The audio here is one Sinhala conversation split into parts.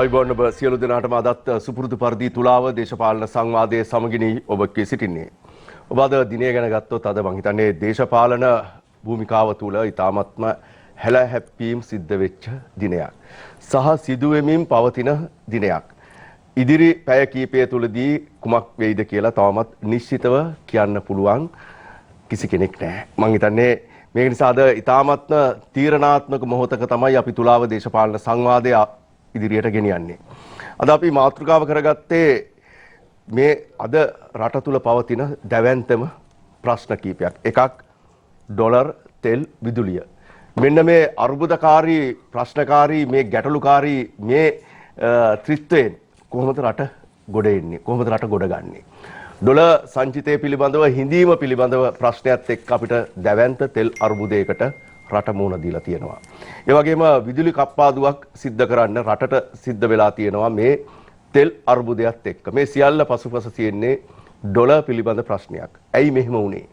අයිබෝන් ඔබ සියලු දෙනාටම අදත් සුපුරුදු පරිදි තුලාව දේශපාලන සංවාදයේ සමගිනී ඔබ කී සිටින්නේ. ඔබ අද දිනය ගැන ගත්තොත් අද මම හිතන්නේ දේශපාලන භූමිකාව තුල ඊ타මත්ම හැලහැප්පීම් සිද්ධ වෙච්ච දිනයක්. සහ සිදුවෙමින් පවතින දිනයක්. ඉදිරි පැය කීපය තුලදී කුමක් වෙයිද කියලා තවමත් නිශ්චිතව කියන්න පුළුවන් කිසි කෙනෙක් නැහැ. මම හිතන්නේ මේක නිසා අද ඊ타මත්ම තීරණාත්මක මොහොතක තමයි අපි තුලාව දේශපාලන සංවාදය ඉදිරියට ගෙනියන්නේ. අද අපි මාතෘකාව කරගත්තේ මේ අද රට තුල පවතින දැවැන්තම ප්‍රශ්න කීපයක්. එකක් ඩොලර්, තෙල්, විදුලිය. මෙන්න මේ අර්බුදකාරී ප්‍රශ්නකාරී මේ ගැටලුකාරී මේ ත්‍රිත්වයෙන් කොහොමද රට ගොඩ එන්නේ? කොහොමද රට ගොඩ ගන්නේ? ඩොලර් සංචිතය පිළිබඳව හිඳීම පිළිබඳව ප්‍රශ්නයත් එක්ක අපිට දැවැන්ත තෙල් අර්බුදයකට රට මුහුණ දීලා තියෙනවා. ඒ වගේම විදුලි කප්පාදුවක් සිද්ධ කරන්න රටට සිද්ධ වෙලා තියෙනවා මේ තෙල් අර්බුදයත් එක්ක. මේ සියල්ල පසුපස තියෙන්නේ ඩොලර් පිළිබඳ ප්‍රශ්නයක්. ඇයි මෙහෙම වුනේ?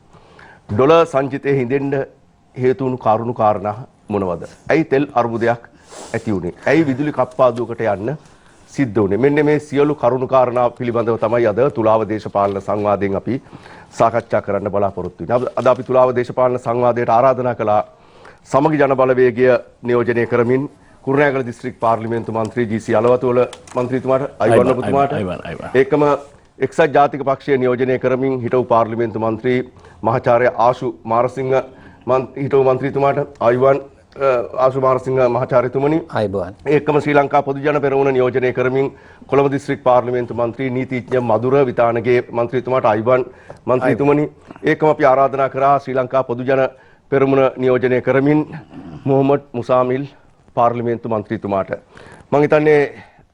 ඩොලර් සංචිතය හිඳෙන්න හේතු වුණු කරුණු කාරණා මොනවද? ඇයි තෙල් අර්බුදයක් ඇති වුනේ? ඇයි විදුලි කප්පාදුවකට යන්න සිද්ධ වුනේ? මෙන්න මේ සියලු කරුණු කාරණා පිළිබඳව තමයි අද තුලාව දේශපාලන සංවාදයෙන් අපි සාකච්ඡා කරන්න බලාපොරොත්තු වෙන්නේ. අද අපි තුලාව දේශපාලන සංවාදයට ආරාධනා කළා සමගි ජන බලවේගය නියෝජනය කරමින් කුරුණෑගල දිස්ත්‍රික් පාර්ලිමේන්තු මන්ත්‍රී ජී.සී. අලවතුල මන්ත්‍රීතුමාට අයිවන් ඔබතුමාට ඒකම එක්සත් ජාතික පක්ෂය නියෝජනය කරමින් හිටපු පාර්ලිමේන්තු මන්ත්‍රී මහාචාර්ය ආශු මාරසිංහ හිටපු මන්ත්‍රීතුමාට අයිවන් ආශු මාරසිංහ මහාචාර්යතුමනි අයිබෝන් ඒකම ශ්‍රී ලංකා පොදු ජන පෙරමුණ නියෝජනය කරමින් කොළඹ දිස්ත්‍රික් පාර්ලිමේන්තු මන්ත්‍රී නීතිඥ මధుර විතානගේ මන්ත්‍රීතුමාට අයිවන් මන්ත්‍රීතුමනි ඒකම අපි ආරාධනා කරා ශ්‍රී ලංකා පොදු ජන පෙරමුණ නියෝජනය කරමින් මොහොමඩ් මුසාමිල් පාර්ලිමේන්තු මන්ත්‍රීතුමාට මම හිතන්නේ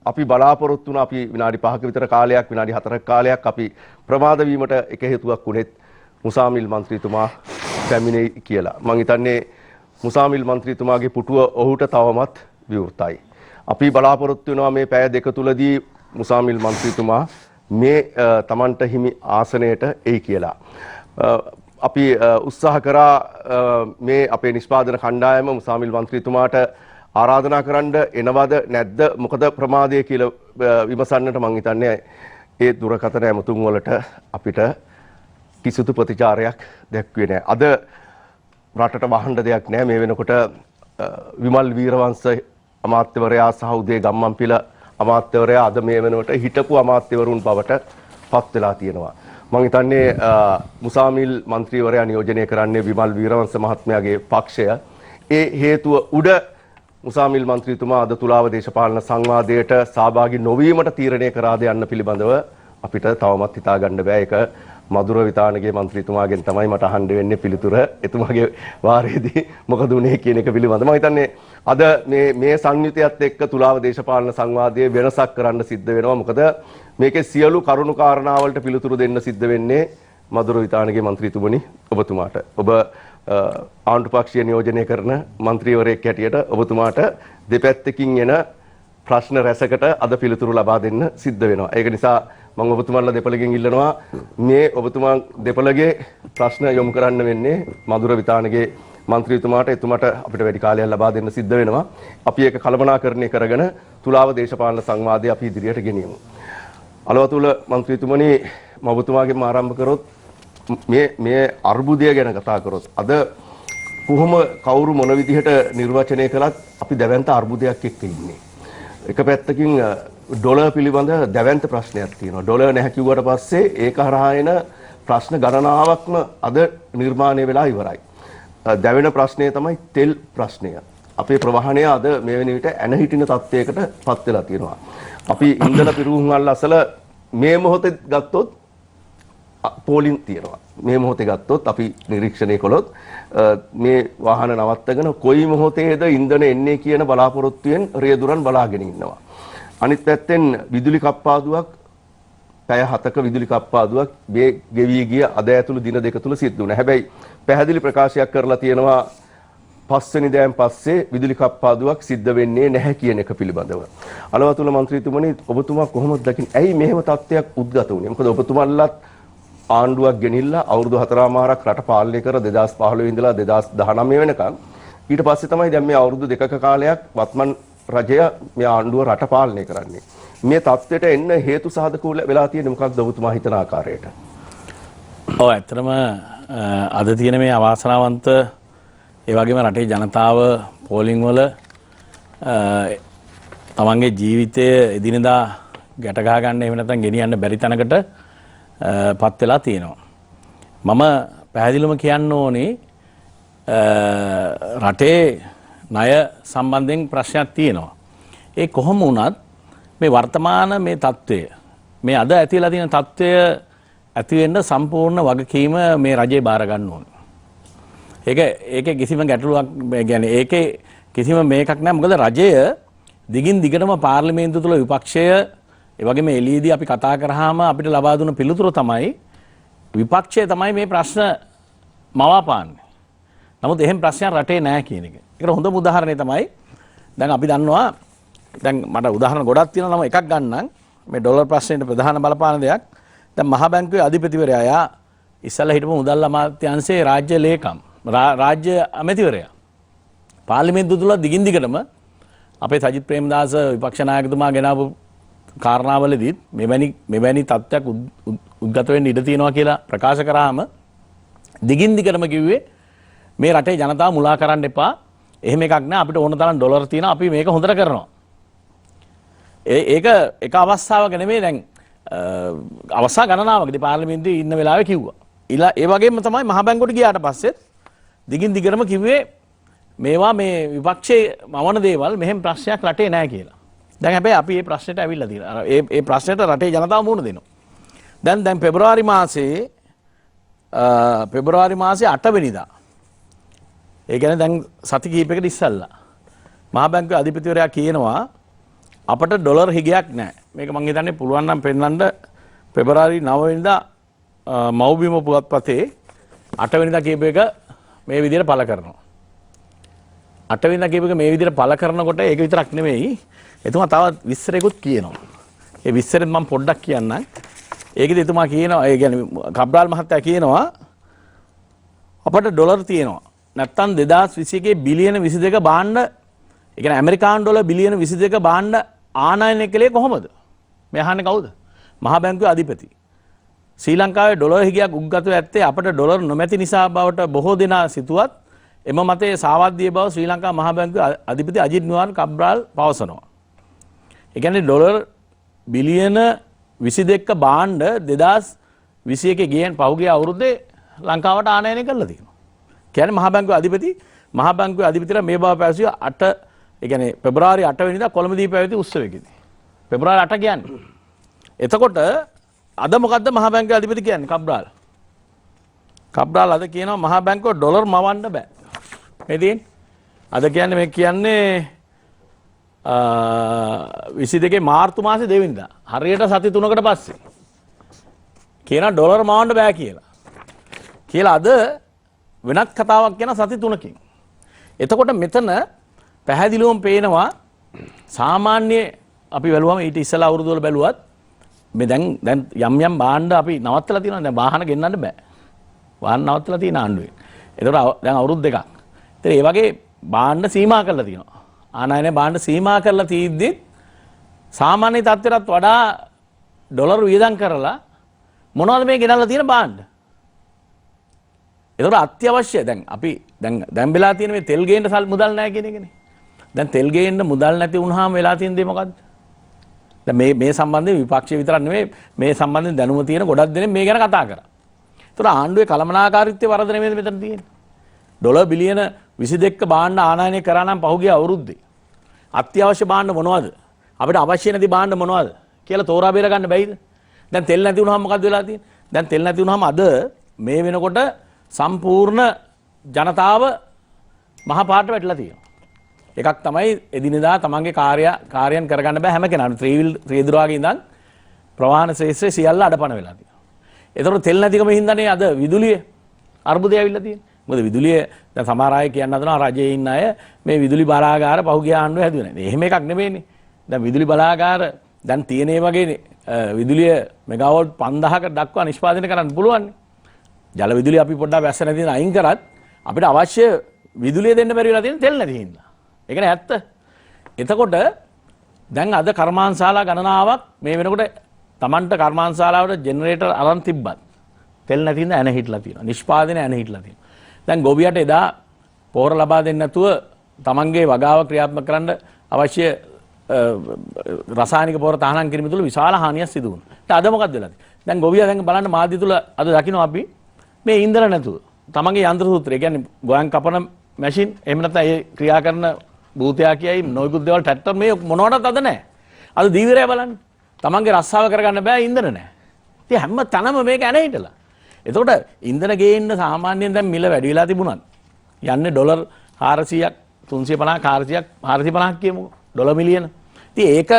අපි බලාපොරොත්තු වුණා අපි විනාඩි 5ක විතර කාලයක් විනාඩි 4ක කාලයක් අපි ප්‍රමාද වීමට එක හේතුවක් උනේත් මුසාමිල් මන්ත්‍රීතුමා පැමිණෙයි කියලා. මම හිතන්නේ මුසාමිල් මන්ත්‍රීතුමාගේ පුටුව ඔහුට තවමත් විවෘතයි. අපි බලාපොරොත්තු වෙනවා මේ පැය දෙක තුලදී මුසාමිල් මන්ත්‍රීතුමා මේ Tamanට හිමි ආසනයට එයි කියලා. අපි උත්සාහ කරා මේ අපේ නිෂ්පාදන කණ්ඩායම මුසාමිල් මන්ත්‍රීතුමාට ආරාධනා කරන්න එනවද නැද්ද මොකද ප්‍රමාදය කියලා විමසන්නට මම හිතන්නේ ඒ දුරකථන ඇමතුම් වලට අපිට කිසිදු ප්‍රතිචාරයක් දැක්ුවේ නැහැ. අද රටට වහන්න දෙයක් නැහැ. මේ වෙනකොට විමල් වීරවංශ අමාත්‍යවරයා සහ උදේ ගම්මන්පිල අමාත්‍යවරයා අද මේ වෙනකොට හිටපු අමාත්‍යවරුන් බවට පත් වෙලා තියෙනවා. මම හිතන්නේ මුසාමිල් මන්ත්‍රීවරයා නියෝජනය කරන්නේ විමල් වීරවංශ මහත්මයාගේ පක්ෂය. ඒ හේතුව උඩ මුසාමිල් මන්ත්‍රීතුමා අද තුලාව දේශපාලන සංවාදයට සහභාගී නොවීමට තීරණය කරාද යන්න පිළිබඳව අපිට තවමත් හිතා ගන්න බෑ. ඒක මధుර විතානගේ මන්ත්‍රීතුමාගෙන් තමයි මට අහන්න වෙන්නේ පිළිතුර. එතුමාගේ වාරයේදී මොකද උනේ කියන එක පිළිබඳව මම හිතන්නේ අද මේ සංයුතියත් එක්ක තුලාව දේශපාලන සංවාදයේ වෙනසක් කරන්න සිද්ධ වෙනවා. මොකද මේකේ සියලු කරුණු කාරණාවලට පිළිතුරු දෙන්න සිද්ධ වෙන්නේ මధుර විතානගේ මන්ත්‍රීතුමනි ඔබතුමාට. ඔබ ආණ්ඩු පක්ෂය නියෝජනය කරන මන්ත්‍රීවරයෙක් හැටියට ඔබතුමාට දෙපැත්තකින් එන ප්‍රශ්න රැසකට අද පිළිතුරු ලබා දෙන්න සිද්ධ වෙනවා. ඒක නිසා මම ඔබතුමාලා දෙපළගෙන් ඉල්ලනවා මේ ඔබතුමා දෙපළගේ ප්‍රශ්න යොමු කරන්න වෙන්නේ මధుර විතානගේ මන්ත්‍රීතුමාට. එතුමාට අපිට වැඩි කාලයක් ලබා දෙන්න සිද්ධ වෙනවා. අපි ඒක කළමනාකරණය කරගෙන තුලාව දේශපාලන සංවාදය අපි ඉදිරියට ගෙනියමු. අලවතුල මන්ත්‍රීතුමනි මම ඔබතුමාගෙන් ආරම්භ කරොත් මේ අර්බුදය ගැන කතා කරොත් අද කොහොම කවුරු මොන විදිහට නිර්වචනය කළත් අපි දැවැන්ත අර්බුදයක් එක්ක ඉන්නේ. එක පැත්තකින් ඩොලර් පිළිබඳ දැවැන්ත ප්‍රශ්නයක් තියෙනවා. ඩොලර් නැහැ කිව්වට පස්සේ ඒක හරහා එන ප්‍රශ්න ගණනාවක්ම අද නිර්මාණය වෙලා ඉවරයි. දැවෙන ප්‍රශ්නය තමයි තෙල් ප්‍රශ්නය. අපේ ප්‍රවාහනය අද මේ වෙන විට ඇන හිටින තත්ත්වයකට පත් වෙලා තියෙනවා. අපි ඉන්ධන පිරුම් අල්ලසල මේ මොහොතේ ගත්තොත් පෝලින් තියෙනවා. මේ මොහොතේ ගත්තොත් අපි නිරීක්ෂණය කළොත් මේ වාහන නවත්තගෙන කොයි මොහොතේද ඉන්ධන එන්නේ කියන බලාපොරොත්තුවෙන් රියදුරන් බලාගෙන ඉන්නවා. අනිත් පැත්තෙන් විදුලි කප්පාදුවක් පැය 7ක විදුලි කප්පාදුවක් මේ ගෙවි ගිය අද ඇතුළු දින දෙක තුල සිද්ධ වුණා. හැබැයි පැහැදිලි ප්‍රකාශයක් කරලා තියෙනවා 5 වෙනිදාන් පස්සේ විදුලි කප්පාදුවක් සිද්ධ වෙන්නේ නැහැ කියන එක පිළිබඳව. අලවතුල මන්ත්‍රීතුමනි ඔබතුමා කොහොමද දකින්නේ? ඇයි මෙහෙම තත්ත්වයක් උද්ගත වුනේ? මොකද ඔබතුමාලත් ආණ්ඩුවක් ගෙනිල්ලා අවුරුදු 4මාරක් රට පාලනය කර 2015 ඉඳලා 2019 වෙනකන් ඊට පස්සේ තමයි දැන් මේ අවුරුදු 2ක කාලයක් වත්මන් රජය මේ ආණ්ඩුව රට පාලනය කරන්නේ. මේ තත්ත්වයට එන්න හේතු සාධක වෙලා තියෙන්නේ මොකක්ද ඔබතුමා හිතන ආකාරයට? ඔව් ඇත්තටම අද තියෙන මේ අවාසනාවන්ත ඒ වගේම රටේ ජනතාව පෝලිං වල තමන්ගේ ජීවිතය එදිනෙදා ගැට ගහ ගන්න එහෙම නැත්නම් ගෙනියන්න බැරි තැනකට පත් වෙලා තියෙනවා. මම පැහැදිලිවම කියන්න ඕනේ රටේ ණය සම්බන්ධයෙන් ප්‍රශ්නයක් තියෙනවා. ඒ කොහොම වුණත් මේ වර්තමාන මේ තත්ත්වය මේ අද ඇතිලා තියෙන තත්ත්වය ඇති වෙන්න සම්පූර්ණ වගකීම මේ රජේ බාර ගන්න ඕනේ. ඒකේ කිසිම ගැටලුවක් يعني ඒකේ කිසිම මේකක් නැහැ. මොකද රජය දිගින් දිගටම පාර්ලිමේන්තුව තුළ විපක්ෂය ඒ වගේම එළියේදී අපි කතා කරාම අපිට ලබා දුන්න පිළිතුර තමයි විපක්ෂය තමයි මේ ප්‍රශ්න මවාපාන්නේ. නමුත් එහෙම ප්‍රශ්නයක් රටේ නැහැ කියන එක. ඒකට හොඳම උදාහරණය තමයි දැන් අපි දන්නවා දැන් මට උදාහරණ ගොඩක් තියෙනවා. නම් එකක් ගන්නම් මේ ඩොලර් ප්‍රශ්නෙට ප්‍රධාන බලපාන දෙයක්. දැන් මහා බැංකුවේ අධිපතිවරයා යා ඉස්සල්ලා හිටපු මුදල් අමාත්‍යාංශයේ රාජ්‍ය ලේකම් රාජ්‍ය ඇමතිවරයා පාර්ලිමේන්තුව තුල දිගින් දිගටම අපේ සජිත් ප්‍රේමදාස විපක්ෂ නායකතුමා ගෙනාවු කාරණාවලදීත් මෙවැනි තත්ත්වයක් උද්ගත වෙන්න ඉඩ තියෙනවා කියලා ප්‍රකාශ කරාම දිගින් දිගටම කිව්වේ මේ රටේ ජනතාව මුලා කරන්න එපා. එහෙම එකක් නෑ. අපිට ඕන තරම් ඩොලර් තියෙනවා. අපි මේක හොඳට කරනවා. ඒක එක අවස්ථාවක නෙමෙයි දැන් අවස්ථා ගණනාවකදී පාර්ලිමේන්තුවේ ඉන්න වෙලාවේ කිව්වා. ඒ වගේම තමයි මහ බැංකුවට ගියාට පස්සෙත් දිගින් දිගටම කිව්වේ මේවා මේ විපක්ෂයේ මවන දේවල් මෙහෙම ප්‍රශ්නයක් රටේ නැහැ කියලා. දැන් හැබැයි අපි මේ ප්‍රශ්නෙට ඇවිල්ලා තියෙනවා. ඒ ප්‍රශ්නෙට රටේ ජනතාව මුහුණ දෙනවා. දැන් පෙබරවාරි මාසේ 8 වෙනිදා. ඒ කියන්නේ දැන් සති කිහිපයකට ඉස්සල්ලා මහා බැංකුවේ අධිපතිවරයා කියනවා අපට ඩොලර් හිගයක් නැහැ. මේක මම හිතන්නේ පුළුවන් නම් පෙන්වන්න පෙබරවාරි 9 වෙනිදා මව්බිම පුවත්පතේ 8 වෙනිදා කියපු එක මේ විදිහට පළ කරනවා. 8 වෙනිදා කියපු එක මේ විදිහට පළ කරනකොට ඒක විතරක් නෙමෙයි. එතුමා තවත් විස්තරයකුත් කියනවා. ඒ විස්තරෙත් මම පොඩ්ඩක් කියන්නම්. ඒකෙදි එතුමා කියනවා ඒ කියන්නේ කබ්‍රාල් මහත්තයා කියනවා අපට ඩොලර් තියෙනවා. නැත්තම් 2021 බිලියන 22 භාණ්ඩ ඒ කියන්නේ ඇමරිකානු ඩොලර් බිලියන 22 භාණ්ඩ ආනයනය කළේ කොහොමද? මේ අහන්නේ කවුද? මහා බැංකුවේ අධිපති. ශ්‍රී ලංකාවේ ඩොලර් හිගයක් උද්ගතව ඇත්තේ අපට ඩොලර් නොමැති නිසා බවට බොහෝ දෙනා සිතුවත් එම මතයේ සාවද්‍ය බව ශ්‍රී ලංකා මහා බැංකුවේ අධිපති අජිත් නිවාන් කබ්‍රාල් පවසනවා. ඒ කියන්නේ ඩොලර් බිලියන 22ක භාණ්ඩ 2021 ගියන් පහුගිය අවුරුද්දේ ලංකාවට ආනයනය කරලා තියෙනවා. කියන්නේ මහා බැංකුවේ අධිපතිලා මේ බව පැවසුවා 8 ඒ කියන්නේ පෙබරවාරි 8 වෙනිදා කොළඹදී පැවති උත්සවයකදී. පෙබරවාරි 8 කියන්නේ. එතකොට අද මොකද්ද මහා බැංකුවේ අධිපති කියන්නේ කබ්‍රාල්. කබ්‍රාල් අද කියනවා මහා බැංකුව ඩොලර් මවන්න බෑ. මේ තියෙන්නේ. අද කියන්නේ මේ කියන්නේ 22 මාර්තු මාසේ 2 වෙනිදා. හරියට සති 3කට පස්සේ. කියනවා ඩොලර් මවන්න බෑ කියලා. කියලා අද වෙනත් කතාවක් කියන සති 3කින්. එතකොට මෙතන පැහැදිලිවම පේනවා සාමාන්‍ය අපි බැලුවම ඊට ඉස්සලා අවුරුදු වල බැලුවත් මේ දැන් යම් භාණ්ඩ අපි නවත්තලා තියෙනවා. දැන් වාහන ගෙන්නන්න බෑ. වාහන නවත්තලා තියෙන ආණ්ඩුවෙන්. එතකොට දැන් අවුරුදු දෙකක්. ඉතින් ඒ වගේ භාණ්ඩ සීමා කරලා තියෙනවා. ආනයන භාණ්ඩ සීමා කරලා තියෙද්දි සාමාන්‍ය තත්ත්වයටත් වඩා ඩොලර් වියදම් කරලා මොනවද මේ ගෙනල්ලා තියෙන භාණ්ඩ? ඒතකොට අත්‍යවශ්‍ය දැන් අපි දැන් වෙලා තියෙන මේ තෙල් ගේන්න මුදල් නැහැ කියන එකනේ. දැන් තෙල් ගේන්න මුදල් නැති වුණාම වෙලා තියෙන දේ මොකද්ද? දැන් මේ සම්බන්ධයෙන් විපක්ෂය විතරක් නෙමෙයි මේ සම්බන්ධයෙන් දැනුම තියෙන ගොඩක් දෙනෙක් මේ ගැන කතා කරා. ඒතකොට ආණ්ඩුවේ කළමනාකාරීත්වයේ වරද නෙමෙයි මෙතන තියෙන්නේ. ඩොලර් බිලියන 22ක භාණ්ඩ ආනයනය කරා නම් පහුගිය අවුරුද්දේ අත්‍යවශ්‍ය භාණ්ඩ මොනවද? අපිට අවශ්‍ය නැති භාණ්ඩ මොනවද කියලා තෝරා බේර ගන්න බැයිද? දැන් තෙල් නැති වුණාම මොකද්ද වෙලා තියෙන්නේ? දැන් තෙල් නැති වුණාම අද මේ වෙනකොට සම්පූර්ණ ජනතාව මහ පාට වැටලා තියෙනවා. එකක් තමයි එදිනෙදා තමන්ගේ කාර්යයන් කරගන්න බෑ හැම කෙනාටම. ත්‍රිවිධ රෝගී ඉඳන් ප්‍රවාහන ශේෂ්ත්‍රය සියල්ල අඩපණ වෙලා තියෙනවා. ඒතකොට තෙල් නැතිකම හින්දානේ අද විදුලිය අර්බුදය ඇවිල්ලා තියෙන්නේ. මොකද විදුලිය දැන් සමහර අය කියන්න හදනවා රජයේ ඉන්න අය මේ විදුලි බලාගාර පහුගිය ආණ්ඩුවේ හැදුවේ නැහැ. එහෙම එකක් නෙමෙයිනේ. දැන් විදුලි බලාගාර දැන් තියෙන ඒ වගේ විදුලිය මෙගාවෝල්ට් 5000ක දක්වා නිෂ්පාදනය කරන්න පුළුවන්. ජල විදුලිය අපි පොඩ්ඩක් වැස්ස නැති අයින් කරත් අපිට අවශ්‍ය විදුලිය දෙන්න බැරි වෙලා තියෙන තෙල් නැති හින්දා. ඒකනේ ඇත්ත. එතකොට දැන් අද කර්මාන්තශාලා ගණනාවක් මේ වෙනකොට Tamanට කර්මාන්තශාලාවට ජෙනරේටර් අරන් තිබ්බත් තෙල් නැති ඉඳ ඇන හිටලා තියෙනවා. නිෂ්පාදනය ඇන හිටලා තියෙනවා. දැන් ගොවියට එදා පොහොර ලබා දෙන්න නැතුව Tamanගේ වගාව ක්‍රියාත්මක කරන්න අවශ්‍ය රසායනික පොහොර තහනම් කිරීම තුළ විශාල හානියක් සිදු වුණා. අද මොකක්ද වෙලා තියෙන්නේ? දැන් ගොවියා දැන් බලන්න මාධ්‍ය තුළ අද දකින්න අපි මේ ඉන්ධන නැතුව තමන්ගේ යන්ත්‍ර සූත්‍රය කියන්නේ ගොයන් කපන මැෂින් එහෙම නැත්නම් ඒ ක්‍රියා කරන භූතයා කියයි නොයෙකුත් දේවල් ට්‍රැක්ටර් මේ මොනවටත් අද නැහැ. අද දීවිරය බලන්න. තමන්ගේ රස්සාව කරගන්න බෑ ඉන්ධන නැහැ. ඉතින් හැම තැනම මේක ඇන හිටලා. එතකොට ඉන්ධන ගේන්න සාමාන්‍යයෙන් දැන් මිල වැඩි වෙලා තිබුණත් යන්නේ ඩොලර් 400ක් 350 400ක් 450ක් කියමුකෝ ඩොලර් මිලියන. ඉතින් ඒක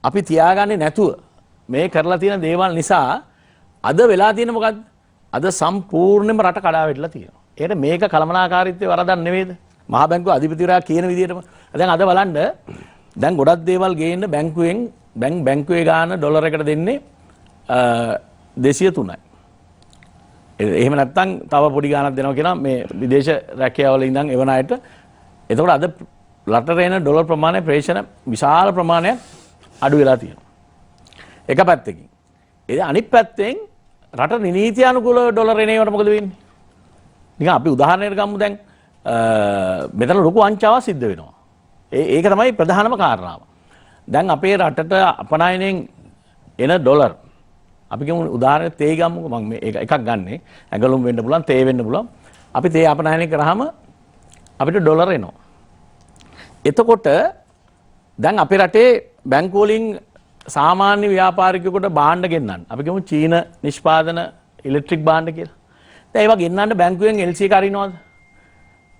අපි තියාගන්නේ නැතුව මේ කරලා තියෙන දේවල් නිසා අද වෙලා තියෙන මොකද්ද? අද සම්පූර්ණයෙන්ම රට කඩා වැටලා තියෙනවා. ඒකට මේක කළමනාකාරීත්වයේ වරදක් නෙවෙයිද? මහා බැංකුව අධිපතිවරයා කියන විදිහටම. දැන් අද බලන්න දැන් ගොඩක් දේවල් ගේන්න බැංකුවෙන් බැංකුවේ ගාන ඩොලර් එකට දෙන්නේ 203යි. එහෙම නැත්නම් තව පොඩි ගාණක් දෙනවා කියනවා මේ විදේශ රැකියාවල ඉඳන් එවන අයට. එතකොට අද රටට එන ඩොලර් ප්‍රමාණය ප්‍රේෂණ විශාල ප්‍රමාණයක් අඩු වෙලා තියෙනවා. එක පැත්තකින්. ඒ අනිත් පැත්තෙන් රට නීතියානුකූල ඩොලර් එනේවට මොකද වෙන්නේ? නිකන් අපි උදාහරණයකට ගමු දැන් මෙතන ලොකු වංචාවක් සිද්ධ වෙනවා. ඒක තමයි ප්‍රධානම කාරණාව. දැන් අපේ රටට අපනයනෙන් එන ඩොලර් අපි කියමු උදාහරණයක් තේ ගමුකෝ මම මේ එකක් ගන්නෙ. ඇඟලුම් වෙන්න පුළුවන් තේ වෙන්න පුළුවන්. අපි තේ අපනයනය කරාම අපිට ඩොලර් එනවා. එතකොට දැන් අපේ රටේ බැංකු වලින් සාමාන්‍ය ව්‍යාපාරිකයෙකුට භාණ්ඩ ගෙන්නන්න. අපි කියමු චීන නිෂ්පාදන ඉලෙක්ට්‍රික් භාණ්ඩ කියලා. දැන් ඒවා ගෙන්නන්න බැංකුවෙන් LC එක අරිනවද?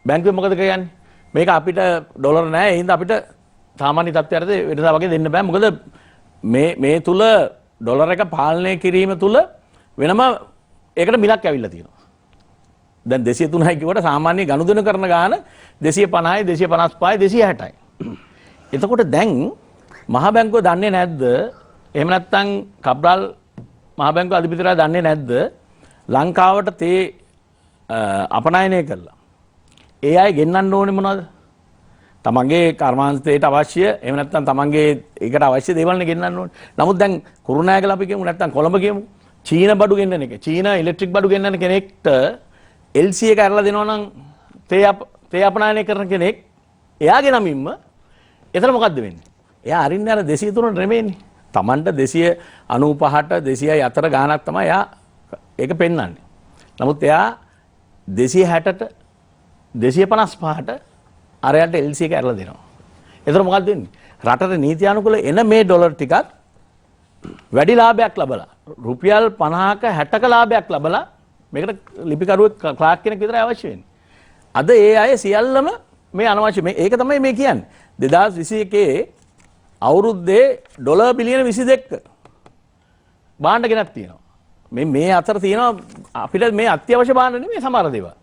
බැංකුවෙන් මොකද කියන්නේ? මේක අපිට ඩොලර් නැහැ. ඒ හින්දා අපිට සාමාන්‍ය තත්ත්වයට වෙනදා වගේ දෙන්න බෑ. මොකද මේ තුල ඩොලර් එක පාලනය කිරීම තුල වෙනම ඒකට මිලක් ඇවිල්ලා තියෙනවා. දැන් 203යි කිව්වට සාමාන්‍ය ගනුදෙනු කරන ගාන 250යි 255යි 260යි. එතකොට දැන් මහා බැංකුව දන්නේ නැද්ද? එහෙම නැත්නම් කබ්‍රාල් මහා බැංකුව අධිපතිවරයා දන්නේ නැද්ද? ලංකාවට තේ අපනයනය කළා. ඒ අය ගෙන්නන්න ඕනේ මොනවද? තමන්ගේ කර්මාන්තයට අවශ්‍ය එහෙම නැත්නම් තමන්ගේ ඒකට අවශ්‍ය දේවල් නේ ගෙන්නන්න ඕනේ. නමුත් දැන් කුරුණෑගල අපි කියමු නැත්නම් කොළඹ කියමු. චීන බඩු ගෙන්නන එක. චීන ඉලෙක්ට්‍රික් බඩු ගෙන්නන කෙනෙක්ට LC එක අරලා දෙනවා නම් තේ අපනයනය කරන කෙනෙක් එයාගේ නමින්ම එතන මොකද්ද වෙන්නේ? එයා අරින්නේ අර 203 නෙමෙයිනේ. Tamanට 295ට 200යි අතර ගාණක් තමයි එයා ඒක පෙන්වන්නේ. නමුත් එයා 260ට 255ට අරයට LC එක ඇරලා දෙනවා. එතකොට මොකක්ද වෙන්නේ? රටට නීති අනුකූල එන මේ ඩොලර් ටිකත් වැඩි ලාභයක් ලබලා රුපියල් 50ක 60ක ලාභයක් ලබලා මේකට ලිපිකරුවෙක් ක්ලාක් කෙනෙක් විතරයි අවශ්‍ය වෙන්නේ. අද ඒ අය සියල්ලම මේ අනවශ්‍ය ඒක තමයි මේ කියන්නේ. 2021 අවුරුද්දේ ඩොලර් බිලියන 22ක භාණ්ඩ ගෙනත් තියෙනවා. මේ අතර තියෙනවා අපිට මේ අත්‍යවශ්‍ය භාණ්ඩ නෙමෙයි සමහර දේවල්.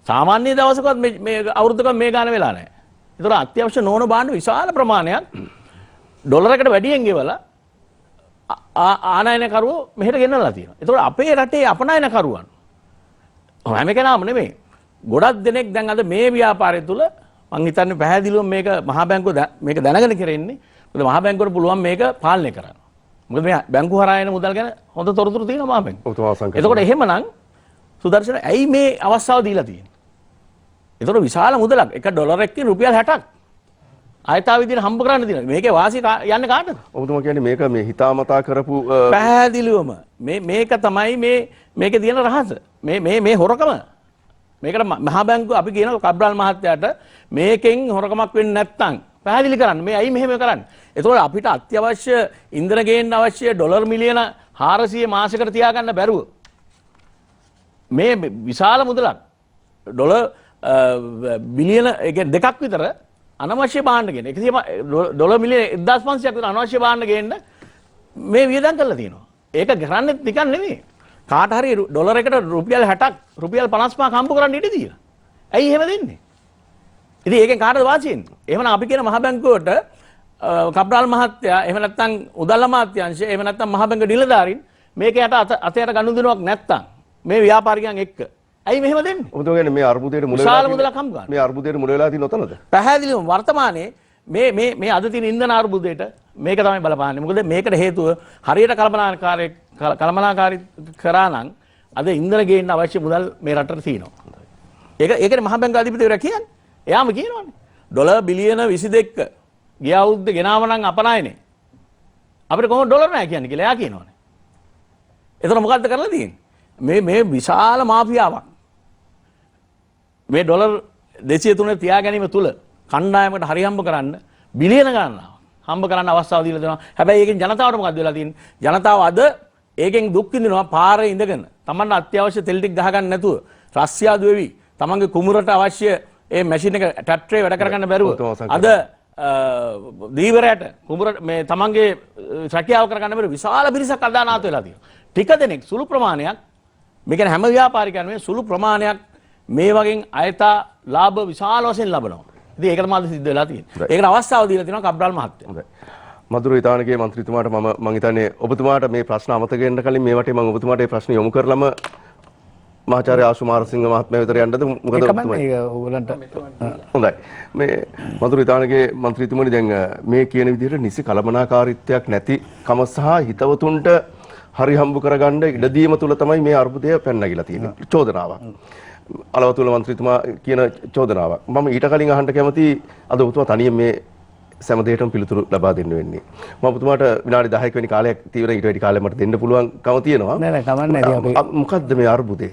සාමාන්‍ය දවසකවත් මේ අවුරුද්දකවත් මේ ගාන වෙලා නැහැ. ඒතර අත්‍යවශ්‍ය නොවන භාණ්ඩ විශාල ප්‍රමාණයක් ඩොලරයකට වැඩියෙන් ගෙවලා ආනයනකරුවෝ මෙහෙට ගෙනල්ලා තියෙනවා. ඒතකොට අපේ රටේ අපනයනකරුවන් හැම කෙනාම නෙමෙයි. ගොඩක් දෙනෙක් දැන් අද මේ ව්‍යාපාරය තුල මං හිතන්නේ පැහැදිලිවම මේක මහා බැංකුව මේක දැනගෙන කරන්නේ. මොකද මහා බැංකුවට පුළුවන් මේක පාලනය කරන්න. මොකද මේ බැංකුව හරහා එන මුදල් ගැන හොඳ තොරතුරු තියෙනවා මහා බැංකුව. එතකොට එහෙමනම් සුදර්ශන ඇයි මේ අවස්ථාව දීලා තියෙන්නේ? ඒතකොට විශාල මුදලක් එක ඩොලර් එකකින් රුපියල් 60ක් ආයතාව විදිහට හම්බ කරන්න තියෙනවා. මේකේ වාසිය යන්නේ කාටද? ඔබතුමා කියන්නේ මේක මේ හිතාමතා කරපු පැහැදිලිවම මේක තමයි මේකේ තියෙන රහස. මේ හොරකම. මේකට මහා බැංකුව අපි කියනවා කබ්‍රාල් මහත්තයාට මේකෙන් හොරකමක් වෙන්නේ නැත්නම් පැහැදිලි කරන්න. මේ ඇයි මෙහෙම කරන්නේ? එතකොට අපිට අත්‍යවශ්‍ය ඉන්ධන ගේන්න අවශ්‍ය ඩොලර් මිලියන 400 මාසෙකට තියාගන්න බැරුව මේ විශාල මුදලක් ඩොලර් බිලියන දෙකක් විතර අනවශ්‍ය භාණ්ඩ ගෙන 100 ඩොලර් මිලියන 1500ක් විතර අනවශ්‍ය භාණ්ඩ ගේන්න මේ වියදම් කරලා තියෙනවා. ඒක කරන්නේ නිකන් නෙමෙයි. කාට හරි ඩොලර් එකට රුපියල් 60ක් රුපියල් 55ක් හම්බ කරන්න ඉඩ දීලා. ඇයි එහෙම දෙන්නේ? ඉතින් ඒකෙන් කාටද වාසිය එන්නේ? එහෙමනම් අපි කියන මහා බැංකුවට කබ්‍රාල් මහත්තයා එහෙම නැත්නම් උදල්ල අමාත්‍යාංශය එහෙම නැත්නම් මහා බැංකුවේ නිලධාරීන් මේක යට අතයට ගනුදෙනුවක් නැත්නම් මේ ව්‍යාපාරිකයන් එක්ක ඇයි මෙහෙම දෙන්නේ? ඔබතුමා කියන්නේ මේ අර්බුදයට මුල වෙලා තියෙන මේ අර්බුදයට මුල වෙලා තියෙන ඔතනද? පැහැදිලිවම වර්තමානයේ මේ අද තියෙන ඉන්ධන අර්බුදයට මේක තමයි බලපාන්නේ. මොකද මේකට හේතුව හරියට කළමනාකාරී කරා නම් අද ඉන්ධන ගේන්න අවශ්‍ය මුදල් මේ රටට තියෙනවා. ඒකනේ මහ බැංකුව අධිපතිවරයා කියන්නේ. එයාම කියනවානේ. ඩොලර් බිලියන 22ක ගිය අවුරුද්දේ ගෙනාව නම් අපනයනේ. අපිට කොහොමද ඩොලර් නැහැ කියන්නේ කියලා එයා කියනවානේ. එතන මොකද්ද කරලා තියෙන්නේ? මේ විශාල මාෆියාවක්. මේ ඩොලර් 203 තියා ගැනීම තුල කණ්ඩායමකට හරි හම්බ කරන්න බිලියන ගණනාවක් හම්බ කරන්න අවස්ථාව දීලා දෙනවා. හැබැයි ඒකෙන් ජනතාවට මොකද්ද වෙලා තියෙන්නේ? ජනතාව අද ඒකෙන් දුක් විඳිනවා පාරේ ඉඳගෙන. Tamanne අත්‍යවශ්‍ය තෙල් ටික ගහගන්න නැතුව රස්සියාදු වෙවි. Tamanගේ කුමුරට අවශ්‍ය ඒ මැෂින් එක ට්‍රැක්ටරේ වැඩ කරගන්න බැරුව අද දීවරයට කුඹුර මේ තමන්ගේ රැකියාව කරගන්න බැරි විශාල පිරිසක් අදානාත වෙලා තියෙනවා. ටික දෙනෙක් සුළු ප්‍රමාණයක් මේ කියන්නේ හැම ව්‍යාපාරිකයන්ම සුළු ප්‍රමාණයක් මේ වගේ අයථා ලාභ විශාල වශයෙන් ලබනවා. ඉතින් ඒකට මාද සිද්ධ වෙලා තියෙන්නේ. ඒකට අවස්ථාව දීලා තියෙනවා කබ්‍රාල් මහත්තයා. හොඳයි. මధుර හිතානගේ മന്ത്രിතුමාට මම හිතන්නේ ඔබතුමාට මේ ප්‍රශ්න අමතක වෙන්න කලින් මේ වටේ මම ඔබතුමාට මේ ප්‍රශ්න යොමු කරලම මහාචාර්ය ආශුමාරසිංහ මහත්මයා විතර යන්නද මොකද ඕගලන්ට හොඳයි මේ මధుර හිතානගේ മന്ത്രിතුමනි දැන් මේ කියන විදිහට නිසි කළමනාකාරීත්වයක් නැතිකම සහ හිතවතුන්ට හරි හම්බ කරගන්න ඉඩදීම තුල තමයි මේ අර්බුදය පැනනගිලා තියෙන්නේ චෝදනාවක් අලවතුල മന്ത്രിතුමා කියන චෝදනාවක් මම ඊට කලින් අහන්න කැමති අද ඔබතුමා තනියෙන් මේ සෑම දෙයකටම පිළිතුරු ලබා දෙන්න වෙන්නේ. මම ඔබතුමාට විනාඩි 10ක වෙනි කාලයක් තීව්‍ර ඊට වැඩි කාලයක් මට දෙන්න පුළුවන්කම තියෙනවා. නෑ කමන්නේ අපි මොකද්ද මේ අර්බුදේ?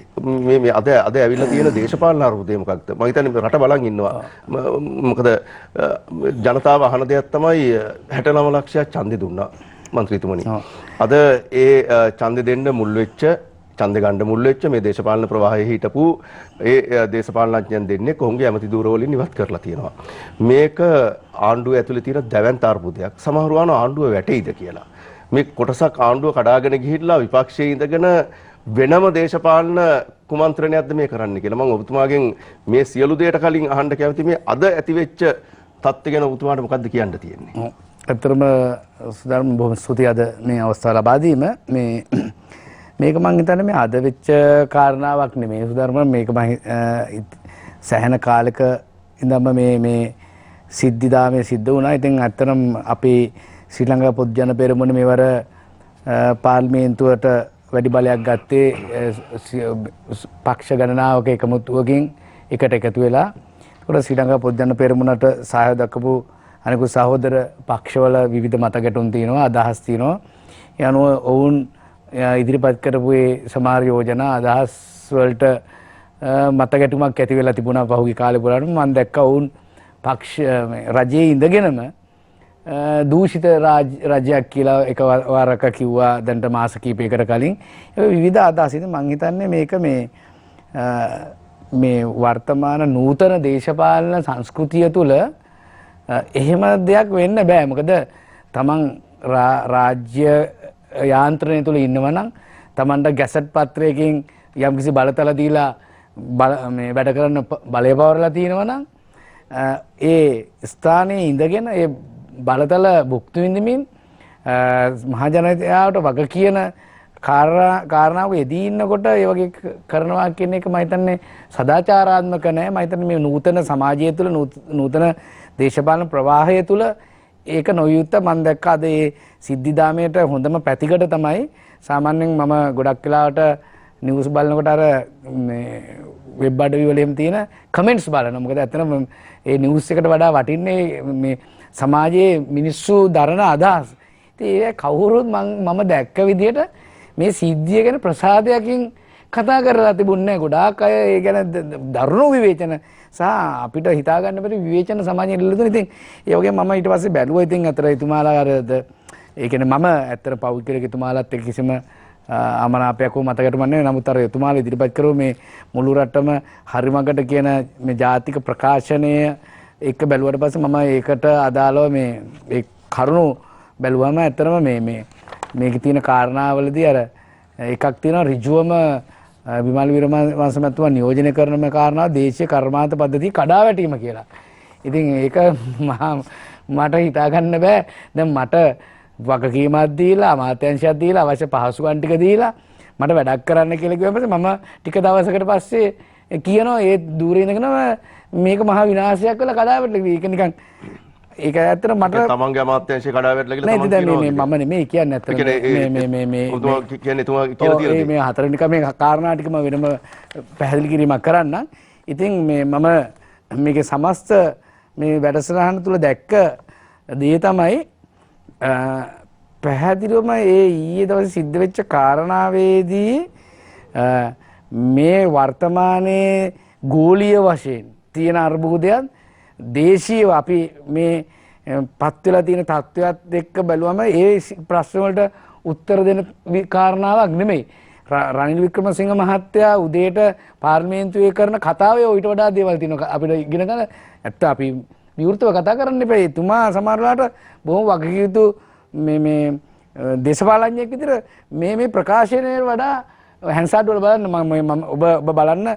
මේ අද ඇවිල්ලා තියෙන දේශපාලන අර්බුදේ මොකක්ද? මම හිතන්නේ රට බලන් ඉන්නවා. මොකද ජනතාව අහන දෙයක් තමයි 69 ලක්ෂයක් ඡන්දෙ දුන්නා മന്ത്രിතුමනි. අද ඒ ඡන්දෙ දෙන්න මුල් වෙච්ච ඡන්දෙ ගන්න මුල් වෙච්ච මේ දේශපාලන ප්‍රවාහයේ හිටපු ඒ දේශපාලනඥයන් දෙන්නේ කොහොමගේ ඇමති දූරවලින් ඉවත් කරලා තියෙනවා. මේක ආණ්ඩුව ඇතුලේ තියෙන දැවැන්ත අර්බුදයක්. සමහරව ආණ්ඩුව වැටෙයිද කියලා. මේ කොටසක් ආණ්ඩුව කඩාගෙන ගිහිල්ලා විපක්ෂයේ ඉඳගෙන වෙනම දේශපාලන කුමන්ත්‍රණයක්ද මේ කරන්න කියලා. මම ඔබතුමාගෙන් මේ සියලු දේට කලින් අහන්න කැමති මේ අද ඇතිවෙච්ච තත්ත්වය ගැන ඔබතුමාට මොකද්ද කියන්න තියෙන්නේ? ඇත්තටම සුධර්ම බොහොම ස්තුතියි අද මේ අවස්ථාව ලබා දීම මේ මේක මං හිතන්නේ මේ අද වෙච්ච කාරණාවක් නෙමෙයි සුධර්ම මේක මම සෑහෙන කාලෙක ඉඳන්ම මේ සිද්ධිදාමේ සිද්ධ වුණා. ඉතින් ඇත්තටම අපි ශ්‍රී ලංකා පොදු ජන පෙරමුණ මේවර පාර්ලිමේන්තුවට වැඩි බලයක් ගත්තේ පක්ෂ ගණනාවක එකමුතුවකින් එකට එකතු වෙලා. ඒකට ශ්‍රී ලංකා පොදු ජන පෙරමුණට සහාය දක්වපු අනිකුත් සහෝදර පක්ෂවල විවිධ මත ගැටුම් තියෙනවා අදහස් තියෙනවා. ඒ අනුව ඔවුන් ඉදිරිපත් කරපු ඒ සමහර යෝජනා අදහස් වලට මත ගැටුමක් ඇති වෙලා තිබුණා පහුගිය කාලේ පුරාම. මම දැක්කා ඔවුන් පක්ෂ රජයේ ඉඳගෙනම දූෂිත රජයක් කියලා එකවරක කිව්වා දැන්ට මාස කිහිපයකට කලින්. ඒ විවිධ අදහස් ඉතින් මම හිතන්නේ මේක මේ වර්තමාන නූතන දේශපාලන සංස්කෘතිය තුළ එහෙම දෙයක් වෙන්න බෑ. මොකද තමන් රාජ්‍ය යාන්ත්‍රණය තුළ ඉන්නවා නම් තමන්ට ගැසට් පත්‍රයකින් යම්කිසි බලතල දීලා මේ වැඩ කරන්න බලය පවරලා තියෙනවා නම් ඒ ස්ථානයේ ඉඳගෙන ඒ බලතල භුක්ති විඳින්මින් මහජනතාවට වග කියන කාරණාවක යෙදී ඉන්නකොට ඒ වගේ කරනවා කියන එක මම හිතන්නේ සදාචාරාත්මක නැහැ. මම හිතන්නේ මේ නූතන සමාජය තුළ නූතන දේශපාලන ප්‍රවාහය තුළ ඒක නොයුත්ත මම දැක්කා අද ඒ සිද්ධිදාමයට හොඳම පැතිකඩ තමයි සාමාන්‍යයෙන් මම ගොඩක් වෙලාවට නිවුස් බලනකොට අර මේ වෙබ් අඩවි වල එහෙම තියෙන කමෙන්ට්ස් බලනවා. මොකද ඇත්තටම ඒ නිවුස් එකට වඩා වටින්නේ මේ සමාජයේ මිනිස්සු දරන අදහස්. ඉතින් ඒ කවුරුත් මම දැක්ක විදිහට මේ සිද්ධිය ගැන ප්‍රසාදයකින් කතා කරලා තිබුණේ නැහැ. ගොඩාක් අය ඒ ගැන දරුණු විවේචන සහ අපිට හිතා ගන්න බැරි විවේචන සමාජයේ ඉල්ල දුන්නා. ඉතින් ඒ වගේ මම ඊට පස්සේ බැලුවා. ඉතින් අතර එතුමාලා අරද ඒ කියන්නේ මම ඇත්තට පෞද්ගලික එතුමාලත් එක්ක කිසිම අමනාපයක් හෝ මතකටම නැහැ. නමුත් අර එතුමාලා ඉදිරිපත් කරෝ මේ මුළු රටම හරිමකට කියන මේ ජාතික ප්‍රකාශනය එක්ක බැලුවට පස්සේ මම ඒකට අදාළව මේ ඒ කරුණු බැලුවම ඇත්තටම මේකේ තියෙන කාරණාවලදී අර එකක් තියෙනවා ඍජුවම විමල් වීරවංශ මහත්මයා නියෝජනය කරන මේ කාරණාව දේශීය කර්මාන්ත පද්ධතිය කඩා වැටීම කියලා. ඉතින් ඒක මට හිතා ගන්න බෑ. දැන් මට වගකීමක් දීලා අමාත්‍යාංශයක් දීලා අවශ්‍ය පහසුකම් ටික දීලා මට වැඩක් කරන්න කියලා කිව්වම මම ටික දවසකට පස්සේ කියනවා ඒ දූරේ ඉඳගෙන මේක මහා විනාශයක් වෙලා කඩා වැටලා. ඒක නිකන් ඒක ඇත්තට මට තමන්ගේ අමාත්‍යාංශය කඩා වැටලා කියලා නෑ තමන් ඉතින් කියනවා. මම නෙමෙයි කියන්නේ ඇත්තට මේ ඔබතුමා කියන්නේ තුමා කියලා තියෙනවා. මේ හතරවෙනි ක්‍රමේ කාරණා ටික මම වෙනම පැහැදිලි කිරීමක් කරන්නම්. ඉතින් මේ මම මේකේ සමස්ත මේ වැඩසටහන තුල දැක්ක දේ තමයි පැහැදිලිවම ඊයේ දවසේ සිද්ධ වෙච්ච කාරණාවේදී මේ වර්තමානයේ ගෝලීය වශයෙන් තියෙන අර්බුදයන් දේශීයව අපි මේ පත් වෙලා තියෙන තත්ත්වයක් එක්ක බැලුවම ඒ ප්‍රශ්න වලට උත්තර දෙන කාරණාවක් නෙමෙයි. රනිල් වික්‍රමසිංහ මහත්තයා උදේට පාර්ලිමේන්තුවේ කරන කතාවේ ඊට වඩා දේවල් තියෙනවා අපිට ඉගෙන ගන්න. ඇත්ත අපි විවෘතව කතා කරන්න එපා. එතුමා සමහරවිට බොහොම වගකීතු මේ දේශපාලඥයෙක් විදිහට මේ ප්‍රකාශනයේ වඩා හැන්සාඩ් වල බලන්න මම ඔබ බලන්න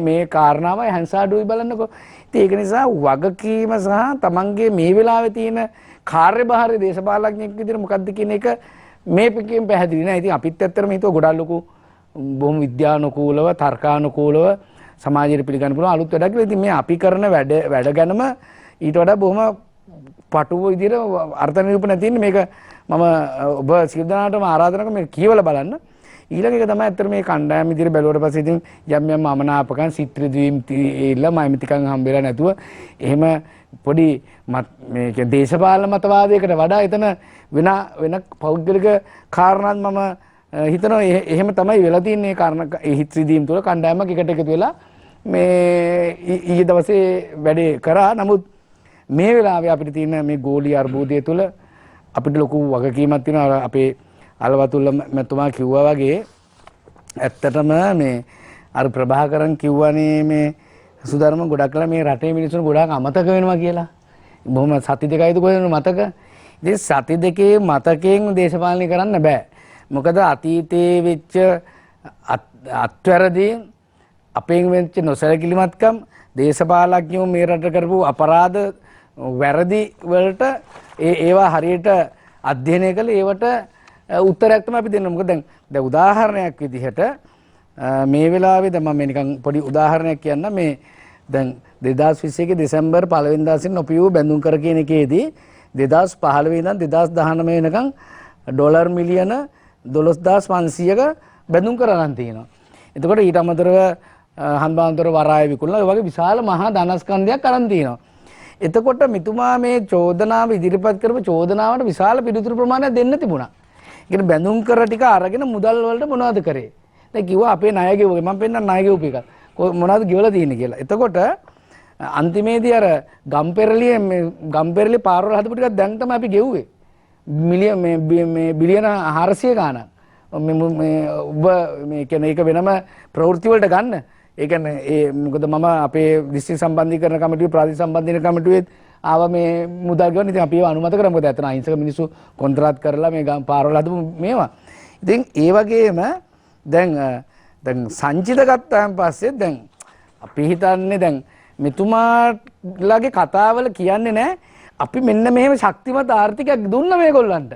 මේ කාරණාවයි හැන්සාඩුයි බලන්නකො. ඉතින් ඒක නිසා වගකීම සහ තමන්ගේ මේ වෙලාවේ තියෙන කාර්යභාරය දේශපාලඥයෙක් විදිහට මොකක්ද කියන එක මේ පිටින් පැහැදිලි නෑ. ඉතින් අපිත් ඇත්තටම හිතුව ගොඩක් ලොකු බොහොම විද්‍යානුකූලව තර්කානුකූලව සමාජයට පිළිගන්න පුළුවන් අලුත් වැඩක් කියලා. ඉතින් මේ අපි කරන වැඩ ගැනම ඊට වඩා බොහොම පටුව විදිහට අර්ථ නිරූපණය තියෙන්නේ. මේක මම ඔබ සියලු දෙනාටම ආරාධනා කරනවා මේක කියවලා බලන්න. ඊළඟ එක තමයි ඇත්තට මේ කණ්ඩායම් විදිහට බැලුවට පස්සේ ඉතින් යම් අමනාපකම් සිත්‍රිදීම් ඉල්ල මයිමිතිකම් හම්බෙලා නැතුව එහෙම පොඩි මේ කියන්නේ දේශපාලන මතවාදයකට වඩා එතන වෙන පෞද්ගලික කාරණාත් මම හිතනවා එහෙම තමයි වෙලා තියෙන්නේ කාරණා ඒ හිත්‍රිදීම් තුළ කණ්ඩායමක් එකට එකතු වෙලා මේ ඊයේ දවසේ වැඩේ කරා. නමුත් මේ වෙලාවේ අපිට තියෙන මේ ගෝලීය අර්බුදය තුළ අපිට ලොකු වගකීමක් තියෙනවා. අපේ අලවතුල්ල මැතිතුමා කිව්වා වගේ ඇත්තටම මේ අර ප්‍රභාකරන් කිව්වනේ මේ සුධර්ම ගොඩක් කළා මේ රටේ මිනිස්සුන් ගොඩාක් අමතක වෙනවා කියලා. බොහොම සති දෙකයිද කොහෙද මතක? ඉතින් සති දෙකේ මතකයෙන් දේශපාලනය කරන්න බෑ. මොකද අතීතයේ වෙච්ච අත්වැරදි අපෙන් වෙච්ච නොසැලකිලිමත්කම් දේශපාලඥයෝ මේ රට කරපු අපරාධ වැරදි වලට ඒවා හරියට අධ්‍යයනය කළ ඒවට උත්තරයක් තමයි අපි දෙන්නේ. මොකද දැන් උදාහරණයක් විදිහට මේ වෙලාවේ දැන් මම නිකන් පොඩි උදාහරණයක් කියන්න. මේ දැන් 2021 දෙසැම්බර් 1 වෙනිදා සිට නොපියූ බැඳුම් කර කියන එකේදී 2015 ඉඳන් 2019 වෙනකන් ඩොලර් මිලියන 12500ක බැඳුම් කරලා තියෙනවා. එතකොට ඊට අමතරව හම්බාන්තර වරාය විකුණලා ඒ වගේ විශාල මහා ධනස්කන්ධයක් අරන් තියෙනවා. එතකොට මිතුමා මේ චෝදනාව ඉදිරිපත් කරපු චෝදනාවට විශාල පිළිතුරු ප්‍රමාණයක් දෙන්න තිබුණා. ඒකට බැඳුම් කර ටික අරගෙන මුදල් වලට මොනවද කරේ? දැන් කිව්වා අපේ ණය ගෙවුවේ. මම පෙන්නන්න ණය ගෙවුපු එක. මොනවද ගෙවලා තියෙන්නේ කියලා. එතකොට අන්තිමේදී අර ගම්පෙරළිය පාරවල් හදපු ටිකක් දැන් තමයි අපි ගෙව්වේ. මිලියන මේ බිලියන 400 ගාණක්. මේ ඔබ මේ කියන්නේ ඒක වෙනම ප්‍රවෘත්ති වලට ගන්න. ඒ කියන්නේ මොකද මම අපේ දිස්ත්‍රික් සම්බන්ධීකරණ කමිටුවේ ප්‍රාදේශීය සම්බන්ධීකරණ කමිටුවේ ආව මේ මුදල් ගන්න. ඉතින් අපි ඒව අනුමත කරා. මොකද ඇත්තට අහිංසක මිනිස්සු කොන්ත්‍රාත් කරලා මේ පාරවල් හදපු මේවා. ඉතින් ඒ වගේම දැන් සංචිත ගත්තාන් පස්සේ දැන් අපි හිතන්නේ දැන් මෙතුමාලගේ කතාවල කියන්නේ නැහැ අපි මෙන්න මෙහෙම ශක්තිමත් ආර්ථිකයක් දුන්න මේගොල්ලන්ට.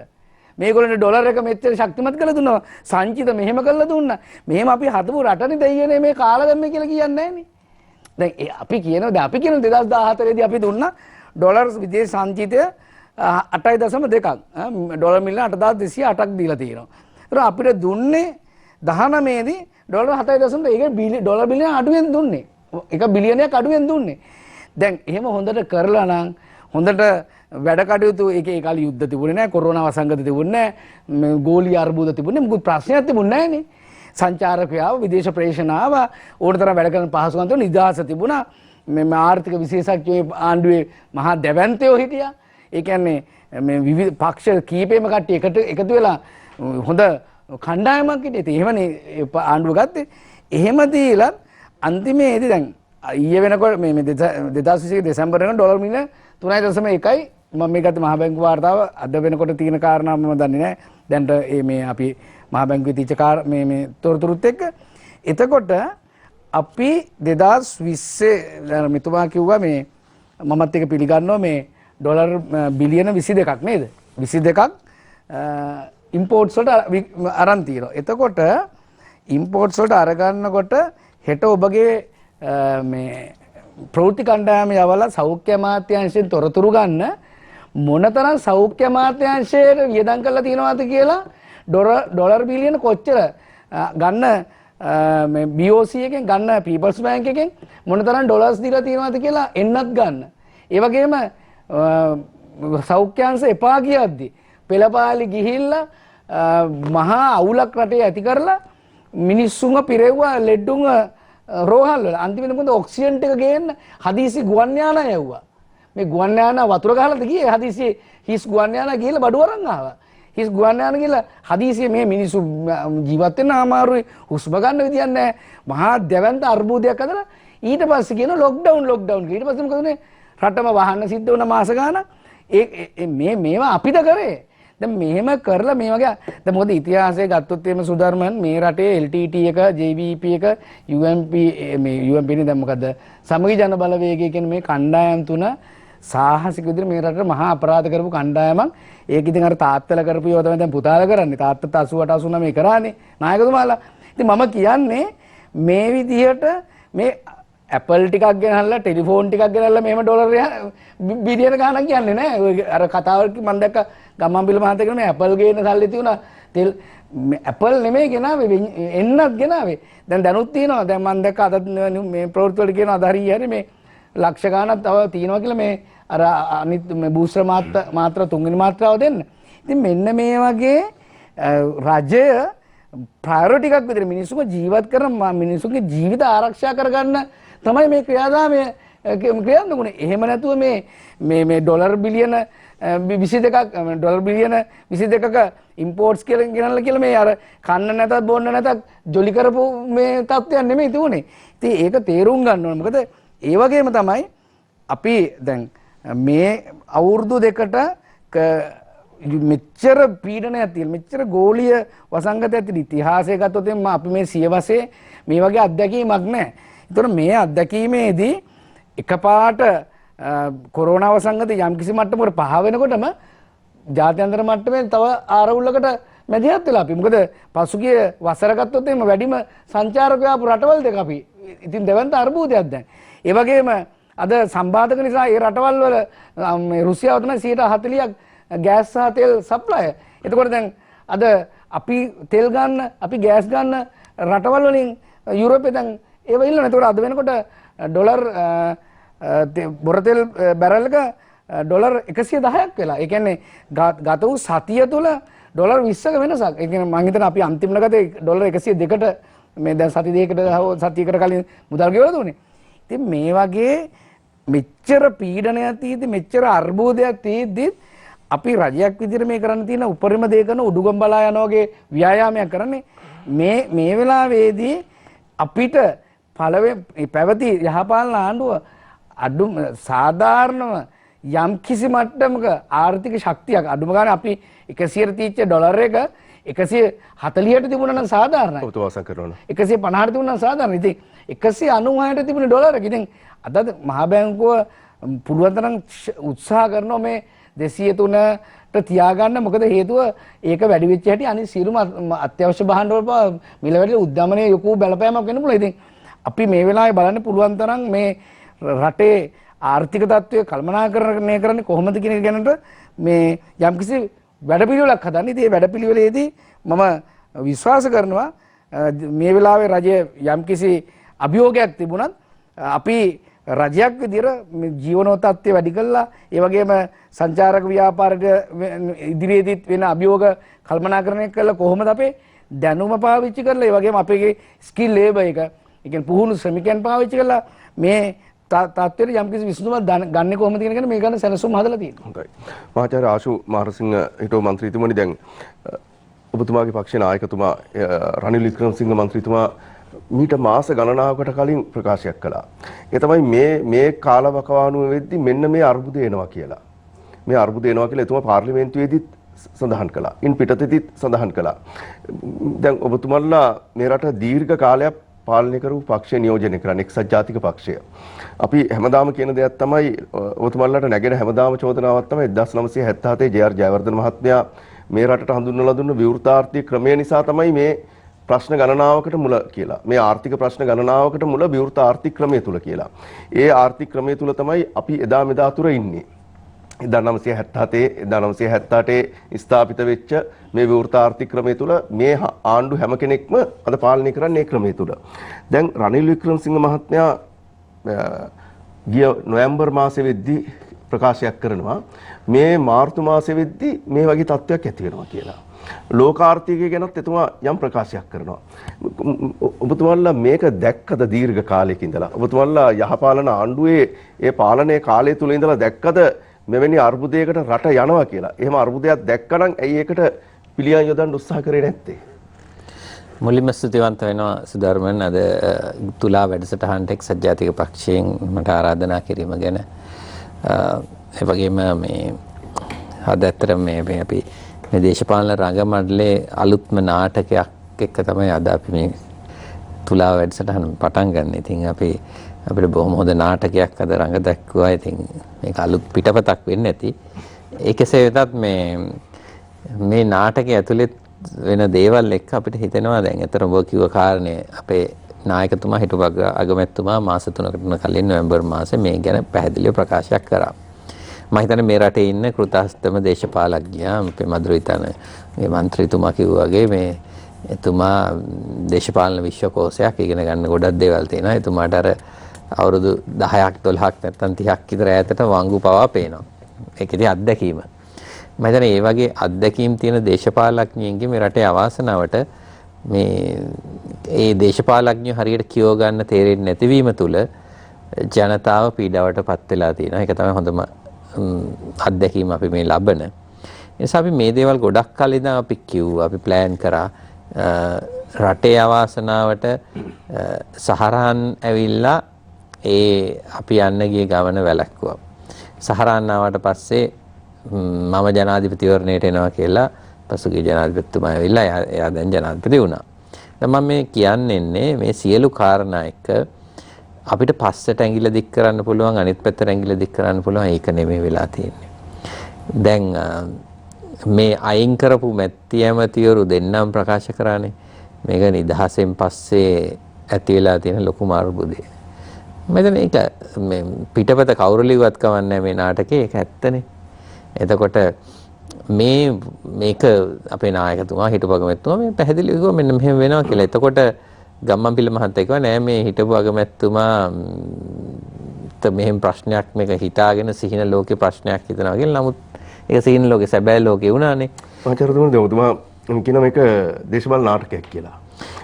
මේගොල්ලන්ට ඩොලර් එක මෙච්චර ශක්තිමත් කරලා දුන්නා. සංචිත මෙහෙම කරලා දුන්නා. මෙහෙම අපි හදපු රටනේ දෙයියනේ මේ කාලා දැම්මේ කියලා කියන්නේ නැහනේ. දැන් අපි කියනවා 2014 දී අපි දුන්නා ඩොලර් විදේශ සංචිතය 8.2ක්. ඩොලර් මිලියන 8208ක් දීලා තියෙනවා. ඒතර අපිට දුන්නේ 19 දී ඩොලර් 7.1 ඒක ඩොලර් බිලියන අඩුවෙන් දුන්නේ. 1 බිලියනයක් අඩුවෙන් දුන්නේ. දැන් එහෙම හොඳට කරලා නම් හොඳට වැඩ කටයුතු ඒකේ කාලේ යුද්ධ තිබුණේ නැහැ, කොරෝනා වසංගත තිබුණේ නැහැ, ගෝලීය අර්බුද තිබුණේ නැහැ, මොකද ප්‍රශ්නයක් තිබුණේ නැහනේ. සංචාරකයාව විදේශ ප්‍රේෂණ ආවා, ඕනතරම් වැඩ කරන පහසුකම් තිබුණා, නිදහස තිබුණා. මේ ආර්ථික විශේෂඥයෝ ආණ්ඩුවේ මහා දැවැන්තයෝ හිටියා. ඒ කියන්නේ මේ විවිධ පක්ෂ කීපෙම කට්ටිය එකතු වෙලා හොඳ කණ්ඩායමක් හිටියේ. ඉතින් එහෙමනේ ආණ්ඩුව ගත්තේ. එහෙම දීලා අන්තිමේදී දැන් ඊයේ වෙනකොට මේ 2021 දෙසැම්බර් වෙනකොට ඩොලර් මිලියන 3.1යි මම මේ ගත්ත මහ බැංකුව වාර්තාව අද වෙනකොට තියෙන කාරණා මම දන්නේ නැහැ. දැන්ට මේ අපි මහ බැංකුවේ තියච්ච මේ තොරතුරුත් එක්ක. එතකොට අපි 2020 මෙතුමා කිව්වා මේ මමත් එක පිළිගන්නවා මේ ඩොලර් බිලියන 22ක් නේද? 22ක් ඉම්පෝර්ට්ස් වලට අරන් තියෙනවා. එතකොට ඉම්පෝර්ට්ස් වලට අරගන්නකොට හෙට ඔබගේ මේ ප්‍රවෘත්ති කණ්ඩායම යවලා සෞඛ්‍ය අමාත්‍යාංශයෙන් තොරතුරු ගන්න මොනතරම් සෞඛ්‍ය අමාත්‍යාංශයට වියදම් කරලා තියෙනවද කියලා ඩොලර් බිලියන කොච්චර ගන්න මේ BOC එකෙන් ගන්න පීපල්ස් බැංක් එකෙන් මොනතරම් ඩොලර්ස් දීලා තියෙනවද කියලා එන්නත් ගන්න. ඒ වගේම සෞඛ්‍යාංශ එපා කියද්දි පෙළපාලි ගිහිල්ලා මහා අවුලක් රටේ ඇති කරලා මිනිස්සුන්ව පිරෙව්වා ලෙඩුන්ව රෝහල් වල. අන්තිමට මොකද ඔක්සිජන් ටික ගේන්න හදිසි ගුවන් යානා යවුවා. මේ ගුවන් යානා වතුර ගහලාද ගියේ හදිසි හිස් ගුවන් යානා ගිහලා බඩු අරන් ආවා. හිස් ගුවන් යානා ගිහලා හදිසි මේ මිනිස්සු ජීවත් වෙන්න අමාරුයි හුස්ම ගන්න විදියක් නැහැ. මහා දැවැන්ත අර්බුදයක් හදලා ඊට පස්සේ කියන ලොක්ඩවුන් ඊට පස්සේ මොකද උනේ රටම වහන්න සිද්ධ වුණා මාස ගාණක්. මේවා අපිට කරේ. දැන් මෙහෙම කරලා මේ වගේ දැන් මොකද ඉතිහාසය ගත්තොත් එimhe සුධර්මන් මේ රටේ LTT එක JVP එක UMP මේ UMP නේ දැන් මොකද සමගි ජන බලවේගය කියන මේ කණ්ඩායම් තුන සාහසික විදිහට මේ රටේ මහා අපරාධ කරපු කණ්ඩායමක්. ඒක ඉතින් අර තාත්තලා කරපු ඒවා තමයි දැන් පුතාලා කරන්නේ. තාත්තත් 88 89 කරානේ නායකතුමාලා. ඉතින් මම කියන්නේ මේ විදිහට මේ Apple ටිකක් ගෙනල්ලා ටෙලිෆෝන් ටිකක් ගෙනල්ලා මෙහෙම ඩොලර් බිලියන ගාණක් කියන්නේ නැහැ. අර කතාවක මම දැක්ක ගම්මන්පිල මහත්තයා කියන මේ Apple ගේන සල්ලි තියුණා. Apple නෙමෙයි ගෙනාවේ එන්නත් ගෙනාවේ. දැනුත් තියෙනවා. දැන් මම දැක්ක අද මේ ප්‍රවෘත්ති වල කියනවා අද හරි මේ ලක්ෂ ගාණක් තව තියෙනවා කියලා මේ අර අනිත් මේ බූස්ටර් මාත්‍රා තුන්වෙනි මාත්‍රාව දෙන්න. ඉතින් මෙන්න මේ වගේ රජය ප්‍රයොරිටි එකක් විදිහට මිනිස්සුන්ව ජීවත් කරන මිනිස්සුන්ගේ ජීවිත ආරක්ෂා කරගන්න තමයි මේ ක්‍රියාදාමය ක්‍රියාත්මක වුණේ. එහෙම නැතුව මේ ඩොලර් බිලියන 22ක් ඩොලර් බිලියන 22ක ඉම්පෝර්ට්ස් කියලා මේ අර කන්න නැතත් බොන්න නැතත් ජොලි කරපු මේ තත්ත්වයක් නෙමෙයි තිබුණේ. ඉතින් ඒක තේරුම් ගන්න ඕනේ. මොකද ඒ වගේම තමයි අපි දැන් මේ අවුරුදු දෙකට මෙච්චර පීඩනයක් තියෙන මෙච්චර ගෝලීය වසංගතයක් තියෙන ඉතිහාසය ගත්තොත් අපි මේ සියවසේ මේ වගේ අත්දැකීමක් නැහැ. ඒතර මේ අත්දැකීමේදී එකපාරට කොරෝනා වසංගතය යම්කිසි මට්ටමකට පහ වෙනකොටම ජාත්‍යන්තර මට්ටමේ තව ආරවුලකට මැදිහත් වෙලා අපි. මොකද පසුගිය වසර ගත්තොත් එහෙම වැඩිම සංචාරකයෝ ආපු රටවල් දෙක අපි. ඉතින් දෙවන්ත අර්බුදයක් දැන්. ඒ වගේම අද සම්බාධක නිසා ඒ රටවල් වල මේ රුසියාව තමයි 40%ක් ගෑස් සහ තෙල් සප්ලයි. එතකොට දැන් අද අපි තෙල් ගන්න, අපි ගෑස් ගන්න රටවල් වලින් යුරෝපේ දැන් ඒව ඉල්ලන. එතකොට අද වෙනකොට ඩොලර් බොරතෙල් බැරල් එක ඩොලර් 110ක් වෙලා. ඒ කියන්නේ ගත වූ සතිය තුල ඩොලර් 20ක වෙනසක්. ඒ කියන්නේ මම හිතනවා අපි අන්තිමට ගත්තේ ඩොලර් 102කට මේ දැන් සති දෙකකට සතියකට කලින් මුදල් ගෙවලා දුන්නේ. ඉතින් මේ වගේ මෙච්චර පීඩනයක් තියෙද්දි මෙච්චර අර්බුදයක් තියෙද්දි අපි රජයක් විදිහට මේ කරන්න තියෙන උපරිම දේ කරන උඩුගම් බලා යනවා වගේ ව්‍යායාමයක් කරන්නේ. මේ වෙලාවේදී අපිට පැවති යහපාලන ආණ්ඩුව අඩු සාධාරණව යම් කිසි මට්ටමක ආර්ථික ශක්තියක් අඩුම ගානේ අපි 100ට තීච්ච ඩොලර් එක 140ට තිබුණා නම් සාධාරණයි. ඔබ වාසම් කරනවා. 150ට තිබුණා නම් සාධාරණයි. ඉතින් 196ට තිබුණේ ඩොලර් එක. ඉතින් අද මහා බැංකුව පුළුවන් තරම් උත්සාහ කරනවා මේ 203ට තියාගන්න. මොකද හේතුව ඒක වැඩි වෙච්ච හැටි අනිත් සියලුම අත්‍යවශ්‍ය භාණ්ඩ වල මිල වැඩි උද්දමනයේ යොකු බලපෑමක් වෙන්න පුළුවන්. ඉතින් අපි මේ වෙලාවේ බලන්න පුළුවන් තරම් මේ රටේ ආර්ථික තත්ත්වය කළමනාකරණය කරන්නේ කොහොමද කියන එක ගැනට මේ යම්කිසි වැඩපිළිවෙලක් හදන්න. ඉතින් මේ වැඩපිළිවෙලේදී මම විශ්වාස කරනවා මේ වෙලාවේ රජය යම්කිසි අභියෝගයක් තිබුණත් අපි රජයක් විදිහට ජීවනෝත්පත්ති වැඩි කළා. ඒ වගේම සංචාරක ව්‍යාපාරයට ඉදිරියේදීත් වෙන අභියෝග කළමනාකරණය කළා. කොහොමද අපේ දැනුම පාවිච්චි කරලා ඒ වගේම අපේ ස්කිල් ලේබර් එක ඒ කියන්නේ පුහුණු ශ්‍රමිකයන් පාවිච්චි කරලා මේ තත්ත්වයට යම්කිසි විසඳුමක් ගන්න කොහොමද කියන එක මේ ගන්න සැලසුම් හදලා තියෙනවා. හොඳයි. මහාචාර්ය ආශු මාරසිංහ හිටෝ මන්ත්‍රීතුමනි දැන් ඔබතුමාගේ පක්ෂේ නායකතුමා රනිල් වික්‍රමසිංහ මන්ත්‍රීතුමා මීට මාස ගණනාවකට කලින් ප්‍රකාශයක් කළා. ඒ තමයි මේ කාලවකවානුව වෙද්දි මෙන්න මේ අර්බුදය එනවා කියලා. මේ අර්බුදය එනවා කියලා එතුමා පාර්ලිමේන්තුවේදීත් සඳහන් කළා. ඉන් පිටතෙදිත් සඳහන් කළා. දැන් ඔබතුමන්ලා මේ රට දීර්ඝ කාලයක් පාලනය කරපු පක්ෂය නියෝජනය කරන්නේ එක්සත් ජාතික පක්ෂය. අපි හැමදාම කියන දෙයක් තමයි ඔබතුමන්ලාට නැගෙන හැමදාම චෝදනාවක් තමයි 1977 ජේ.ආර්. ජයවර්ධන මහත්මයා මේ රටට හඳුන්වලා දුන්න විවෘතාර්ථීය ක්‍රමය නිසා තමයි මේ ප්‍රශ්න ගණනාවකට මුල කියලා. මේ ආර්ථික ප්‍රශ්න ගණනාවකට මුල විවෘත ආර්ථික ක්‍රමය තුල කියලා. ඒ ආර්ථික ක්‍රමය තුල තමයි අපි එදා මෙදා තුර ඉන්නේ. 1978 ස්ථාපිත වෙච්ච මේ විවෘත ආර්ථික ක්‍රමය තුල මේ ආණ්ඩු හැම කෙනෙක්ම අද පාලනය කරන්නේ ඒ ක්‍රමය තුල. දැන් රනිල් වික්‍රමසිංහ මහත්මයා ගිය නොවැම්බර් මාසෙ වෙද්දී ප්‍රකාශයක් කරනවා මේ මාර්තු මාසෙ වෙද්දී මේ වගේ තත්ත්වයක් ඇති වෙනවා කියලා. ලෝකාර්ථිකය ගැනත් එතුමා යම් ප්‍රකාශයක් කරනවා. ඔබතුමාලා මේක දැක්කද දීර්ඝ කාලයක ඉඳලා? ඔබතුමාලා යහපාලන ආණ්ඩුවේ ඒ පාලනයේ කාලය තුල ඉඳලා දැක්කද මෙවැනි අර්බුදයකට රට යනවා කියලා? එහෙම අර්බුදයක් දැක්කනම් ඇයි ඒකට පිළියම් යොදන්න උත්සාහ කරේ නැත්තේ? මුලින්ම ස්තුතිවන්ත වෙනවා සුධර්මන් අද තුලා වැඩසටහනට එක්සත් ජාතික පක්ෂයෙන් මට ආරාධනා කිරීම ගැන. ඒ වගේම මේ අද ඇත්තටම මේ අපි මේ දේශපාලන රංග මණ්ඩලයේ අලුත්ම නාටකයක් එක්ක තමයි අද අපි මේ තුලා වැඩසටහන පටන් ගන්න. ඉතින් අපිට බොහොම හොඳ නාටකයක් අද රඟ දැක්වුවා. ඉතින් මේක අලුත් පිටපතක් වෙන්නේ නැති. ඒකසේ වෙතත් මේ නාටකය ඇතුළේ වෙන දේවල් එක්ක අපිට හිතෙනවා දැන් අතන ඔබ කිව්ව කාරණේ අපේ නායකතුමා හිටපු අගමැතිතුමා මාස 3කට කලින් නොවැම්බර් මාසේ මේ ගැන පැහැදිලිව ප්‍රකාශයක් කරා. මම හිතන්නේ මේ රටේ ඉන්න කෘතාස්තම දේශපාලඥයා අපේ මధుරිතනගේ മന്ത്രിතුමා කිව්වා වගේ මේ එතුමා දේශපාලන විශ්වකෝෂයක් ඉගෙන ගන්න ගොඩක් දේවල් තියෙනවා. එතුමාට අර අවුරුදු 10ක් 12ක් නැත්නම් 30ක් විතර ඈතට වංගු පවා පේනවා. ඒක ඉතින් අත්දැකීම. මම හිතන්නේ මේ වගේ අත්දැකීම් තියෙන දේශපාලඥයින්ගේ මේ රටේ අවාසනාවට ඒ දේශපාලඥයෝ හරියට කියව ගන්න තේරෙන්නේ නැතිවීම තුළ ජනතාව පීඩාවටපත් වෙලා තියෙනවා. ඒක තමයි හොඳම අත්දැකීම අපි මේ ලබන. ඒ නිසා අපි මේ දේවල් ගොඩක් කල ඉඳන් අපි කිව්වා, අපි ප්ලෑන් කරා රටේ අවාසනාවට සහරාන් ඇවිල්ලා අපි යන්න ගිය ගමන වැළැක්වුවා. සහරාන් ආවට පස්සේ මම ජනාධිපතිවරණයට එනවා කියලා පසුගිය ජනාධිපතිතුමා ඇවිල්ලා එයා දැන් ජනාධිපති වුණා. දැන් මම මේ කියන්නේ මේ සියලු කාරණා එක්ක අපිට පස්සට ඇඟිල්ල දික් කරන්න පුළුවන්, අනිත් පැත්තට ඇඟිල්ල දික් කරන්න පුළුවන්. ඒක නෙමෙයි වෙලා තියෙන්නේ. දැන් මේ අයින් කරපු මැති ඇමතිවරු දෙන්නම් ප්‍රකාශ කරානේ මේක නිදහසෙන් පස්සේ ඇති වෙලා තියෙන ලොකුම අර්බුදේ. මෙතන ඒක මේ පිටපත කවුරු ලිව්වත් කවන්නේ මේ නාටකේ ඒක ඇත්තනේ. එතකොට මේක අපේ නායකතුමා හිටපු අගමැතිතුමා මේ පැහැදිලිව කිව්වා මෙන්න මෙහෙම වෙනවා කියලා. එතකොට ගම්මන්පිල මහත්තයා කිව්වා නෑ මේ හිටපු අගමැතිතුමා මෙහෙම ප්‍රශ්නයක් මේක හිතාගෙන සිහින ලෝකේ ප්‍රශ්නයක් හිතනවා කියලා. නමුත් ඒක සිහින ලෝකේ සැබෑ ලෝකේ වුණානේ. මහාචාර්යතුමා දැන් ඔබතුමා කියන මේක දේශපාලන නාටකයක් කියලා.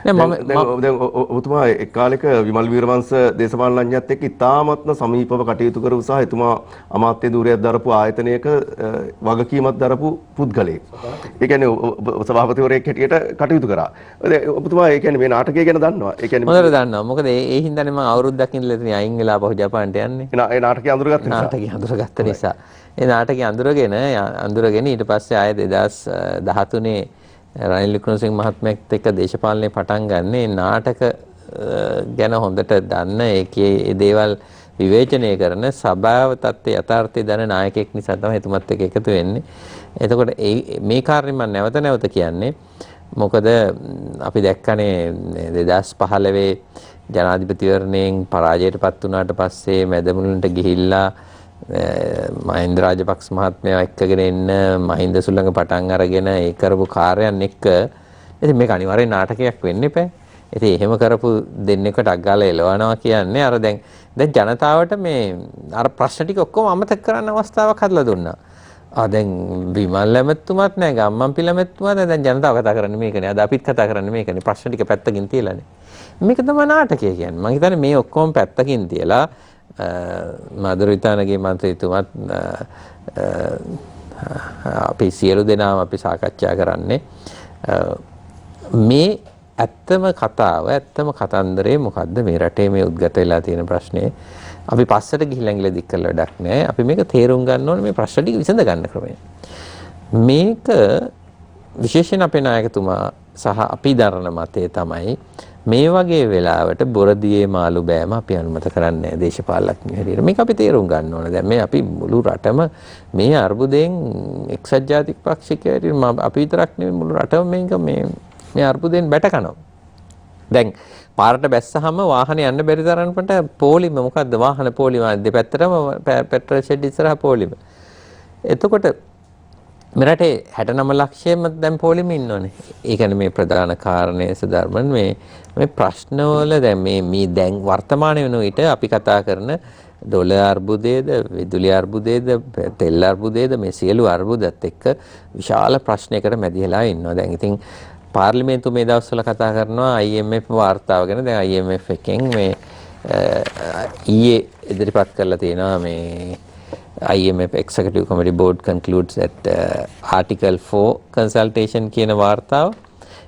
දැන් ඔබතුමා එක් කාලෙක විමල් වීරවංශ දේශපාලනඥයත් එක්ක ඉතාමත්ම සමීපව කටයුතු කරපු සහ එතුමා අමාත්‍ය ධූරයක් දරපු ආයතනයක වගකීමක් දරපු පුද්ගලයෙක්. ඒ කියන්නේ සභාපතිවරයෙක් හැටියට කටයුතු කරා. ඔබතුමා ඒ කියන්නේ මේ නාටකය ගැන දන්නවා. ඒ කියන්නේ හොඳට දන්නවා. මොකද ඒ හින්දානේ මම අවුරුද්දක් ඉඳලා ඉතින් අයින් වෙලා පහු ජපානට යන්නේ. ඒ නාටකය අඳුරගත්ත නිසා. නාටකය අඳුරගත්ත නිසා. ඒ නාටකය අඳුරගෙන ඊට පස්සේ ආයේ 2013 රනිල් වික්‍රමසිංහ මහත්මයාත් එක්ක දේශපාලනේ පටන් ගන්නේ නාටක ගැන හොඳට දන්න ඒකේ ඒ දේවල් විවේචනය කරන සභාව තත්ත්වයේ යථාර්ථය දන්න නායකයෙක් නිසා තමයි එතුමත් එක්ක එකතු වෙන්නේ. එතකොට මේ කාර්යය මම නැවත කියන්නේ මොකද අපි දැක්කනේ 2015 ජනාධිපතිවරණයෙන් පරාජයටපත් වුණාට පස්සේ මැදමුලට ගිහිල්ලා මහින්ද රාජපක්ෂ මහත්මයා එක්කගෙන එන්න මහින්ද සුළඟ පටන් අරගෙන ඒ කරපු කාර්යයන් එක්ක ඉතින් මේක අනිවාර්යෙන් නාටකයක් වෙන්න එපා. ඉතින් එහෙම කරපු දෙන්නෙකුට අග්ගාලා එලවනවා කියන්නේ අර දැන් ජනතාවට මේ අර ප්‍රශ්න ටික ඔක්කොම අමතක කරන්න අවස්ථාවක් හදලා දුන්නා. දැන් විමල් ඇමතුමාත් නෑ ගම්මන්පිල ඇමතුමාත් දැන් ජනතාව කතා කරන්නේ මේකනේ. අද අපිත් කතා කරන්නේ මේකනේ. ප්‍රශ්න ටික පැත්තකින් තියලානේ. මේක තමයි නාටකය කියන්නේ. මම හිතන්නේ මේ ඔක්කොම පැත්තකින් තියලා මధుරිතනගේ මන්ත්‍රීතුමත් අපි සියලු දෙනාම අපි සාකච්ඡා කරන්නේ මේ ඇත්තම කතන්දරේ මොකද්ද මේ රටේ මේ උද්ගත වෙලා තියෙන ප්‍රශ්නේ. අපි පස්සට ගිහිල්ලා ඇඟිල්ල දික් කරලා වැඩක් නැහැ. අපි මේක තේරුම් ගන්න ඕනේ මේ ප්‍රශ්න ටික විසඳ ගන්න ක්‍රමය. මේක විශේෂයෙන් අපේ නායකතුමා සහ අපි දරන මතය තමයි මේ වගේ වෙලාවට බොරදියේ මාළු බෑම අපි අනුමත කරන්නේ නැහැ දේශපාලඥයෝ හැටියට. මේක අපි තේරුම් ගන්න ඕනේ. දැන් මේ අපි මුළු රටම මේ අර්බුදයෙන් එක්සත් ජාතික පක්ෂිකයෝ අපි විතරක් නෙවෙයි මුළු රටම මේ අර්බුදයෙන් බැට කනවා. දැන් පාරට බැස්සහම වාහනේ යන්න බැරි තරමට පොලිම මොකද්ද වාහන පොලිම දෙපැත්තටම පෙට්‍රල් ෂෙඩ් ඉස්සරහා පොලිම. එතකොට මේ රටේ 69 ලක්ෂයෙන්ම දැන් පොලිම ඉන්නෝනේ. ඒ කියන්නේ මේ ප්‍රධාන කාරණේ සදර්මන් මේ ප්‍රශ්නවල දැන් මේ දැන් වර්තමානයේ වෙන විට අපි කතා කරන ඩොලර් අර්බුදයේද විදුලි අර්බුදයේද තෙල් අර්බුදයේද මේ සියලු අර්බුදත් එක්ක විශාල ප්‍රශ්නයකට මැදිලා ඉන්නවා. දැන් ඉතින් පාර්ලිමේන්තුව මේ දවස්වල කතා කරනවා IMF වාර්තාව ගැන. දැන් IMF එකෙන් මේ ඊයේ ඉදිරිපත් කරලා තියෙනවා මේ IMF Executive Committee Board concludes that Article 4 consultation කියන වාර්තාව.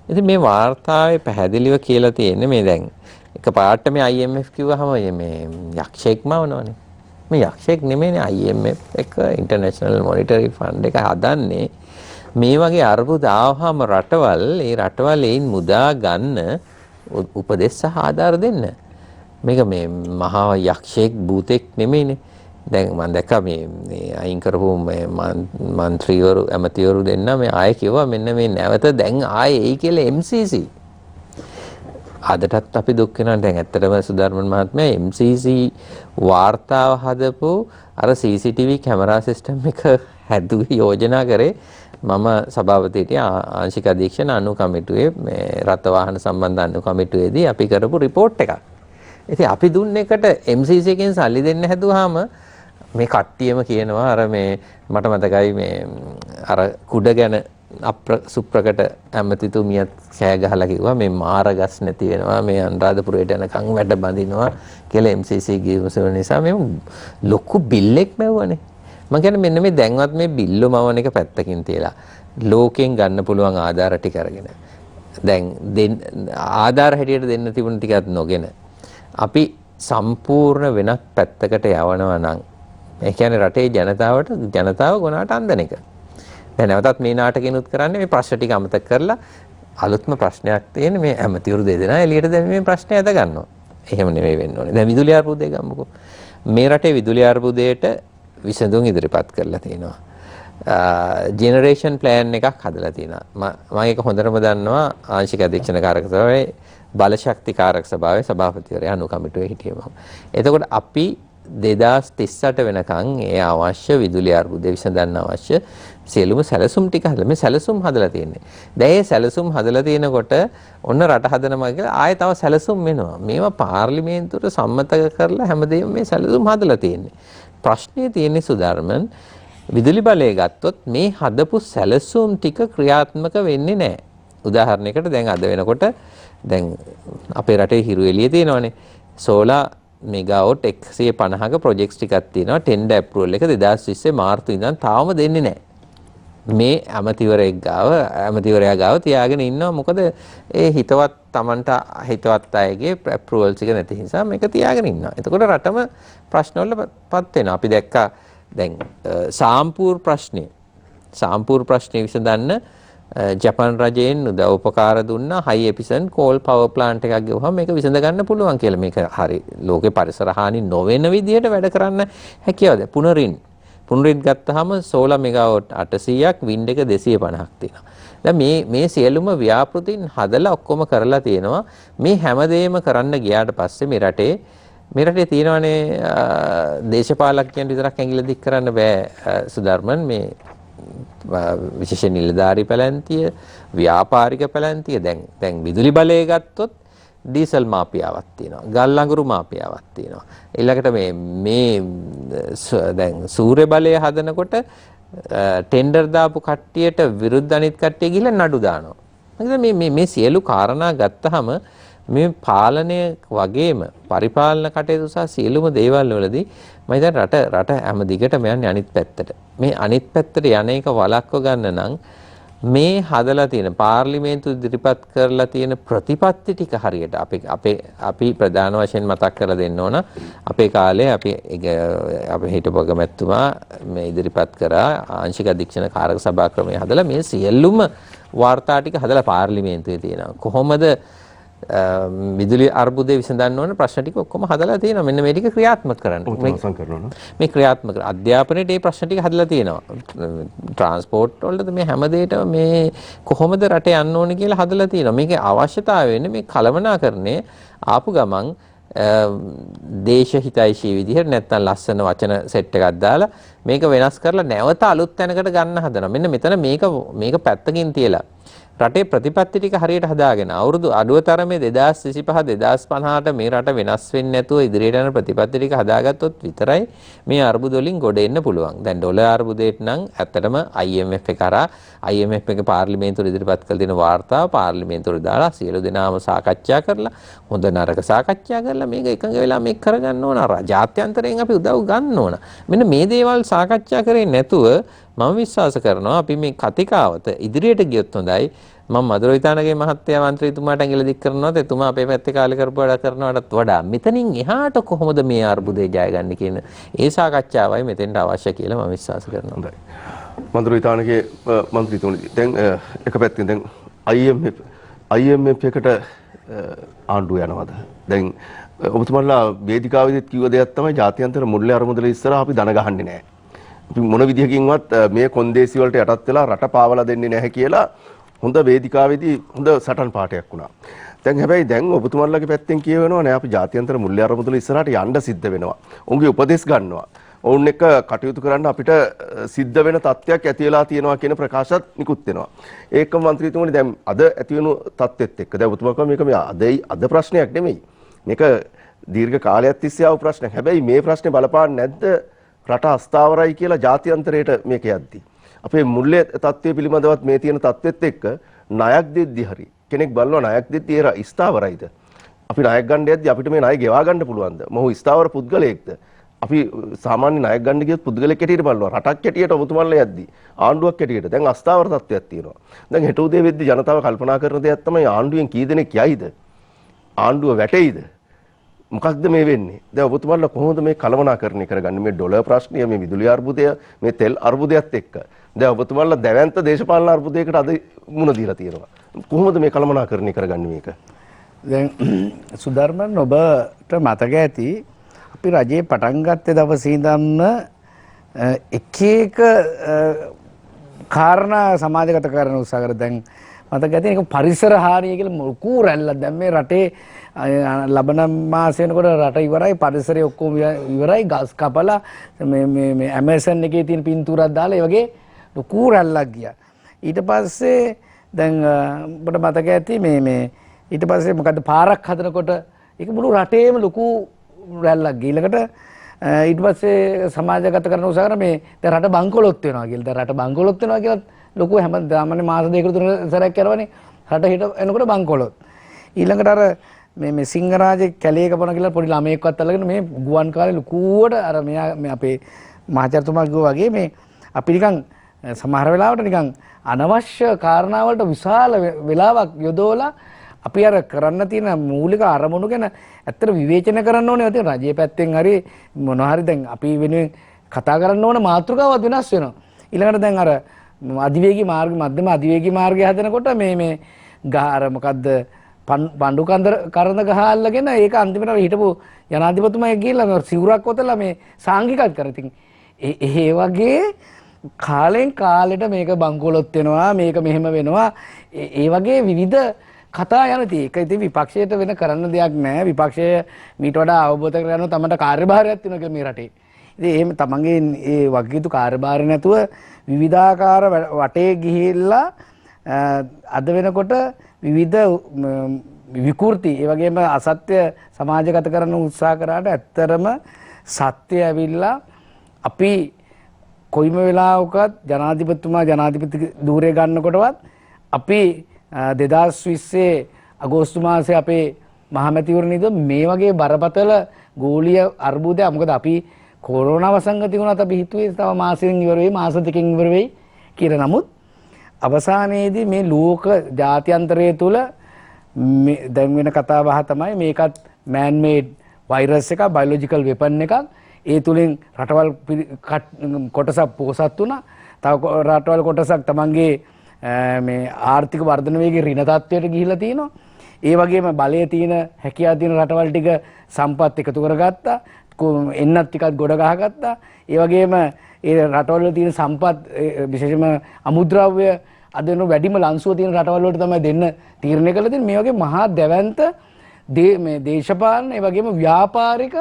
ඉතින් මේ වාර්තාවේ පැහැදිලිව කියලා තියෙන්නේ මේ දැන් එකපාරට මේ IMF කිව්වහම මේ යක්ෂයෙක්ම වුණානේ. මේ යක්ෂයෙක් නෙමෙයිනේ IMF එක International Monetary Fund එක හදන්නේ. මේ වගේ අර්බුද ආවහම රටවල් ඒන් මුදා ගන්න උපදෙස් සහ ආධාර දෙන්න. මේක මේ මහා යක්ෂයෙක් භූතෙක් නෙමෙයිනේ. දැන් මම දැක්කා මේ අයින් කරපු මේ മന്ത്രിවරු ඇමතිවරු දෙන්න මේ ආයෙ කිව්වා මෙන්න මේ නැවත දැන් ආයෙ එයි කියලා MCC. අදටත් අපි දුක් වෙනවා. දැන් ඇත්තටම සුධර්මන් මහත්මයා MCC වාර්තාව හදපු අර CCTV කැමරා සිස්ටම් එක හැදුවේ යෝජනා කරේ මම සභාපතිට ආංශික අධීක්ෂණ අනු කමිටුවේ මේ රථ වාහන සම්බන්ධ අනු කමිටුවේදී අපි කරපු රිපෝට් එකක්. ඉතින් අපි දුන්න එකට MCC එකෙන් සල්ලි දෙන්න හැදුවාම මේ කට්ටියම කියනවා අර මේ මට මතකයි මේ අර කුඩ ගැන සුප්‍රකට ඇමතිතුමියත් කෑ ගහලා කිව්වා මේ මාරගස් නැති වෙනවා මේ අනුරාධපුරයට යනකම් වැඩ බඳිනවා කියලා MCC ගිවිසුම නිසා මේ ලොකු බිල්ලෙක් මැව්වනේ. මම කියන්නේ මෙන්න මේ දැන්වත් මේ බිල්ල මවන එක පැත්තකින් තියලා ලෝකෙන් ගන්න පුළුවන් ආධාර ටික අරගෙන දැන් ආධාර හැටියට දෙන්න තිබුණ ටිකත් නොගෙන අපි සම්පූර්ණ වෙනත් පැත්තකට යවනවා නම් ඒ කියන්නේ රටේ ජනතාව ගොනාට අන්දන එක. දැන් නැවතත් මේ නාටකෙනුත් කරන්නේ මේ ප්‍රශ්න ටික අමතක කරලා අලුත්ම ප්‍රශ්නයක් තියෙන මේ ඇමතිවරු දෙදෙනා එළියට දැන් මේ ප්‍රශ්නය අද ගන්නවා. එහෙම නෙමෙයි වෙන්න ඕනේ. දැන් විදුලි අර්බුදය ගමුකෝ. මේ රටේ විදුලි අර්බුදයට විසඳුම් ඉදිරිපත් කරලා තිනවා. ජෙනරේෂන් ප්ලෑන් එකක් හදලා තිනවා. මම ඒක හොඳටම දන්නවා ආංශික අධීක්ෂණ කාරක සභාවේ බලශක්ති කාරක සභාවේ සභාපතිවරයා අනු කමිටුවේ හිටියේ මම. එතකොට අපි 2038 වෙනකන් ඒ අවශ්‍ය විදුලි අර්බුදය විසඳන්න අවශ්‍ය සියලුම සැලසුම් ටික හදලා මේ සැලසුම් හදලා තියෙන්නේ. දැන් මේ සැලසුම් හදලා තියෙනකොට ඔන්න රට හදනවා කියලා ආයෙ තව සැලසුම් වෙනවා. මේවා පාර්ලිමේන්තුවට සම්මත කරලා හැමදේම මේ සැලසුම් හදලා තියෙන්නේ. ප්‍රශ්නේ තියෙන්නේ සුධර්මන් විදුලි බලය ගත්තොත් මේ හදපු සැලසුම් ටික ක්‍රියාත්මක වෙන්නේ නැහැ. උදාහරණයකට දැන් අද වෙනකොට දැන් අපේ රටේ හිරු එළිය තියෙනවානේ. සෝලා මෙගාවොට් 150ක ප්‍රොජෙක්ට්ස් ටිකක් තියෙනවා. ටෙන්ඩර් ඇප්‍රූවල් එක 2020 මාර්තු ඉඳන් තාම දෙන්නේ නැහැ. මේ ඇමතිවරයා ගාව තියාගෙන ඉන්නවා. මොකද ඒ හිතවත් Tamanට හිතවත් අයගේ ඇප්‍රූවල්ස් එක නැති නිසා මේක තියාගෙන ඉන්නවා. එතකොට රටම ප්‍රශ්න වලපත් වෙනවා. අපි දැක්කා දැන් සාම්පූර් ප්‍රශ්නේ විසඳන්න ජපාන් රජයෙන් උපකාර දුන්නා හයි එපිසන් කෝල් පවර් ප්ලාන්ට් එකක් ගෙවුවම මේක විසඳ ගන්න පුළුවන් කියලා. මේක හරි ලෝකේ පරිසර හානි නොවන විදිහට වැඩ කරන්න හැකියාවද? පුනරින් ගත්තාම සෝලා මෙගාවොට් 800ක් වින්ඩ් එක 250ක් තියෙනවා. දැන් මේ සියලුම ව්‍යාපෘතින් හදලා ඔක්කොම කරලා තියෙනවා. මේ හැමදේම කරන්න ගියාට පස්සේ මේ රටේ තියෙනවානේ දේශපාලකයන් විතරක් ඇඟිල්ල දික් කරන්න බෑ සුධර්මන් මේ විශේෂ නිලධාරි පැලැන්තිය ව්‍යාපාරික පැලැන්තිය දැන් විදුලි බලය ගත්තොත් ඩීසල් මාපියාවක් තියෙනවා ගල් අඟුරු මාපියාවක් තියෙනවා ඊළඟට මේ දැන් සූර්ය බලය හදනකොට ටෙන්ඩර් දාපු කට්ටියට විරුද්ධ අනිත් කට්ටිය ගිහලා නඩු දානවා මේ සියලු කාරණා ගත්තාම මේ පාලනය වගේම පරිපාලන කටයුතු සහ සියලුම දේවල් වලදී මම හිතන්නේ රට හැම දිගටම යන්නේ අනිත් පැත්තට. මේ අනිත් පැත්තට යන එක වළක්ව ගන්න නම් මේ හදලා තියෙන පාර්ලිමේන්තු ඉදිරිපත් කරලා තියෙන ප්‍රතිපත්ති ටික හරියට අපි ප්‍රධාන වශයෙන් මතක් කරලා දෙන්න ඕන. අපේ කාලේ අපි හිටපු අගමැතිතුමා මේ ඉදිරිපත් කරා ආංශික අධීක්ෂණ කාරක සභා ක්‍රමය හදලා මේ සියලුම වාර්තා ටික හදලා පාර්ලිමේන්තුවේ තියෙනවා. කොහොමද විදුලි අර්බුදය විසඳන්න ඕන ප්‍රශ්න ටික ඔක්කොම හදලා තියෙනවා. මෙන්න මේ ටික ක්‍රියාත්මක කරන්න. අවසන් කරනවා. මේ ක්‍රියාත්මක අධ්‍යාපනයේ මේ ප්‍රශ්න ටික හදලා තියෙනවා. ට්‍රාන්ස්පෝර්ට් වලද මේ හැම දෙයකම මේ කොහොමද රටේ යන්න ඕනේ කියලා හදලා තියෙනවා. මේකේ අවශ්‍යතාවය වෙන්නේ මේ කළමනාකරණය ආපු ගමන් දේශහිතයිශී විදිහට නැත්නම් ලස්සන වචන සෙට් එකක් දාලා මේක වෙනස් කරලා නැවත අලුත් තැනකට ගන්න හදනවා. මෙන්න මෙතන මේක පැත්තකින් තියලා රටේ ප්‍රතිපත්ති ටික හරියට හදාගෙන අවුරුදු අඩුවතරමේ 2025 2050ට මේ රට වෙනස් වෙන්නේ නැතුව ඉදිරියට යන ප්‍රතිපත්ති ටික හදාගත්තොත් විතරයි මේ අර්බුද වලින් ගොඩ එන්න පුළුවන්. දැන් ඩොලර් අර්බුදයට නම් ඇත්තටම IMF එක කරා IMF එක පාර්ලිමේන්තුවට ඉදිරිපත් කළ දෙන වාර්තාව පාර්ලිමේන්තුවට දාලා සියලු දෙනාම සාකච්ඡා කරලා හොඳ නරක සාකච්ඡා කරලා මේක එකඟ වෙලා මේක කරගන්න ඕන. ජාත්‍යන්තරයෙන් අපි උදව් ගන්න ඕන. මෙන්න මේ දේවල් සාකච්ඡා කරේ නැතුව මම විශ්වාස කරනවා අපි මේ කතිකාවත ඉදිරියට ගියොත් හොඳයි. මම මදුරවිතානගේ මහත්තයා මන්ත්‍රීතුමාට ඇඟිලි දික් කරනවාත් එතුමා අපේ පැත්තේ කාලේ කරපු වැඩ කරනවටත් වඩා මෙතනින් එහාට කොහොමද මේ අර්බුදේ ජයගන්නේ කියන ඒ සාකච්ඡාවයි මෙතෙන්ට අවශ්‍ය කියලා මම විශ්වාස කරනවා. හොඳයි. මන්ත්‍රීතානගේ මන්ත්‍රීතුමනි දැන් එක පැත්තකින් දැන් IMF එකට ආණ්ඩුව යනවාද? දැන් ඔබතුමාලා වේදිකාවේදීත් කිව්ව දෙයක් තමයි ජාත්‍යන්තර මුල්‍ය අරමුදල ඉස්සරහ අපි දන ගහන්නේ නැහැ. අපි මොන විදිහකින්වත් මේ කොන්දේසි වලට යටත් වෙලා රට පාවලා දෙන්නේ නැහැ කියලා හොඳ වේදිකාවේදී හොඳ සටන් පාඨයක් වුණා. දැන් හැබැයි දැන් ඔබතුමාලගේ පැත්තෙන් කියවෙනවා නෑ අපි ජාත්‍යන්තර මුල්‍ය අරමුදල ඉස්සරහට යන්න සිද්ධ වෙනවා. උන්ගේ උපදෙස් ගන්නවා. ඔවුන් එක්ක කටයුතු කරන්න අපිට සිද්ධ වෙන තත්ත්වයක් ඇති වෙලා තියෙනවා කියන ප්‍රකාශات නිකුත් වෙනවා. ඒකම මන්ත්‍රීතුමනි දැන් අද ඇති වෙනු තත්ත්වෙත් එක්ක දැන් ඔබතුමා කිව්වා මේක මේ අද ප්‍රශ්නයක් නෙමෙයි. මේක දීර්ඝ කාලයක් තිස්සේ ආව ප්‍රශ්නයක්. හැබැයි මේ ප්‍රශ්නේ බලපාන්නේ නැද්ද රට අස්ථාවරයි කියලා ජාත්‍යන්තරයට මේක යද්දී. අපේ මුල්‍ය තත්ත්වය පිළිබඳවත් මේ තියෙන තත්ත්වෙත් එක්ක ණයක් දෙද්දි හරි කෙනෙක් බලනවා ණයක් දෙද්දි ඒ ස්ථාවරයිද? අපි ණයක් ගන්න යද්දි අපිට මේ ණය ගෙවා ගන්න පුළුවන්ද? මොහු ස්ථාවර පුද්ගලයෙක්ද? අපි සාමාන්‍ය ණයක් ගන්න ගියොත් පුද්ගලෙක් හැටියට බලනවා. රටක් හැටියට ඔබතුමාලා යද්දි ආණ්ඩුවක් හැටියට දැන් අස්ථාවර තත්ත්වයක් තියෙනවා. දැන් හෙට උදේ වෙද්දි ජනතාව කල්පනා කරන දෙයක් තමයි ආණ්ඩුවෙන් කී දෙනෙක් යයිද? ආණ්ඩුව වැටෙයිද? මොකක්ද මේ වෙන්නේ? දැන් ඔබතුමාලා කොහොමද මේ කළමනාකරණය කරගන්නේ මේ ඩොලර් ප්‍රශ්නය, මේ විදුලි අර්බුදය, මේ තෙල් අර්බුදයත් එක්ක? දැන් ඔබතුමාලා දැවැන්ත දේශපාලන අර්බුදයකට අද මුණ දීලා තියෙනවා. කොහොමද මේ කළමනාකරණය කරගන්නේ මේක? දැන් සුධර්මන් ඔබට මතක ඇති අපි රජයේ පටන් ගත්තේ දවසේ ඉඳන්ම එක එක කාරණා සමාජගත කරන උත්සාහ කර දැන් මතක ඇති ඒක පරිසර හානිය කියලා මොකු රැල්ලක් දැන් මේ රටේ ලබන මාස වෙනකොට රට ඉවරයි පරිසරය ඔක්කොම ඉවරයි ගස් කපලා මේ ඇමේසන් එකේ තියෙන පින්තූරයක් දාලා ඒ වගේ ලොකු රැල්ලක් ගියා. ඊට පස්සේ දැන් ඔබට මතක ඇති මේ ඊට පස්සේ මොකද්ද පාරක් හදනකොට ඒක මුළු රටේම ලොකු රැල්ලක් ගිහලකට ඊට පස්සේ සමාජගත කරන උත්සාහ කරන මේ දැන් රට බංකොලොත් වෙනවා කියලා. දැන් රට බංකොලොත් වෙනවා කියලා ලොකු හැමදාමනේ මාස දෙකකට තුන සැරයක් කරවනේ රට හිට එනකොට බංකොලොත්. ඊළඟට අර මේ සිංහරාජේ කැලේ කපන කියලා පොඩි ළමයෙක්වත් අල්ලගෙන මේ ගුවන් කාලේ ලොකුවට අර මේ අපේ මහාචාර්යතුමා කිව්වා වගේ මේ අපි නිකන් සමහර වෙලාවට නිකන් අනවශ්‍ය කාරණා වලට විශාල වෙලාවක් යොදවලා අපි අර කරන්න තියෙන මූලික අරමුණු ගැන ඇත්තට විවේචන කරන්න ඕනේ. ඒ රජයේ පැත්තෙන් හරි මොනවා හරි දැන් අපි වෙනුවෙන් කතා කරන්න ඕන මාතෘකාවක් වෙනස් වෙනවා. ඊළඟට දැන් අර අධිවේගී මාර්ග මධ්‍යම අධිවේගී මාර්ගය හදනකොට මේ අර මොකද්ද පණ්ඩු කරඳ ගහ අල්ලගෙන ඒක අන්තිමට හිටපු ජනාධිපතිතුමා ගිහලා සිවුරක් ඔතලා මේ සාංගිකත් කර. ඉතින් ඒ වගේ කාලෙන් කාලෙට මේක බංකොලොත් වෙනවා මේක මෙහෙම වෙනවා ඒ වගේ විවිධ කතා යන ඒක ඉතින් විපක්ෂයට වෙන කරන්න දෙයක් නැහැ. විපක්ෂය මීට වඩා අවබෝධ කරගන්න තමන්ට කාර්යභාරයක් තියෙනවා කියලා මේ රටේ. ඉතින් එහෙම තමන්ගේ ඒ වගකීතු කාර්යභාරය නැතුව විවිධාකාර වටේ ගිහිල්ලා අද වෙනකොට විවිධ විකෘති ඒ වගේම අසත්‍ය සමාජගත කරන්න උත්සාහ කරාට ඇත්තරම සත්‍ය ඇවිල්ලා අපි කොයිම වෙලාවකත් ජනාධිපතිතුමා ජනාධිපති ධූරය ගන්නකොටවත් අපි 2020 අගෝස්තු මාසේ අපේ මහමැතිවරණයේදී මේ වගේ බරපතල ගෝලීය අර්බුදයක් මොකද අපි කොරෝනා වසංගතය වුණාත් අපි හිතුවේ තව මාසෙකින් ඉවර වෙයි මාස දෙකකින් ඉවර වෙයි කියලා. නමුත් අවසානයේදී මේ ලෝක ජාත්‍යන්තරය තුල දැන් වෙන කතා බහ තමයි මේකත් man made virus එකක් biological weapon එකක්. ඒ තුලින් රටවල් කොටසක් පොහොසත් වුණා. තව රටවල් කොටසක් තමන්ගේ මේ ආර්ථික වර්ධන වේගයේ ඍණ තත්ත්වයට ගිහිලා තිනවා. ඒ වගේම බලය තියෙන හැකියාව තියෙන රටවල් ටික සම්පත් එකතු කරගත්තා. එන්නත් ටිකක් ගොඩ ගහගත්තා. ඒ වගේම ඒ රටවල තියෙන සම්පත් විශේෂයෙන්ම අමුද්‍රව්‍ය අද වෙන වැඩිම ලන්සුව තියෙන රටවල් වලට තමයි දෙන්න තීරණය කළා තියෙන්නේ. මේ වගේ මහා දැවැන්ත මේ දේශපාලන ඒ වගේම ව්‍යාපාරික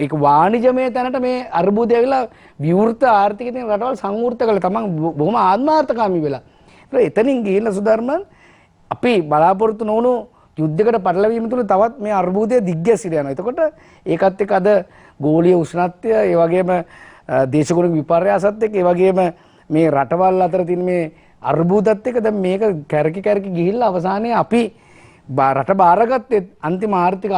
ඒක වාණිජමය තැනට මේ අර්බුදය ඇවිල්ලා විවෘත ආර්ථිකය තියෙන රටවල් සංවෘත කළා. තමන් බොහොම ආත්මාර්ථකාමී වෙලා. එතනින් ගිහිල්ලා සුධර්මන් අපි බලාපොරොත්තු නොවුණු යුද්ධයකට පටලවීම තුළ තවත් මේ අර්බුදය දිග්ගැසිර යනවා. එතකොට ඒකත් එක්ක අද ගෝලීය උෂ්ණත්වය ඒ වගේම දේශගුණික විපර්යාසත් එක්ක ඒ වගේම මේ රටවල් අතර තියෙන මේ අර්බුදත් එක්ක දැන් මේක කැරකි කැරකි ගිහිල්ලා අවසානයේ අපි රට බාරගත්තේ අන්තිම ආර්ථික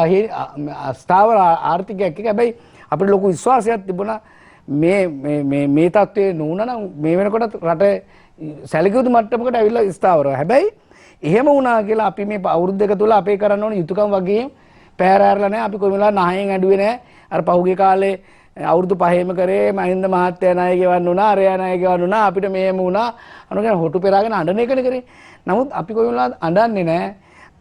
අස්ථාවර ආර්ථිකයක් එක්ක. හැබැයි අපිට ලොකු විශ්වාසයක් තිබුණා මේ තත්ත්වයේ නුනනම් මේ වෙනකොට රට සැලකියුතු මට්ටමකට ඇවිල්ලා ස්ථාවරව. හැබැයි එහෙම වුණා කියලා අපි මේ අවුරුදු දෙක තුල අපේ කරන්න ඕන යුතුයකම් වගේ පෑරෑරලා නැහැ. අපි කොයි වෙලාවෙ නහයෙන් ඇඬුවේ නැහැ. අර පහුගිය කාලේ අවුරුදු 5ෙම කරේ මහින්ද මහත්තයා ණය ගෙවන්න උනා, අරයා ණය ගෙවන්න උනා, අපිට මෙහෙම වුණා. අනුගෙන හොටු පෙරාගෙන අඬන එකනේ කරේ. නමුත් අපි කොයි වෙලාවෙ අඬන්නේ නැහැ.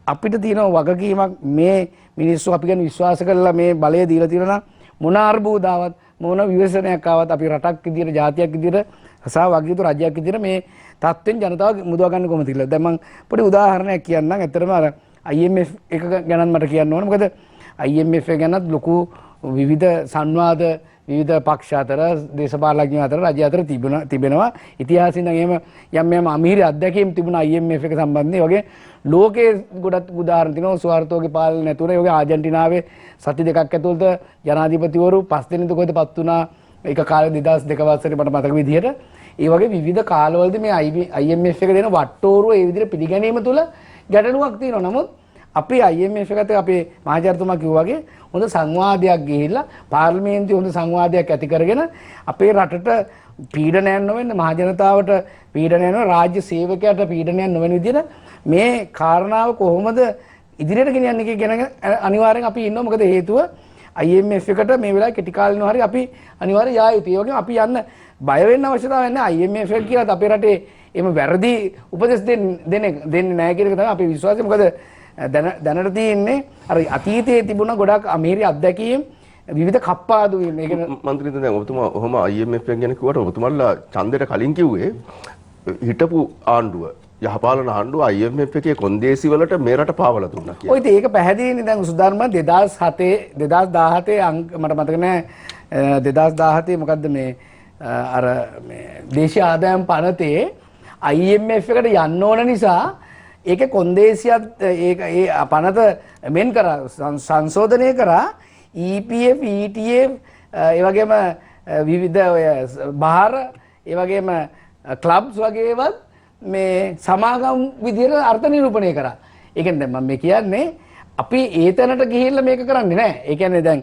අපිට තියෙන වගකීමක් මේ මිනිස්සු අපි ගැන විශ්වාස කරලා මේ බලය දීලා තියෙනවා නම් මොන අර්බුදාවත් මොන විවේචනයක් ආවත් අපි රටක් විදියට ජාතියක් විදියට රසා වගකීතු රජයක් විදියට මේ තත්ත්වෙන් ජනතාව මුදවා ගන්න කොහොමද කියලා. දැන් මම පොඩි උදාහරණයක් කියන්නම්. ඇත්තටම අර IMF එක ගැන මට කියන්න ඕන. මොකද IMF එක ගැනත් ලොකු විවිධ සංවාද විවිධ පක්ෂ අතර දේශපාලඥයෝ අතර රජය අතර තිබෙනවා. ඉතිහාසයෙන් එහෙම යම් අමීරි අත්දැකීම් තිබුණා IMF එක සම්බන්ධයෙන්. වගේ ලෝකයේ ගොඩක් උදාහරණ තියෙනවා. සුහාර්තෝගේ පාලනය නැතුව ඒ වගේ ආජන්ටිනාවේ සති දෙකක් ඇතුළත ජනාධිපතිවරු 5 දෙනෙකු කොහෙද පත් වුණා. ඒක කාලේ 2002 වසරේ මට මතක විදිහට. ඒ වගේ විවිධ කාලවලදී මේ IMF එක දෙන වට්ටෝරුව ඒ විදිහට පිළිගැනීම තුළ ගැටලුවක් තියෙනවා. නමුත් අපි IMF එකට අපේ මහජනතුමා කිව්වා වගේ හොඳ සංවාදයක් ගිහිල්ලා පාර්ලිමේන්තුවේ හොඳ සංවාදයක් ඇති කරගෙන අපේ රටට පීඩනයක් නොවෙන්න මහජනතාවට පීඩනයක් නොවෙන්න රාජ්‍ය සේවකයාට පීඩනයක් නොවෙන විදිහට මේ කාරණාව කොහොමද ඉදිරියට ගෙනියන්නේ කියන ගැන අනිවාර්යෙන් අපි ඉන්නවා. මොකද හේතුව IMF එකට මේ වෙලාවේ කෙටි කාලිනව හරි අපි අනිවාර්යයෙන් යා යුතුයි. ඒ වගේම අපි යන්න බය වෙන්න අවශ්‍යතාවයක් නැහැ. IMF එක කියලා අපේ රටේ එහෙම වැරදි උපදෙස් දෙන්නේ නැහැ කියන එක තමයි අපේ විශ්වාසය. මොකද දැනට තියෙන්නේ අර අතීතයේ තිබුණ ගොඩක් අමීරි අත්දැකීම් විවිධ කප්පාදු වීම. ඒක මන්ත්‍රීතුමා දැන් ඔබතුමා ඔහොම IMF එක ගැන කිව්වට ඔබතුමාලා ඡන්දයට කලින් කිව්වේ හිටපු ආණ්ඩුව යහපාලන ආණ්ඩුව IMF එකේ කොන්දේසි වලට මේ රට පාවලා දුන්නා කියලා. ඔය ඉතින් ඒක පැහැදිලිනේ. දැන් සුධර්ම 2017 අංක මට මතක නැහැ 2017 මොකද්ද මේ අර මේ දේශීය ආදායම් පනතේ IMF එකට යන්න ඕන නිසා ඒකේ කොන්දේසියත් ඒක ඒ පනත මෙන් කරා සංශෝධනය කරා EPF ETF ඒ වගේම විවිධ ඔය බාහිර ඒ වගේම ක්ලබ්ස් වගේවත් මේ සමාගම් විදියට අර්ථ නිරූපණය කරා. ඒ කියන්නේ දැන් මම මේ කියන්නේ අපි ඒ තැනට ගිහිල්ලා මේක කරන්නේ නැහැ. ඒ කියන්නේ දැන්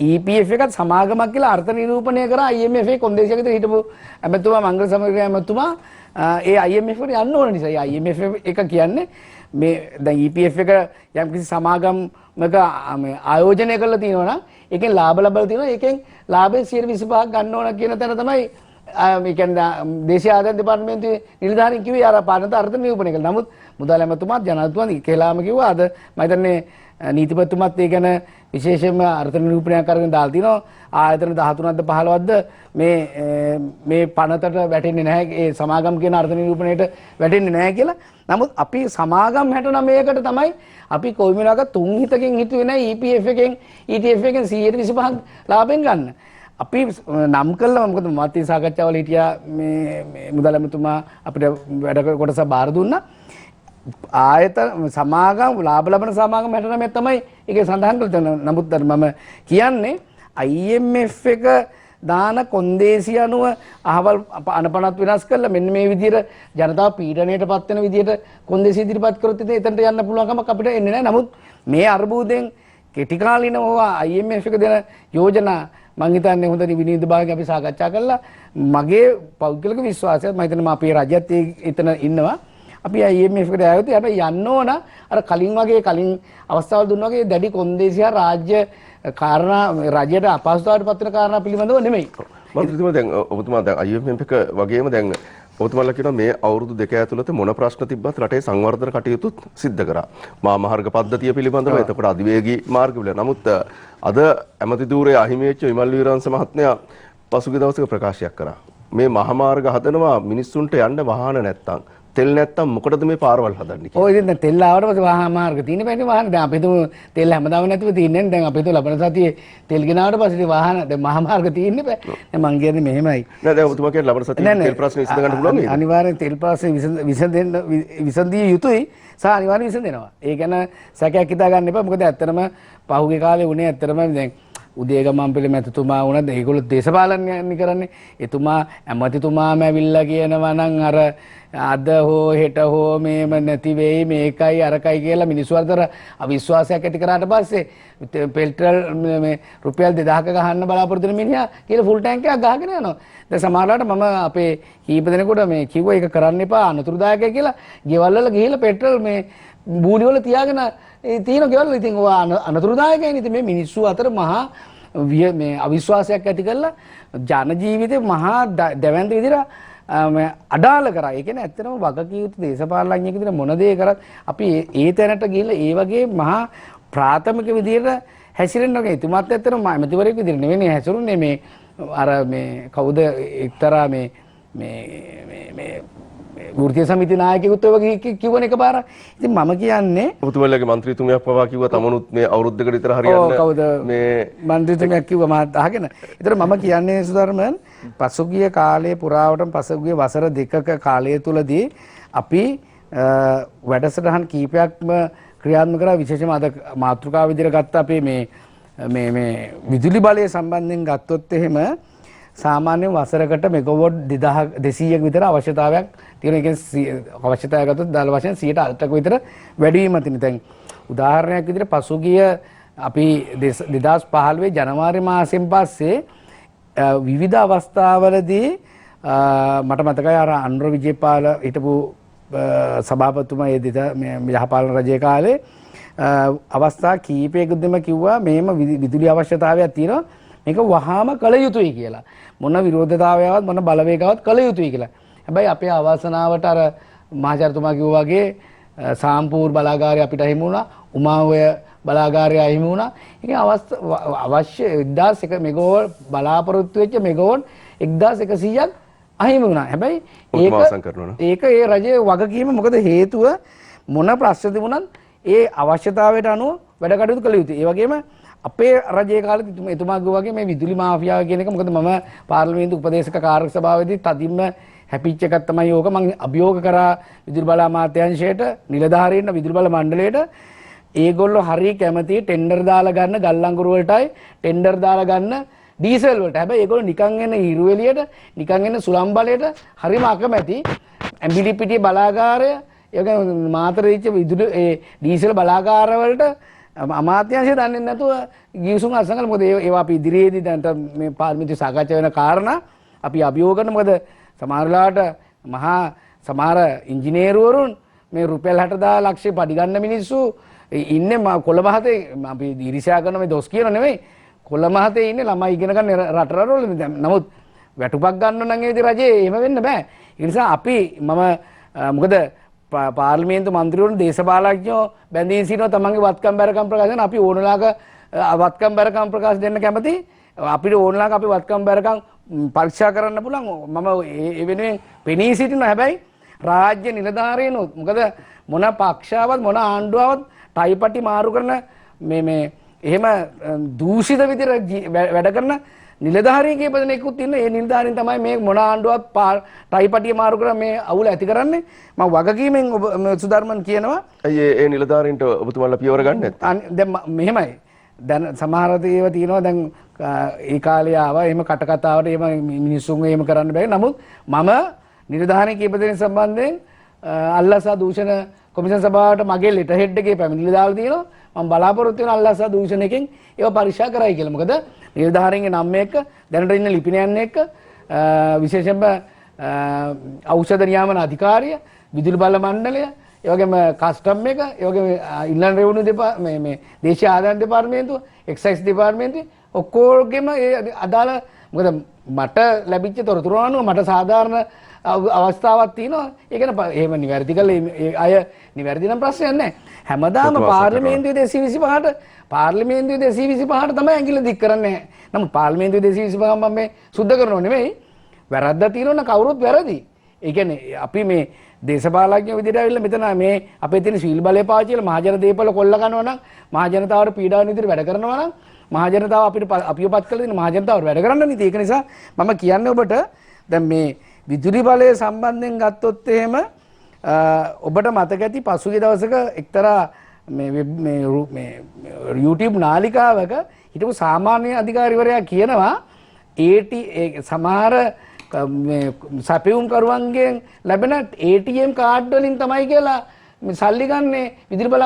EPF එකත් සමාගමක් කියලා අර්ථ නිරූපණය කරා IMF එකේ කොන්දේසියක විතර හිටපු ඇමතුමා මංගල සමගිය ඇමතුමා ඒ IMF එකට යන්න ඕන නිසා. ඒ IMF එක කියන්නේ මේ දැන් EPF එක යම් කිසි සමාගමක ආයෝජනය කරලා තියෙනවා නම් ඒකෙන් ලාභ ලබලා තියෙනවා. ඒකෙන් ලාභයෙන් 25% ගන්න ඕන කියන තැන තමයි මේ කියන්නේ දේශීය ආදායම් දෙපාර්තමේන්තුවේ නිලධාරීන් කිව්වේ අර පානත අර්ථ නිරූපණය කළා. නමුත් මුදල් ඇමතුමාත් ජනාධිපතිතුමාත් කෙලාම කිව්වා. අද මම හිතන්නේ නීතිපතිතුමාත් ඒ ගැන විශේෂයෙන්ම අර්ථ නිරූපණයක් කරගෙන දාලා තිනවා. ආයතන 13ක්ද 15ක්ද මේ පනතට වැටෙන්නේ නැහැ. ඒ සමාගම් කියන අර්ථ නිරූපණයට වැටෙන්නේ නැහැ කියලා. නමුත් අපි සමාගම් 69කට තමයි අපි කොයි වෙලාවක තුන් හිතකින් හිතුවේ නැහැ EPF එකෙන් ETF එකෙන් 125ක් ලාභෙන් ගන්න. අපි නම් කළා. මොකද මාත්‍ය සාකච්ඡාවල හිටියා මේ මුදල් ඇමතුමා අපිට වැඩ කොටස බාර දුන්නා. ආයතන සමාගම් ලාභ ලබන සමාගම් 69 තමයි ඒකේ සඳහන් කරලා. නමුත් මම කියන්නේ IMF එක දාන කොන්දේසි අනුව අහවල් අනපනත් වෙනස් කරලා මෙන්න මේ විදිහට ජනතාව පීඩණයටපත් වෙන විදිහට කොන්දේසි ඉදිරිපත් කරොත් ඉතින් එතනට යන්න පුළුවන් කමක් අපිට එන්නේ නැහැ. නමුත් මේ අර්බුදයෙන් කෙටි කාලිනව IMF එක දෙන යෝජනා මම හිතන්නේ හොඳ විනිවිද භාගය අපි සාකච්ඡා කළා. මගේ පෞද්ගලික විශ්වාසයත් මම හිතන්නේ අපේ රජයත් එතන ඉන්නවා. අපි IMF එකට ආවොත් හැබැයි යන්න ඕන අර කලින් වගේ කලින් අවස්ථාවල් දුන්නා වගේ දැඩි කොන්දේසිය රාජ්‍ය කාරණා රජයට අපහසුතාවයට පත් වෙන කාරණා පිළිබඳව නෙමෙයි. මන්ත්‍රීතුමා දැන් ඔබතුමා දැන් IMF එක වගේම දැන් ඔබතුමාලා කියනවා මේ අවුරුදු දෙක ඇතුළත මොන ප්‍රශ්න තිබ්බත් රටේ සංවර්ධන කටයුතුත් සිද්ධ කරා. මහා මාර්ග පද්ධතිය පිළිබඳව එතකොට අධිවේගී මාර්ග පිළිබඳව. නමුත් අද ඇමති ධූරයේ අහිමි වෙච්ච විමල් වීරවංශ මහත්මයා පසුගිය දවසක ප්‍රකාශයක් කරා. මේ මහා මාර්ග හදනවා මිනිස්සුන්ට යන්න වාහන නැත්තම් තෙල් නැත්තම් මොකටද මේ පාරවල් හදන්නේ කියලා. ඔය ඉතින් දැන් තෙල් ආවට පස්සේ වාහන මාර්ග තියෙන බෑනේ වාහන. දැන් අපි හිතමු තෙල් හැමදාම නැතුව තියෙන්නේ. දැන් අපි හිතමු ලබන සතියේ තෙල් ගෙනාවට පස්සේ ඉතින් වාහන දැන් මහා මාර්ග තියෙන්නේ බෑ. දැන් මං කියන්නේ මෙහෙමයි. නෑ දැන් ඔබතුමා කියන්නේ ලබන සතියේ තෙල් ප්‍රශ්න විසඳ ගන්න පුළුවන් නේද? අනිවාර්යෙන් තෙල් ප්‍රශ්නේ විසඳිය යුතුයි. සහ අනිවාර්යෙන් විසඳෙනවා. ඒ ගැන සැකයක් හිතා ගන්න එපා. මොකද ඇත්තටම පහුගිය කාලේ උනේ ඇත්තටම දැන් උදේගමන්පිල මැතිතුමා වුණත් ඒගොල්ලෝ දේශපාලනය කරන්නේ. එතුමා ඇමතිතුමාම ඇවිල්ලා කියනවා නම් අර අද හෝ හෙට හෝ මේම නැති වෙයි මේකයි අරකයි කියලා මිනිස්සු අතර අවිශ්වාසයක් ඇති කරාට පස්සේ පෙට්‍රල් මේ රුපියල් 2000ක ගහන්න බලාපොරොත්තු වෙන මිනිහා කියලා ෆුල් ටැංක් එකක් ගහගෙන යනවා. දැන් සමහරවිට මම අපේ කීප දෙනෙකුට මේ කිව්වා ඒක කරන්න එපා අනතුරුදායකයි කියලා. ගෙවල් වල ගිහිල්ලා පෙට්‍රල් මේ බූලි වල තියාගෙන තියෙන ගෙවල් ඉතින් ඔය අනතුරුදායකයි. ඉතින් මේ මිනිස්සු අතර මහා මේ අවිශ්වාසයක් ඇති කරලා ජන ජීවිතේ මහා දැවැන්ත විදිහට අඩාල කරා. ඒ කියන්නේ ඇත්තටම වගකීම් යුතු දේශපාලනඥයෙක් විදිහට මොන දේ කරත් අපි ඒ තැනට ගිහිල්ලා ඒ වගේ මහා ප්‍රාථමික විදිහට හැසිරෙන්න ඕනේ. එතුමාත් ඇත්තටම ඇමතිවරයෙක් විදිහට නෙවෙයි හැසිරුනේ මේ අර මේ කවුද එක්තරා මේ වෘත්තීය සමිති නායකයෙකුත් ඔය වගේ කිව්වන එකපාර. ඉතින් මම කියන්නේ ඔබතුමාලගේ මන්ත්‍රීතුමියක් පවා කිව්වා තමනුත් මේ අවුරුද්දකට විතර හරියන්න මේ මන්ත්‍රීතුමියක් කිව්වා මාත් අහගෙන. ඒතර මම කියන්නේ සුධර්මන් පසුගිය කාලයේ පුරාවටම පසුගිය වසර දෙකක කාලය තුලදී අපි වැඩසටහන් කීපයක්ම ක්‍රියාත්මක කරා. විශේෂයෙන්ම අද මාතෘකාව විදිහට ගත්ත අපේ මේ විදුලි බලය සම්බන්ධයෙන් ගත්තොත් එහෙම සාමාන්‍ය වසරකට මෙගාවොට් 200ක විතර අවශ්‍යතාවයක් තියෙන. ඒ කියන්නේ අවශ්‍යතාවය ගත්තොත් දාල වශයෙන් 108ක විතර වැඩි වීමක් තියෙනවා. දැන් උදාහරණයක් විදිහට පසුගිය අපි 2015 ජනවාරි මාසෙන් පස්සේ විවිධ අවස්ථාවලදී මට මතකයි අර අනුර විජේපාල හිටපු සභාපතිතුමා මේ යහපාලන රජයේ කාලේ අවස්ථා කීපයකදීම කිව්වා මෙහෙම විදුලි අවශ්‍යතාවයක් තියෙනවා මේක වහාම කළ යුතුයි කියලා. මොන විරෝධතාවයවත් මොන බලවේගවත් කළ යුතුයි කියලා. හැබැයි අපේ අවසනාවට අර මහාචාර්යතුමා කිව්වා වගේ සාම්පූර් බලාගාරය අපිට අහිමි වුණා. උමාවය බලාගාරය අහිමි වුණා. ඒකේ අවශ්‍ය 1001 මෙගාවොට් බලාපොරොත්තු වෙච්ච මෙගාවොට් 1100ක් අහිමි වුණා. හැබැයි ඒක ඒ රජයේ වගකීම. මොකද හේතුව මොන ප්‍රශ්න තිබුණත් ඒ අවශ්‍යතාවයට අනුව වැඩ කටයුතු කළ යුතුයි. ඒ වගේම අපේ රජයේ කාලෙත් එතුමා කිව්වා වගේ මේ විදුලි මාෆියාව කියන එක මොකද මම පාර්ලිමේන්තු උපදේශක කාර්ය සභාවේදී තදින්ම හැපිච්ච එකක් තමයි ඕක. මම අභියෝග කරා විදුලි බල අමාත්‍යාංශයට නිලධාරීන්ට විදුලි බල මණ්ඩලයට ඒගොල්ලෝ හරිය කැමති ටෙන්ඩර් දාලා ගන්න ගල්ලංගුරු වලටයි ටෙන්ඩර් දාලා ගන්න ඩීසල් වලට. හැබැයි ඒගොල්ලෝ නිකන් එන හිරු එළියට නිකන් එන සුළං බලයට හරිම අකමැති. ඇඹිලිපිටිය බලාගාරය ඒක මාතර දීච්ච විදුලි ඒ ඩීසල් බලාගාර වලට අමාත්‍යාංශය දන්නේ නැතුව ගිවිසුම් අසංගල. මොකද ඒවා අපි ඉදිරියේදී දැන් මේ පාර්ලිමේන්තුවේ සාකච්ඡා වෙන කාරණා අපි අභියෝග කරන. මොකද සමහරලාට මහා සමහර ඉංජිනේරුවරුන් මේ රුපියල් 60,000 ලක්ෂය පඩි ගන්න මිනිස්සු ඉන්නේ කොළඹහතේ. අපි ඊර්ෂ්‍යා කරන මේ දොස් කියන නෙවෙයි. කොළඹහතේ ඉන්නේ ළමයි ඉගෙන ගන්න රටවල. නමුත් වැටුපක් ගන්න නම් ඒ විදිහ රජේ එහෙම වෙන්න බෑ. ඒ නිසා අපි මොකද පාර්ලිමේන්තු මන්ත්‍රීවරුන් දේශපාලඥයෝ බැඳී සිටිනවා තමන්ගේ වත්කම් බැරකම් ප්‍රකාශ කරන. අපි ඕනලාක වත්කම් බැරකම් ප්‍රකාශ දෙන්න කැමති. අපිට ඕනලාක අපි වත්කම් බැරකම් පරීක්ෂා කරන්න පුළුවන්. මම ඒ වෙනුවෙන් පෙනී සිටිනවා. හැබැයි රාජ්‍ය නිලධාරීනුත් මොකද මොන පක්ෂාවත් මොන ආණ්ඩුවවත් ටයිපටි මාරු කරන මේ එහෙම දූෂිත විදිහට වැඩ කරන නිලධාරීන් කීප දෙනෙකුත් ඉන්න. ඒ නිලධාරීන් තමයි මේ මොන ආණ්ඩුවත් ටයිපටිය මාරු කරලා මේ අවුල ඇති කරන්නේ. මම වගකීමෙන් ඔබ සුධර්මන් කියනවා. අයියේ ඒ නිලධාරීන්ට ඔබතුමාලා පියවර ගන්න නැත්නම් දැන් මෙහෙමයි. දැන් සමහර ඒවා තියෙනවා. දැන් ඒ කාලේ ආවා එහෙම කටකතාවට එහෙම මිනිස්සුන් එහෙම කරන්න බෑ. නමුත් මම නිලධාරීන් කීප දෙනෙක් සම්බන්ධයෙන් අල්ලාසා දූෂණ කොමිෂන් සභාවට මගේ ලෙටර් හෙඩ් එකේ පැමිණිලි දාලා තියෙනවා. මම බලාපොරොත්තු වෙන අල්ලාසා දූෂණයකින් ඒව පරීක්ෂා කරයි කියලා. මොකද නිලධාරීන්ගේ නම් එක්ක දැනට ඉන්න ලිපිනයන් එක්ක විශේෂයෙන්ම ඖෂධ නියාමන අධිකාරිය, විදුලි බල මණ්ඩලය, ඒ වගේම කස්ටම් එක, ඒ වගේම ඉන්ලන්ඩ් රෙවිනියු මේ දේශීය ආදායම් දෙපාර්තමේන්තුව, එක්සයිස් දෙපාර්තමේන්තුව ඔක්කොගෙම ඒ අදාළ මොකද මට ලැබිච්ච තොරතුරු අනුව මට සාධාරණ අවස්ථාවක් තියෙනවා. ඒ කියන්නේ එහෙම නිවැරදි කළේ අය නිවැරදි නම් ප්‍රශ්නයක් නැහැ. හැමදාම පාර්ලිමේන්තුවේ 225ට තමයි ඇඟිල්ල දික් කරන්නේ. නමුත් පාර්ලිමේන්තුවේ 225 මම මේ සුද්ධ කරනව නෙමෙයි. වැරද්දක් තියෙනවා නම් කවුරුත් වැරදි. ඒ කියන්නේ අපි මේ දේශපාලඥයෝ විදිහට ඇවිල්ලා මෙතන මේ අපේ තියෙන සීල් බලය පාවිච්චි කරලා මහජන දේපල කොල්ල කරනවා නම් මහජනතාවට පීඩාවන විදිහට වැඩ කරනවා නම් මහජනතාව අපිවපත් කළ දෙන මහජනතාවට වැඩ කරන්න නීති. ඒක නිසා මම කියන්නේ ඔබට දැන් මේ විදුලි බලය සම්බන්ධයෙන් ගත්තොත් එහෙම ඔබට මතක ඇති පසුගිය දවසක එක්තරා මේ YouTube නාලිකාවක හිටපු සාමාන්‍ය අධිකාරිවරයා කියනවා සමහර සැපයුම් කරුවන්ගෙන් ලැබෙන ATM කාඩ් වලින් තමයි කියලා සල්ලි ගන්නේ විදුලි බල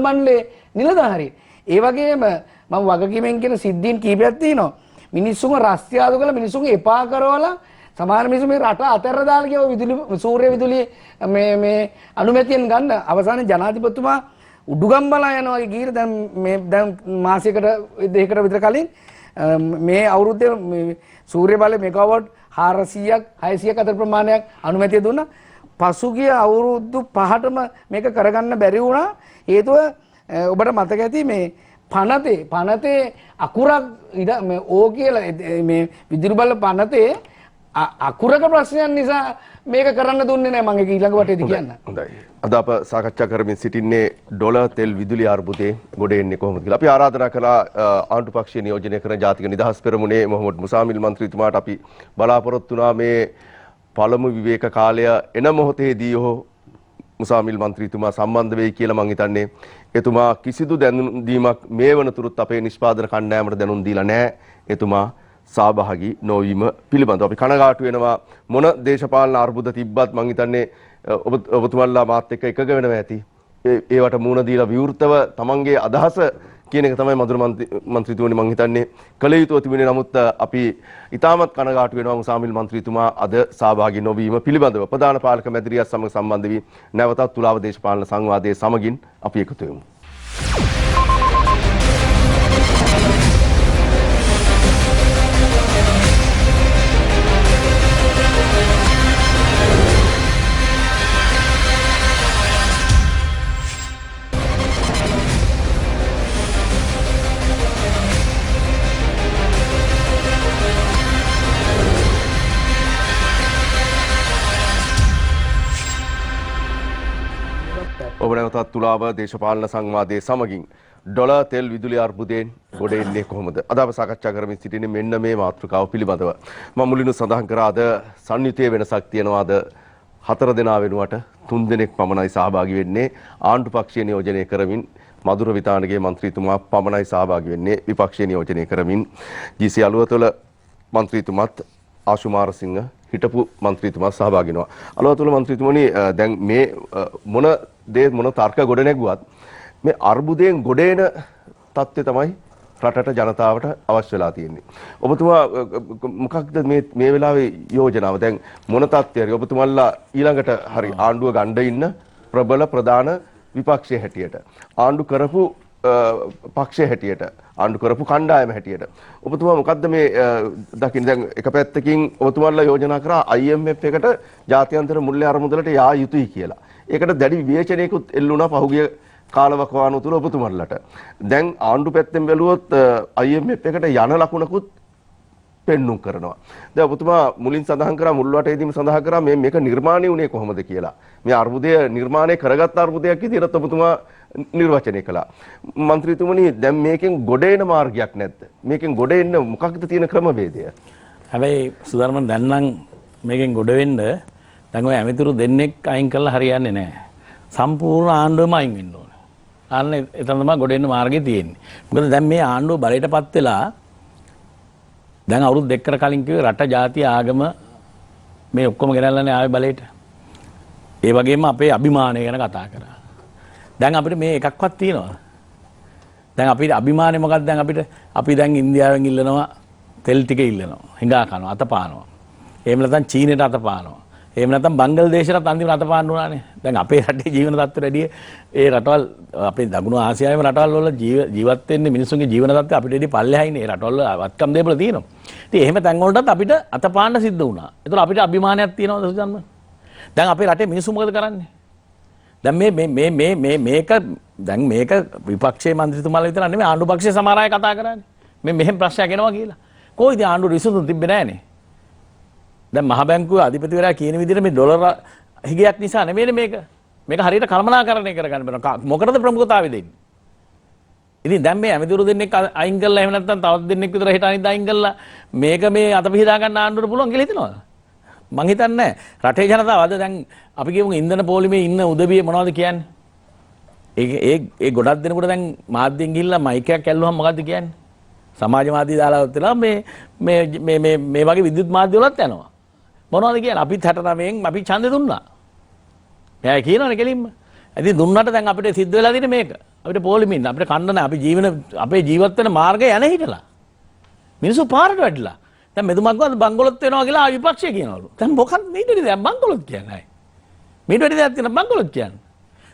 මණ්ඩලයේ නිලධාරීන්. ඒ වගේම මම වගකීමෙන් කියන සිද්ධීන් කීපයක් තියෙනවා. මිනිස්සුන්ව රස්තියාදු කරලා මිනිස්සුන්ගේ එපා කරවලා සමහර මිනිස්සු මේ රට අතහැරලා දාලා කියව විදුලි සූර්ය විදුලි මේ අනුමැතියෙන් ගන්න අවසානයේ ජනාධිපතිතුමා උඩුගම් බලා යනවා වගේ ගිහින් දැන් මාසයකට දෙකකට විතර කලින් මේ අවුරුද්දේ සූර්ය බලය මෙගාවොට් 400ක් 600ක් අතර ප්‍රමාණයක් අනුමැතිය දුන්නා. පසුගිය අවුරුදු 5ටම මේක කරගන්න බැරි වුණා. හේතුව ඔබට මතක ඇති මේ පනතේ අකුරක් ඕ කියලා මේ විදුලි බල පනතේ අකුරක ප්‍රශ්නයක් නිසා මේක කරන්න දුන්නේ නැහැ. මම ඒක ඊළඟ වටේදී කියන්න. හොඳයි. අද අප සාකච්ඡා කරමින් සිටින්නේ ඩොලර් තෙල් විදුලි අර්බුදේ ගොඩ එන්නේ කොහොමද කියලා. අපි ආරාධනා කළා ආණ්ඩු පක්ෂයේ නියෝජනය කරන ජාතික නිදහස් පෙරමුණේ මොහොමඩ් මුසාමිල් මන්ත්‍රීතුමාට අපි බලාපොරොත්තු වුණා මේ පළමු විවේක කාලය එන මොහොතේදී මුසාමිල් මන්ත්‍රීතුමා සම්බන්ධ වෙයි කියලා මම හිතන්නේ. එතුමා කිසිදු දැනුම් දීමක් මේ වනතුරුත් අපේ නිෂ්පාදන කණ්ඩායමට දැනුම් දීලා නැහැ. එතුමා සහභාගී නොවීම පිළිබඳව අපි කනගාටු වෙනවා. මොන දේශපාලන අර්බුද තිබ්බත් මම හිතන්නේ ඔබතුමන්ලා මාත් එක්ක එකග වෙනවා ඇති. ඒවට මූණ දීලා විවෘතව තමන්ගේ අදහස කියන එක තමයි මధుර මන්ත්‍රීතුමනි මම හිතන්නේ කළ යුතුව තිබුණේ. නමුත් අපි ඉතාමත් කනගාටු වෙනවා මුසාමිල් මන්ත්‍රීතුමා අද සහභාගී නොවීම පිළිබඳව. ප්‍රධාන පාලක මැදිරියත් සමග සම්බන්ධ වී නැවතත් තුලාව දේශපාලන සංවාදයේ සමගින් අපි එකතු වෙමු. ඔබ නැවතත් තුලාව දේශපාලන සංවාදයේ සමගින් ඩොලර් තෙල් විදුලි අර්බුදයෙන් ගොඩ එන්නේ කොහොමද? අද අප සාකච්ඡා කරමින් සිටින්නේ මෙන්න මේ මාතෘකාව පිළිබඳව. මම මුලින්ම සඳහන් කරා අද සංයුතියේ වෙනසක් තියෙනවා. අද 4 දෙනා වෙනුවට 3 දෙනෙක් පමණයි සහභාගී වෙන්නේ. ආණ්ඩු පක්ෂයේ නියෝජනය කරමින් මధుර විතානගේ මන්ත්‍රීතුමා පමණයි සහභාගී වෙන්නේ. විපක්ෂයේ නියෝජනය කරමින් GC අලුවතොල මන්ත්‍රීතුමත් ආශුමාරසිංහ හිටපු මන්ත්‍රීතුමා සහභාගී වෙනවා. අලුවතොල මන්ත්‍රීතුමනි දැන් මේ මොන තර්ක ගොඩ නැගුවත් මේ අර්බුදයෙන් ගොඩ එන තත්ත්වය තමයි රටට ජනතාවට අවශ්‍ය වෙලා තියෙන්නේ. ඔබතුමා මොකක්ද මේ වෙලාවේ යෝජනාව? දැන් මොන තත්ත්වයද ඔබතුමන්ලා ඊළඟට හරි ආණ්ඩුව ගන්න ඉන්න ප්‍රබල ප්‍රධාන විපක්ෂයේ හැටියට ආණ්ඩු කරපු පක්ෂයේ හැටියට ආණ්ඩු කරපු කණ්ඩායම හැටියට ඔබතුමා මොකද්ද මේ දකින්නේ? දැන් එක පැත්තකින් ඔබතුමන්ලා යෝජනා කරා IMF එකට ජාත්‍යන්තර මුල්‍ය අරමුදලට යා යුතුයි කියලා. ඒකට දැඩි විවේචනයකුත් එල්ලුණා පහුගිය කාලවකවානුව තුල ඔබතුමන්ලට. දැන් ආණ්ඩු පැත්තෙන් බැලුවොත් IMF එකට යන ලකුණකුත් පෙන්눔 කරනවා. දැන් ඔබතුමා මුලින් සඳහන් කරා මුල් වටේදීම සඳහන් කරා මේක නිර්මාණය වුණේ කොහොමද කියලා. මේ අර්බුදය නිර්මාණය කරගත් අර්බුදයක් විදිහට ඔබතුමා නිර්වචනය කළා. මන්ත්‍රීතුමනි දැන් මේකෙන් ගොඩ එන මාර්ගයක් නැද්ද? මේකෙන් ගොඩ එන්න මොකක්ද තියෙන ක්‍රමවේදය? හැබැයි සුධර්මන් දැන් නම් මේකෙන් ගොඩ වෙන්න දැන් ඔය ඇමතිතුරු දෙන්නෙක් අයින් කළා හරියන්නේ නැහැ. සම්පූර්ණ ආණ්ඩුවම අයින් වෙන්න ඕනේ. අන්න එතන තමයි ගොඩ එන්න මාර්ගය තියෙන්නේ. මොකද දැන් මේ ආණ්ඩුව බලයටපත් වෙලා දැන් අවුරුදු 2කට කලින් කිව්වේ රට ජාතිය ආගම මේ ඔක්කොම ගෙනල්ලානේ ආවේ බලයට. ඒ වගේම අපේ අභිමානය ගැන කතා කරා. දැන් අපිට මේ එකක්වත් තියෙනවද? දැන් අපිට අභිමානය මොකක්ද? දැන් අපි දැන් ඉන්දියාවෙන් ඉල්ලනවා තෙල් ටික ඉල්ලනවා. හිඟා කනවා, අත පානවා. එහෙම නැත්නම් චීනෙට අත පානවා. එහෙම නැත්නම් බංග්ලාදේශයට අන්තිම රට පාන්න උනානේ. දැන් අපේ රටේ ජීවන තත්ත්වයට වැඩිය ඒ රටවල් අපේ දකුණු ආසියාවේ රටවල් වල ජීවත් වෙන්නේ මිනිස්සුන්ගේ ජීවන තත්ත්වය අපිට වැඩිය පල්ලෙහායිනේ. ඒ රටවල වත්කම් දෙපළ තියෙනවා. ඉතින් එහෙම තැන් වලටත් අපිට අතපාන්න සිද්ධ වුණා. ඒතකොට අපිට අභිමානයක් තියෙනවද සුජන්ම? දැන් අපේ රටේ මිනිස්සු මොකද කරන්නේ? දැන් මේක දැන් මේක විපක්ෂයේ മന്ത്രിතුමාලා විතර නෙමෙයි ආණ්ඩු පක්ෂයේ සමහර අය කතා කරන්නේ. මෙහෙම ප්‍රශ්නයක් එනවා කියලා. කොයිද ආණ්ඩු විසඳුම් තිබ්බේ නැහනේ. දැන් මහ බැංකුවේ අධිපතිවරයා කියන විදිහට මේ ඩොලර් හිගයක් නිසා නෙමෙයි මේක. මේක හරියට කළමනාකරණය කරගන්න බෑ. මොකටද ප්‍රමුඛතාවය දෙන්නේ? ඉතින් දැන් මේ ඇමතිවරු දෙන්නෙක් අයින් කරලා එහෙම නැත්නම් තවත් දෙන්නෙක් විතර හිට අනිත් අයින් කරලා මේක මේ අතපිහිදා ගන්න ආණ්ඩුවට පුළුවන් කියලා හිතනවද? මං හිතන්නේ නැහැ. රටේ ජනතාව අද දැන් අපි කියමු ඉන්ධන පොලිමේ ඉන්න උදවිය මොනවද කියන්නේ? ඒ ගොඩක් දෙනකොට දැන් මාධ්‍යෙන් ගිහිල්ලා මයික් එකක් ඇල්ලුවම මොකද්ද කියන්නේ? සමාජ මාධ්‍ය දාලා වෙලා මේ වගේ විද්‍යුත් මාධ්‍ය වලත් යනවා. මොනවද කියන්නේ? අපිත් 69න් අපි ඡන්දෙ දුන්නා. එයා කියනවනේ කෙලින්ම. ඉතින් දුන්නාට දැන් අපිට සිද්ධ වෙලා තියෙන්නේ මේක. අපිට පොලිමින් අපිට කන්න නැහැ. අපේ ජීවත් වෙන මාර්ගය යන හිටලා. මිනිස්සු පාරට වැටිලා. දැන් මෙතුමක් වන්ද බංගලොත් වෙනවා කියලා විපක්ෂය කියනවලු. දැන් මොකක්ද මේට දැන් බංගලොත් කියන්නේ? මේට වැඩි දෙයක් තියෙන බංගලොත් කියන්නේ.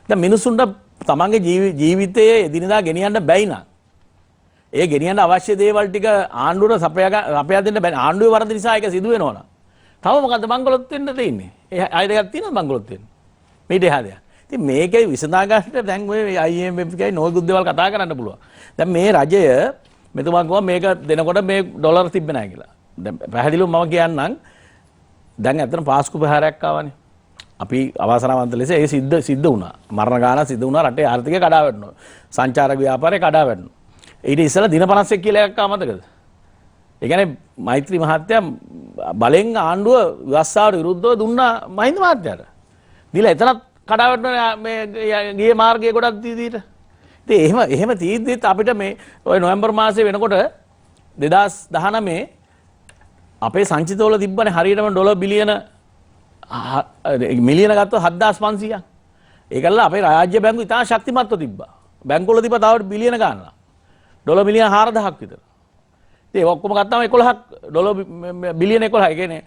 දැන් මිනිස්සුන්ට තමන්ගේ ජීවිතයේ එදිනදා ගෙනියන්න බැයි නම් ඒ ගෙනියන්න අවශ්‍ය දේවල් ටික ආණ්ඩුවට සපයා දෙන්න බැහැ. ආණ්ඩුවේ වරද නිසා ඒක සිදු වෙනවා. තව මොකද්ද බංගලොත් වෙන්න තියෙන්නේ? ඒ අය දෙකක් තියෙනවද බංගලොත් වෙන්න? මේට එහා දෙයක්. ඉතින් මේකේ විසඳා ගන්නට දැන් ඔය IMF එකයි නොයෙකුත් දේවල් කතා කරන්න පුළුවන්. දැන් මේ රජය මෙතුමා කිව්වා මේක දෙනකොට මේ ඩොලර් තිබ්බේ නැහැ කියලා. දැන් පැහැදිලිව මම කියන්නම් දැන් ඇත්තටම පාස්කු ප්‍රහාරයක් ආවනේ. අපි අවාසනාවන්ත ලෙස ඒ සිද්ධ වුණා. මරණ ගාන සිද්ධ වුණා. රටේ ආර්ථිකය කඩා වැටුණා. සංචාරක ව්‍යාපාරය කඩා වැටුණා. ඊට ඉස්සෙල්ලා දින 51 කියලා එකක් ආමතකද? ඒ කියන්නේ මෛත්‍රී මහත්තයා බලෙන් ආණ්ඩුව ව්‍යවස්ථාවට විරුද්ධව දුන්නා මහින්ද මහත්තයාට. දීලා එතනත් කඩා වැටුණා මේ ගියේ මාර්ගයේ ගොඩක් දීදීට. ඉතින් එහෙම තීද්දිත් අපිට මේ ඔය නොවැම්බර් මාසේ වෙනකොට 2019 අපේ සංචිතවල තිබ්බනේ හරියටම ඩොලර් බිලියන මිලියන ගත්තොත් 7500ක්. ඒකල්ල අපේ රාජ්‍ය බැංකු ඉතා ශක්තිමත්ව තිබ්බා. බැංකුවල තිබ්බා තව බිලියන ගාණක්. ඩොලර් මිලියන 4000ක් විතර. ඉතින් ඒක ඔක්කොම ගත්තාම 11ක් ඩොලර් බිලියන 11. ඒ කියන්නේ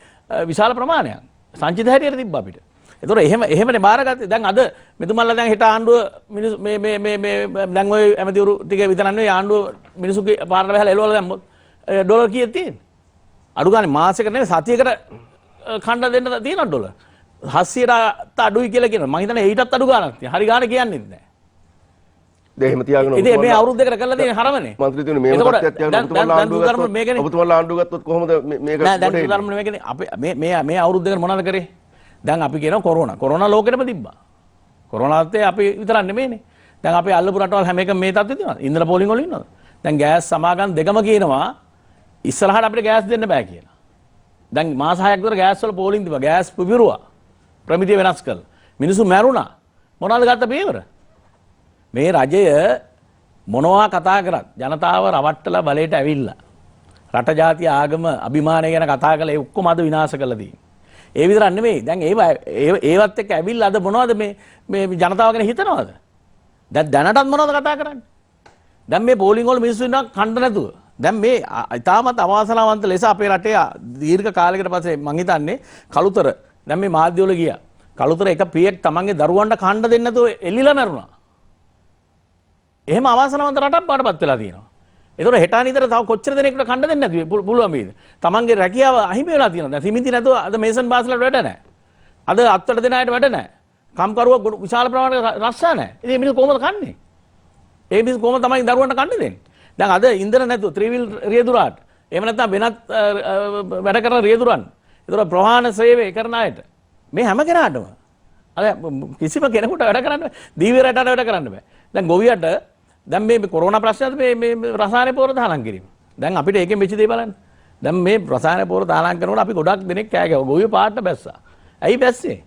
විශාල ප්‍රමාණයක්. සංචිත හැටියට තිබ්බා අපිට. ඒතොර එහෙමනේ බාරගත්තේ. දැන් අද මෙතුමන්ලා දැන් හෙට ආණ්ඩුව මිනිස්සු මේ දැන් ওই ඇමතිවරු ටික විතරක් නෙවෙයි ආණ්ඩුව මිනිස්සුගේ පාරට බහලා එළවලා දැම්මොත් ඩොලර් කීයක් තියෙන්නේ? අඩු ගානේ මාසෙකට නෙවෙයි සතියකට කණ්ඩ දෙන්න තියෙනවා ඩොලර් 700ට අඩුයි කියලා කියනවා. මම හිතන්නේ ඊටත් අඩු ගාණක් තියෙනවා. හරි ගාණ කියන්නේ නැහැ. එහෙම තියාගෙන ඉතින් මේ අවුරුද්දකට කරලා තියෙන හරමනේ. මන්ත්‍රීතුමනි මේ තත්ත්වයක් තියාගෙන ඔබතුමාලා ආණ්ඩුව ගත්තොත් කොහොමද මේක නෑ දැන් උදාහරණ මේකනේ අපේ මේ අවුරුද්දකට මොනවද කරේ? දැන් අපි කියනවා කොරෝනා ලෝකෙටම තිබ්බා. කොරෝනාත් අපි විතරක් නෙමෙයිනේ. දැන් අපේ අල්ලපු රටවල් හැම එකම මේ තත්ත්වෙ තියෙනවා. ඉන්ධන පෝලිං වල ඉන්නවද? දැන් ගෑස් සමාගම් දෙකම කියනවා ඉස්සරහට අපිට ගෑස් දෙන්න බෑ කියලා. දැන් මාස 6ක් විතර ගෑස් වල පෝලිං තිබ්බා. ගෑස් පිපිරුවා. ප්‍රමිතිය වෙනස් කළා. මිනිස්සු මැරුණා. මොනවද ගත්ත පියවර? මේ රජය මොනවා කතා කරත් ජනතාව රවට්ටලා බලයට ඇවිල්ලා රට ජාතිය ආගම අභිමානය ගැන කතා කරලා ඒ ඔක්කොම අද විනාශ කරලා තියෙනවා. ඒ විතරක් නෙමෙයි. දැන් ඒවත් එක්ක ඇවිල්ලා අද මොනවද මේ ජනතාව ගැන හිතනවද? දැන් දැනටත් මොනවද කතා කරන්නේ? දැන් මේ පෝලිං වල මිනිස්සු ඉන්නවා කණ්ඩ නැතුව. දැන් මේ ඉතාමත් අවාසනාවන්ත ලෙස අපේ රටේ දීර්ඝ කාලයකට පස්සේ මං හිතන්නේ කළුතර දැන් මේ මාධ්‍ය වල ගියා. කළුතර එක පියෙක් තමන්ගේ දරුවන්ට කණ්ඩ දෙන්න නැතුව එල්ලිලා මැරුණා. එහෙම අවාසනාවන්ත රටක් බාටපත් වෙලා තියෙනවා. ඒතකොට හෙට අනිතර තව කොච්චර දෙනෙක්ට කණ්ඩ දෙන්නේ නැති පුළුවන් වේද? තමන්ගේ රැකියාව අහිමි වෙලා තියෙනවා. දැන් සිමිති නැතුව අද මේසන් බාස්ලට වැඩ නැහැ. අද අත්තට දෙන අයට වැඩ නැහැ. කම්කරුවා විශාල ප්‍රමාණයක රස්සා නැහැ. ඉතින් මිනිස්සු කොහොමද කන්නේ? ඒ මිනිස්සු කොහොමද තමයි දරුවන්ට කන්න දෙන්නේ? දැන් අද ඉන්ධන නැතුව ත්‍රිවිල් රියදුරාට එහෙම නැත්නම් වෙනත් වැඩ කරන රියදුරන්. ඒතකොට ප්‍රවාහන සේවය කරන අයට මේ හැම කෙනාටම අර කිසිම කෙනෙකුට වැඩ කරන්න බෑ. දීවි රටට වැඩ කරන්න බෑ. දැන් ගොවියට දැන් මේ කොරෝනා ප්‍රශ්නයත් මේ රසායන පොර දානම් කිරීම. දැන් අපිට ඒකෙන් වෙච්ච දේ බලන්න. දැන් මේ රසායන පොර දානම් කරනකොට අපි ගොඩක් දෙනෙක් කෑ ගැවුවා. ගොවිය පාට බැස්සා. ඇයි බැස්සේ?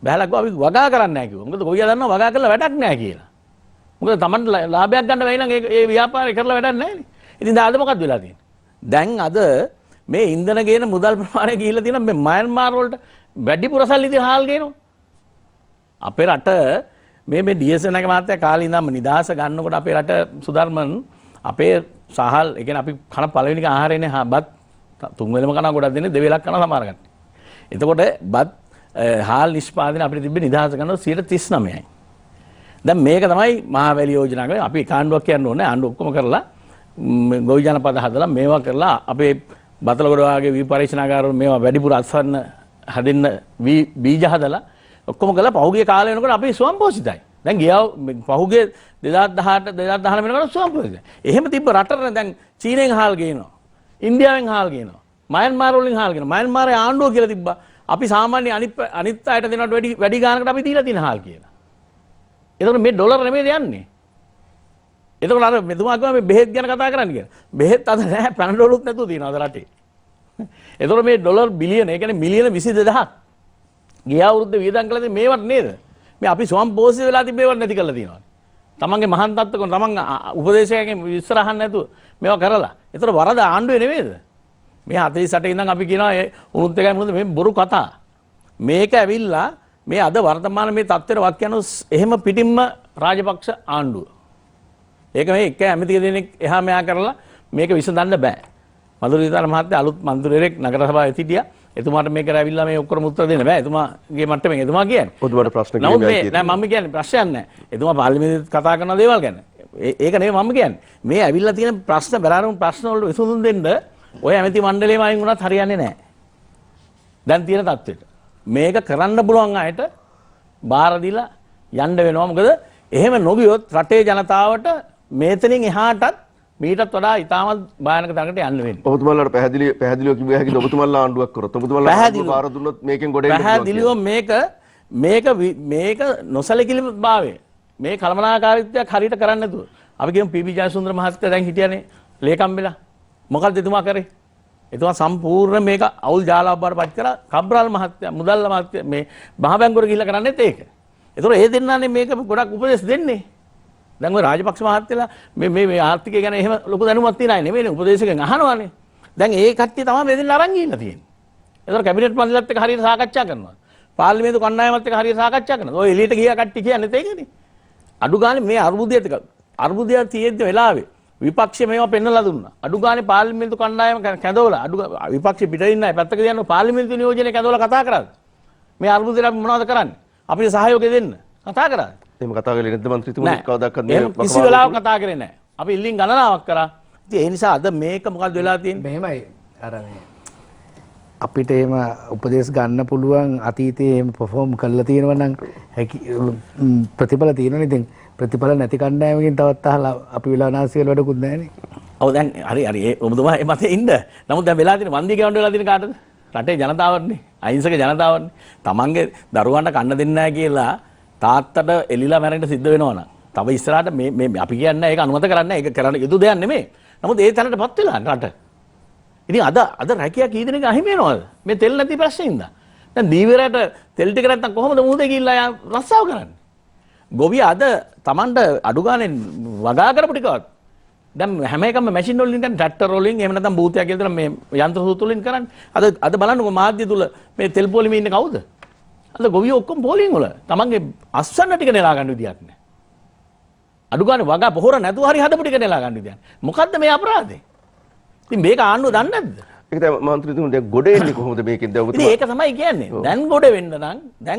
බැලලා කිව්වා අපි වගා කරන්නේ නැහැ කිව්වා. මොකද ගොවියා දන්නවා වගා කරලා වැඩක් නැහැ කියලා. මොකද Taman ලාභයක් ගන්න වෙයි නම් ඒ ව්‍යාපාරය කරලා වැඩක් නැහැ නේ. ඉතින් දැන් අද මොකක්ද වෙලා තියෙන්නේ? දැන් අද මේ ඉන්ධන ගේන මුදල් ප්‍රමාණය ගිහිල්ලා තියෙනවා මේ මයන්මාර් වලට වැඩිපුර සල්ලි දිහා හාල් ගේනවා. අපේ රට මේ ඩීඑස්එන් එක මාත්‍ය කාලේ ඉඳන්ම නිදහස ගන්නකොට අපේ රට සුධර්මන් අපේ සහල් ඒ කියන්නේ අපි කන පළවෙනි ආහාරයනේ බත් තුන් වෙලම කනවා ගොඩක් දෙන්නේ දෙවේලක් කනවා සමහර කට්ටිය. එතකොට බත් හාල් නිෂ්පාදනය අපිට තිබෙන්නේ නිදහස ගන්නව 39%යි. දැන් මේක තමයි මහවැලි යෝජනා කරේ. අපි කාණ්ඩුවක් කියන්න ඕනේ. ආණ්ඩුව ඔක්කොම කරලා ගොවි ජනපද හදලා මේවා කරලා අපේ බතලගොඩ වාගේ වී පරීක්ෂණාගාරවල මේවා වැඩිපුර අත්සන්න හදින්න බීජ හදලා ඔක්කොම කරලා පහුගිය කාලේ වෙනකොට අපි ස්වයංපෝෂිතයි. දැන් ගියා පහුගිය 2018 2019 වෙනකොට ස්වයංපෝෂිතයි. එහෙම තිබ්බ රටට දැන් චීනෙන් හාල් ගේනවා. ඉන්දියාවෙන් හාල් ගේනවා. මයන්මාර් වලින් හාල් ගේනවා. මයන්මාරේ ආණ්ඩුව කියලා තිබ්බා. අපි සාමාන්‍ය අනිත් අයට දෙනවට වැඩි ගානකට අපි දීලා තියෙන හාල් කියලා. එතකොට මේ ඩොලර් නෙමෙයි යන්නේ. එතකොට අර මෙතුමා කිව්වා මේ බෙහෙත් ගැන කතා කරන්න කියලා. බෙහෙත් අද නැහැ පැනඩෝලුත් නැතුව තියෙනවා අද රටේ. එතකොට මේ ඩොලර් බිලියන, ඒ කියන්නේ මිලියන 22000ක් ගිය අවුරුද්දේ වියදම් කළේ මේවට නේද? මේ අපි ස්වයංපෝෂිත වෙලා තිබේවත් නැති කරලා තියෙනවා. තමන්ගේ මහාන් තත්ත්වකම තමන් උපදේශකයන්ගෙන් විස්තර අහන්න නැතුව මේවා කරලා. එතකොට වරද ආණ්ඩුවේ නෙමෙයිද? මේ 48 ඉඳන් අපි කියනවා උණුත් එකයි මොකද මේ බොරු කතා. මේක ඇවිල්ලා මේ අද වර්තමාන මේ තත්ත්වයට වත් කියනවා එහෙම පිටින්ම රාජපක්ෂ ආණ්ඩුව. ඒක මේ එක ඇමති කෙනෙක් එහා මෙහා කරලා මේක විසඳන්න බෑ. මధుර මහත්තයා අලුත් මන්ත්‍රීවරයෙක් නගර සභාවේ හිටියා. එතුමාට මේක ඇවිල්ලා මේ ඔක්කොම උත්තර දෙන්න බෑ. එතුමාගේ මට්ටමින් එතුමා කියන්නේ. ඔතුමාට ප්‍රශ්න නෑ මම කියන්නේ ප්‍රශ්නයක් නෑ. එතුමා පාර්ලිමේන්තුවේ කතා කරන දේවල් ගැන. ඒක නෙවෙයි මම කියන්නේ. මේ ඇවිල්ලා තියෙන ප්‍රශ්න බැලුම් ප්‍රශ්න වලට විසඳුම් දෙන්න ඔය ඇමති මණ්ඩලයේම අයින් වුණත් හරියන්නේ නෑ. දැන් තියෙන තත්ත්වෙට. මේක කරන්න පුළුවන් අයට බාර දීලා යන්න වෙනවා. මොකද එහෙම නොගියොත් රටේ ජනතාවට මේතනින් එහාටත් මීටත් වඩා ඉතාමත් භයානක තැනකට යන්න වෙන්නේ. ඔබතුමාලාට පැහැදිලිව කිව්ව හැකිද ඔබතුමාලා ආණ්ඩුවක් කරොත් ඔබතුමාලා බාර දුන්නොත් මේකෙන් ගොඩ එන්න පුළුවන්. පැහැදිලිව මේක නොසලකිලිභාවය මේ කළමනාකාරීත්වයක් හරියට කරන්නේ නැතුව අපි කියමු පී.බී. ජයසුන්දර මහත්තයා දැන් හිටියනේ ලේකම් වෙලා. මොකක්ද එතුමා කරේ? එතුමා සම්පූර්ණ මේක අවුල් ජාලාවක් බවට පත් කරා. කබ්‍රාල් මහත්තයා මුදල්ල මහත්තයා මේ මහ බැංකුවට ගිහිල්ලා කරන්නේත් ඒක. ඒතකොට ඒ දෙන්නානේ මේක ගොඩක් උපදෙස් දෙන්නේ. දැන් ඔය රාජපක්ෂ මහත්තයලා මේ ආර්ථිකය ගැන එහෙම ලොකු දැනුමක් තියන අය නෙමෙයිනේ උපදේශකයන් අහනවානේ. දැන් ඒ කට්ටිය තමයි මේ දෙන්න අරන් ගිහිල්ලා තියෙන්නේ. ඒතකොට කැබිනට් මණ්ඩලයත් එක්ක හරියට සාකච්ඡා කරනවා. පාර්ලිමේන්තු කණ්ඩායමත් එක්ක හරියට සාකච්ඡා කරනවා. ඔය එළියට ගියා කට්ටිය කියන්නේ ඒකනේ. අඩු ගානේ මේ අර්බුදය තියෙද්දි වෙලාවේ විපක්ෂය මේවා පෙන්නලා දුන්නා. අඩු ගානේ පාර්ලිමේන්තු කණ්ඩායම කැඳවලා විපක්ෂය පිටින් ඉන්න අය පැත්තක තියන්න පාර්ලිමේන්තු නියෝජනය කැඳවලා කතා කරාද? මේ අර්බුදයට අපි මොනවද කරන්නේ? අපිට සහයෝගය දෙන්න. කතා කරාද? එහෙම කතා කරේ නැද්ද මන්ත්‍රීතුමනි කවදාකවත් මේ කිසි වෙලාවක කතා කරේ නැහැ. අපි ඉල්ලින් ගණනාවක් කරා. ඉතින් ඒ නිසා අද මේක මොකද්ද වෙලා තියෙන්නේ? මෙහෙමයි අර මේ අපිට එහෙම උපදේශ ගන්න පුළුවන් අතීතයේ එහෙම පර්ෆෝම් කරලා තියෙනවා නම් ප්‍රතිඵල තියෙනවනේ. ඉතින් ප්‍රතිඵල නැති කණ්ඩායමකින් තවත් අහලා අපි විලානාසිකල වැඩකුත් නැහැනේ. ඔව් දැන් හරි ඔබතුමා මේ මතේ ඉන්න. නමුත් දැන් වෙලා තියෙන වන්දිය ගවන්න වෙලා තියෙන කාටද? රටේ ජනතාවටනේ. අහිංසක ජනතාවටනේ. තමන්ගේ දරුවන්ට කන්න දෙන්නේ නැහැ කියලා තාත්තට එලිලා මැරෙන්න සිද්ධ වෙනවා නම් තව ඉස්සරහට මේ අපි කියන්නේ ඒක අනුමත කරන්නේ ඒක කරන්න යුතු දෙයක් නෙමෙයි. නමුත් ඒ තැනටපත් වෙලා රට. ඉතින් අද රැකියා කී දෙනෙක් අහිමි වෙනවද? මේ තෙල් නැති ප්‍රශ්නේ ඉඳලා. දැන් දීවරයට තෙල් ටික නැත්තම් කොහොමද මුහුදේ ගිහිල්ලා රස්සාව කරන්නේ? ගොවිය අද Tamanට අඩු ගානේ වගා කරපු ටිකවත් දැන් හැම එකම මැෂින් වලින් කරන ට්‍රැක්ටර් වලින් එහෙම නැත්නම් බූතයක් කියලා මේ යන්ත්‍ර සූතු වලින් කරන්නේ. අද බලන්නකො මාධ්‍ය තුල මේ තෙල් පොලිමේ ඉන්නේ කවුද? අද ගොවියෝ ඔක්කොම පොලින් වල තමන්ගේ අස්සන්න ටික නෙලා ගන්න විදියක් නැහැ. අඩු ගානේ වගා පොහොර නැතුව හරි හදපු ටික නෙලා ගන්න විදියක්. මොකද්ද මේ අපරාධේ? ඉතින් මේක ආණ්ඩුව දන්නේ නැද්ද? ඒක තමයි මන්ත්‍රීතුමනි දැන් ගොඩ එන්නේ කොහොමද මේකෙන්ද ඔබතුමා? ඉතින් ඒක තමයි කියන්නේ. දැන්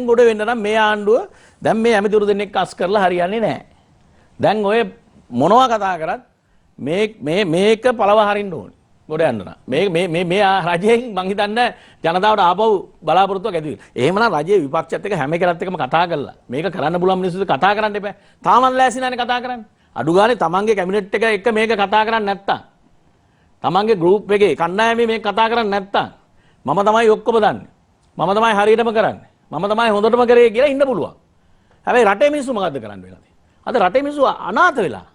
ගොඩ වෙන්න නම් මේ ආණ්ඩුව දැන් මේ ඇමතිවරු දෙන්නෙක් අස් කරලා හරියන්නේ නැහැ. දැන් ඔය මොනවා කතා කරත් මේක පළව හරින්න ඕනේ. ගොඩ යන්න නම් මේ රජයෙන් මං හිතන්නේ ජනතාවට ආපහු බලාපොරොත්තුවක් ඇති වෙනවා. එහෙමනම් රජයේ විපක්ෂයත් එක්ක හැම කෙනෙක් එක්කම කතා කරලා මේක කරන්න පුළුවන් මිනිස්සුන්ට කතා කරන්න එපා. තාමන් ලෑසි නැනේ කතා කරන්න. අඩු ගානේ තමන්ගේ කැබිනට් එක එක්ක මේක කතා කරන්නේ නැත්තම් තමන්ගේ ගෲප් එකේ කණ්ඩායමේ මේක කතා කරන්නේ නැත්තම් මම තමයි ඔක්කොම දන්නේ. මම තමයි හරියටම කරන්නේ. මම තමයි හොඳටම කරේ කියලා ඉන්න පුළුවන්. හැබැයි රටේ මිනිස්සු මොකද්ද කරන්න වෙලා තියෙන්නේ? අද රටේ මිනිස්සු අනාථ වෙලා.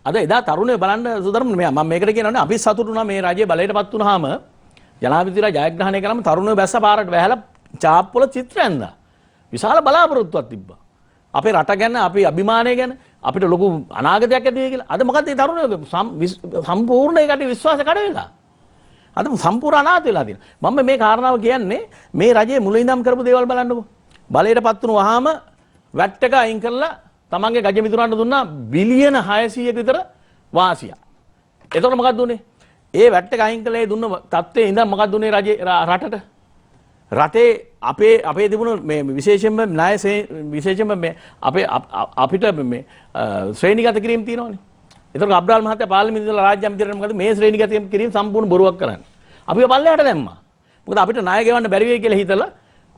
අද එදා තරුණයෝ බලන්න සුදරම් මම මේකට කියනවානේ අපි සතුටු වුණා මේ රජයේ බලයටපත් වුණාම ජනාධිපතිලා ජයග්‍රහණය කරාම තරුණයෝ බැස්ස පාරට වැහලා චාප් වල චිත්‍ර ඇඳලා විශාල බලාපොරොත්තුවක් තිබ්බා. අපේ රට ගැන අපි අභිමානය ගැන අපිට ලොකු අනාගතයක් ඇති වෙයි කියලා. අද මොකද මේ තරුණයෝ සම්පූර්ණ ඒකට විශ්වාස කඩ වෙලා. අද සම්පූර්ණ අනාථ වෙලා තියෙනවා. මම මේ කාරණාව කියන්නේ මේ රජයේ මුල ඉඳන් කරපු දේවල් බලන්නකෝ. බලයටපත් වුණාම වැට් එක අයින් කරලා තමන්ගේ ගජ මිතුරන්ට දුන්නා බිලියන 600ක විතර වාසියක්. එතකොට මොකක්ද උනේ? ඒ වැට් එක අයින් කළේ දුන්න තත්ත්වයේ ඉඳන් මොකක්ද උනේ රටට? රටේ අපේ තිබුණු මේ විශේෂයෙන්ම ණය විශේෂයෙන්ම මේ අපිට මේ ශ්‍රේණිගත කිරීම තියෙනවානේ. ඒතකොට අබ්‍රාල් මහත්තයා පාර්ලිමේන්තුවේ රාජ්‍ය අමාත්‍යවරයා මොකද මේ ශ්‍රේණිගත කිරීම සම්පූර්ණ බොරුවක් කරන්නේ. අපිව පල්ලෙහාට දැම්මා. මොකද අපිට ණය ගෙවන්න බැරි වෙයි කියලා හිතලා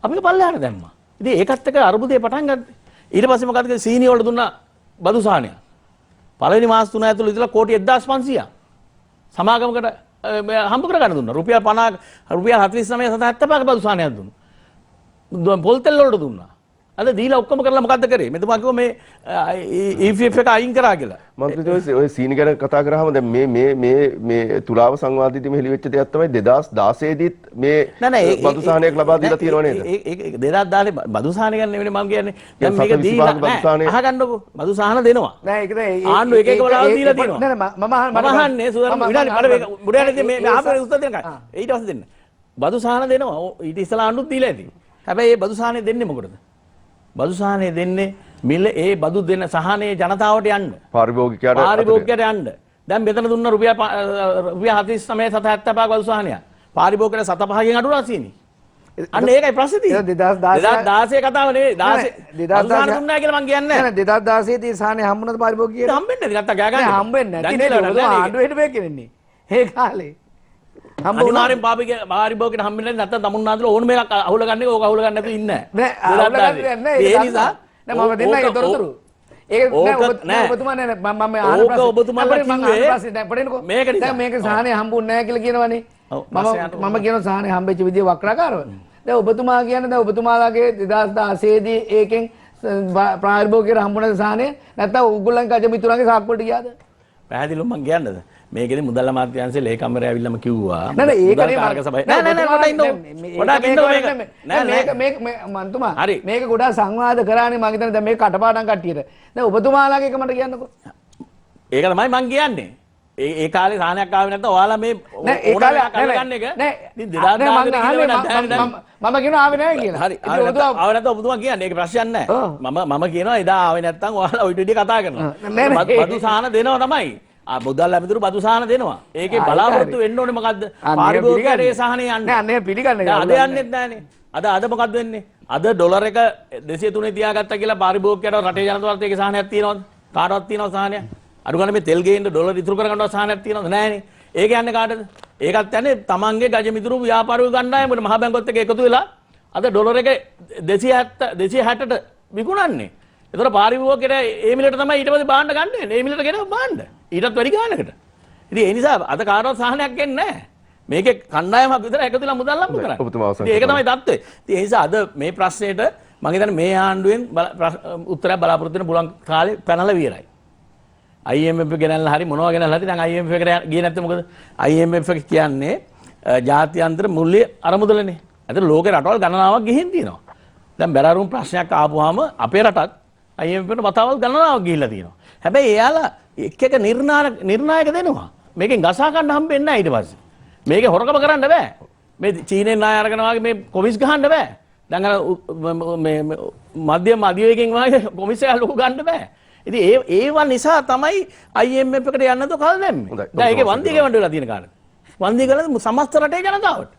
අපිව පල්ලෙහාට දැම්මා. ඉතින් ඒකත් එක්ක අරුබුදේ පටන් ගත්තා. ඊට පස්සේ මොකද කළේ සීනි වලට දුන්නා බදු සාහනයක්. පළවෙනි මාස 3 ඇතුළත ඉතලා කෝටි 1500ක් සමාගමකට හම්බ කරගන්න දුන්නා. රුපියල් 50 රුපියල් 49.75ක බදු සාහනයක් දුන්නා. පොල් තෙල් වලට දුන්නා. අද දීලා ඔක්කොම කරලා මොකද්ද කරේ? මෙතුමා කිව්වා මේ EFF එක අයින් කරා කියලා. මන්ත්‍රීතුමා ඔය සීනි ගැන කතා කරාම දැන් මේ තුලාව සංවාදයේදී මෙහෙලි වෙච්ච දෙයක් තමයි 2016 දීත් මේ බදු සාහනයක් ලබා දීලා තියෙනව නේද? ඒක 2016 බදු සාහනය ගැන නෙවෙයි මම කියන්නේ. දැන් මේක දීලා අහගන්නකෝ බදු සාහන දෙනවා. නෑ ඒක ආණ්ඩුව එක එක වලාව දීලා තියෙනවා. නෑ මම අහන්නේ සුදරම විනාඩි මුඩයන්දී මේ ආපරේ උත්තර දෙන්නකයි. ඊට පස්සේ දෙන්න. බදු සාහන දෙනවා. ඊට ඉස්සලා ආණ්ඩුව දීලා ඇති. හැබැයි මේ බදු සාහනේ දෙන්නේ මොකටද? බදු සහනේ දෙන්නේ මිල ඒ බදු දෙන සහනේ ජනතාවට යන්න. පාරිභෝගිකයට යන්න. දැන් මෙතන දුන්න රුපියල් 49.75ක බදු සහනයක්. පාරිභෝගිකයට 7.5කින් අඩු රාසියනේ. අන්න ඒකයි ප්‍රශ්නේ තියෙන්නේ. 2016 කතාව නෙවෙයි. 2016 දුන්නා කියලා මං කියන්නේ නෑ. 2016 දී සහනේ හම්බුනද පාරිභෝගිකයට? හම්බෙන්නේ නැති. ගත්තා ගෑ ගන්න. හම්බෙන්නේ නැති. ආණ්ඩුව හිටපේ කියන්නේ. ඒ කාලේ. අනිවාර්යෙන් පාරිභෝගිකයට හම්බෙන්නේ නැත්නම් තමුන්නාන්දල ඕන මේක අහුල ගන්න එක ඕක අහුල ගන්න නැතුව ඉන්නේ නෑ. ඒ නිසා නෑ මම දෙන්න ඒක තොරතුරු. ඒක නෑ ඔබතුමා නෑ මම ආන ප්‍රශ්න. ඕක ඔබතුමාලා කිව්වේ දැන් පඩේනකො. මේක නිසා. දැන් මේක සහනේ හම්බුන්නේ නැහැ කියලා කියනවනේ. මම කියන සහනේ හම්බෙච්ච විදිය වක්‍රාකාරව. දැන් ඔබතුමා කියන්නේ දැන් ඔබතුමාලාගේ 2016 දී ඒකෙන් පාරිභෝගිකයට හම්බුනේ සහනේ නැත්නම් උගුල්ලන්ගේ අජමිතුරන්ගේ සාක්කුවලට ගියාද? පැහැදිලිව මම කියන්නද? මේකෙදි මුදල් අමාත්‍යාංශයේ ලේකම්වරයා ඇවිල්ලාම කිව්වා නෑ ඒකනේ කාර්ක සභාවේ නෑ මේක මන්තුමා මේක ගොඩාක් සංවාද කරානේ මම හිතන්නේ දැන් මේක කටපාඩම් කට්ටියට දැන් ඔබතුමාලාගේ එක මට කියන්නකෝ ඒක තමයි මම කියන්නේ ඒ කාලේ සාහනයක් ආවේ නැත්නම් ඔයාලා මේ ඕනෑම එක නෑ ඉතින් 2014 මම කියනවා ආවේ නැහැ කියලා හරි ආවේ නැත්නම් ඔබතුමා කියන්නේ ඒක ප්‍රශ්නයක් නැහැ මම කියනවා එදා ආවේ නැත්නම් ඔයාලා ඔයිට විදිය කතා කරනවා බදු සාහන දෙනවා තමයි මුදල් ඇමතුරු බදු සහන දෙනවා. ඒකේ බලාපොරොත්තු වෙන්න ඕනේ මොකද්ද? පාරිභෝගිකයට ඒ සහනේ යන්නේ. නෑ අන්නේ පිළිගන්නේ. අද යන්නෙත් නෑනේ. අද මොකද්ද වෙන්නේ? අද ඩොලර් එක 203 තියාගත්තා කියලා පාරිභෝගිකයට රටේ ජනතාවට ඒකේ සහනයක් තියනවද? කාටවත් තියනවද සහනයක්? අඩු ගන්න මේ තෙල් ගේන්න ඩොලර් ඉතුරු කරගන්නවත් සහනයක් තියනවද? නෑනේ. ඒක යන්නේ කාටද? ඒකත් යන්නේ තමන්ගේ ගජමිතුරු ව්‍යාපාරික ගණ්ඩායමකට මහ බැංකුවත් එක්ක එකතු වෙලා අද ඩොලර් එක 260ට විකුණන්නේ. ඒතර පාරිභෝගිකයට ඒ මිලට තමයි ඊට පස්සේ බාන්න ගන්න. ඒ මිලට ගෙනව බාන්න. ඊටත් වැඩි ගානකට. ඉතින් ඒ නිසා අද කාටවත් සහනයක් එන්නේ නැහැ. මේකේ කණ්ඩායමක් විතර එකතු වෙලා මුදල් ලම්බ කරන්නේ. ඒක තමයි தත්ත්වය. ඉතින් ඒ නිසා අද මේ ප්‍රශ්නෙට මම හිතන්නේ මේ ආණ්ඩුවෙන් උත්තරයක් බලාපොරොත්තු වෙන බුලන් කාලේ පැනලා වියරයි. IMF ගෙනල්ලා හරි මොනවා ගෙනල්ලා හරි දැන් IMF එකට ගියේ නැත්නම් මොකද? IMF එක කියන්නේ ජාත්‍යන්තර මුල්‍ය අරමුදලනේ. අද ලෝකේ රටවල් ගණනාවක් ගිහින් තියෙනවා. දැන් බැලරුම් ප්‍රශ්නයක් ආපුවාම අපේ රටත් IMF එකට වතාවල් ගණනාවක් ගිහිල්ලා තියෙනවා. හැබැයි එයාලා එක එක නිර්ණායක දෙනවා. මේකෙන් ගසා ගන්න හම්බෙන්නේ නැහැ ඊට පස්සේ. මේකේ හොරකම කරන්න බෑ. මේ චීනෙන් ණය අරගෙන වගේ මේ කොමිස් ගහන්න බෑ. දැන් අර මේ මධ්‍යම අධිවේගයෙන් වගේ කොමිස් එක ලොකු ගන්න බෑ. ඉතින් ඒවා නිසා තමයි IMF එකට යන්න තෝ කල් දැම්මේ. දැන් ඒකේ වන්දිය ගෙවන්න වෙලා තියෙන කාරණා. වන්දිය ගලන සමස්ත රටේ ජනතාවට.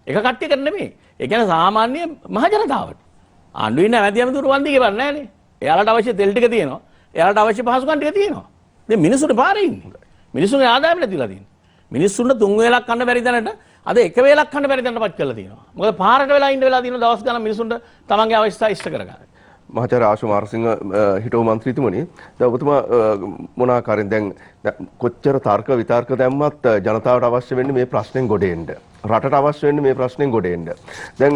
එක කට්ටියකට නෙමෙයි. ඒ කියන්නේ සාමාන්‍ය මහ ජනතාවට. ආණ්ඩුවේ නැවැදියම දුර වන්දිය ගෙවන්නේ නැහනේ. එයාලට අවශ්‍ය තෙල් ටික තියෙනවා. එයාලට අවශ්‍ය පහසුකම් ටික තියෙනවා. දැන් මිනිස්සුන්ට පාරේ ඉන්නේ. මිනිස්සුන්ගේ ආදායම නැතිලා තියෙනවා. මිනිස්සුන්ට 3 වේලක් කන්න බැරි දැනට අද 1 වේලක් කන්න බැරි දැනටපත් කරලා තියෙනවා. මොකද පාරට වෙලා ඉන්න වෙලා තියෙන දවස් ගණන් මිනිස්සුන්ට තමන්ගේ අවශ්‍යතා ඉෂ්ට කරගන්න. මහාචාර්ය ආශු මාරසිංහ හිටපු මන්ත්‍රීතුමනි දැන් ඔබතුමා මොන ආකාරයෙන් දැන් කොච්චර තර්ක විතර්ක දැම්මත් ජනතාවට අවශ්‍ය වෙන්නේ මේ ප්‍රශ්නෙන් ගොඩ එන්න. රටට අවශ්‍ය වෙන්නේ මේ ප්‍රශ්නෙන් ගොඩ එන්න. දැන්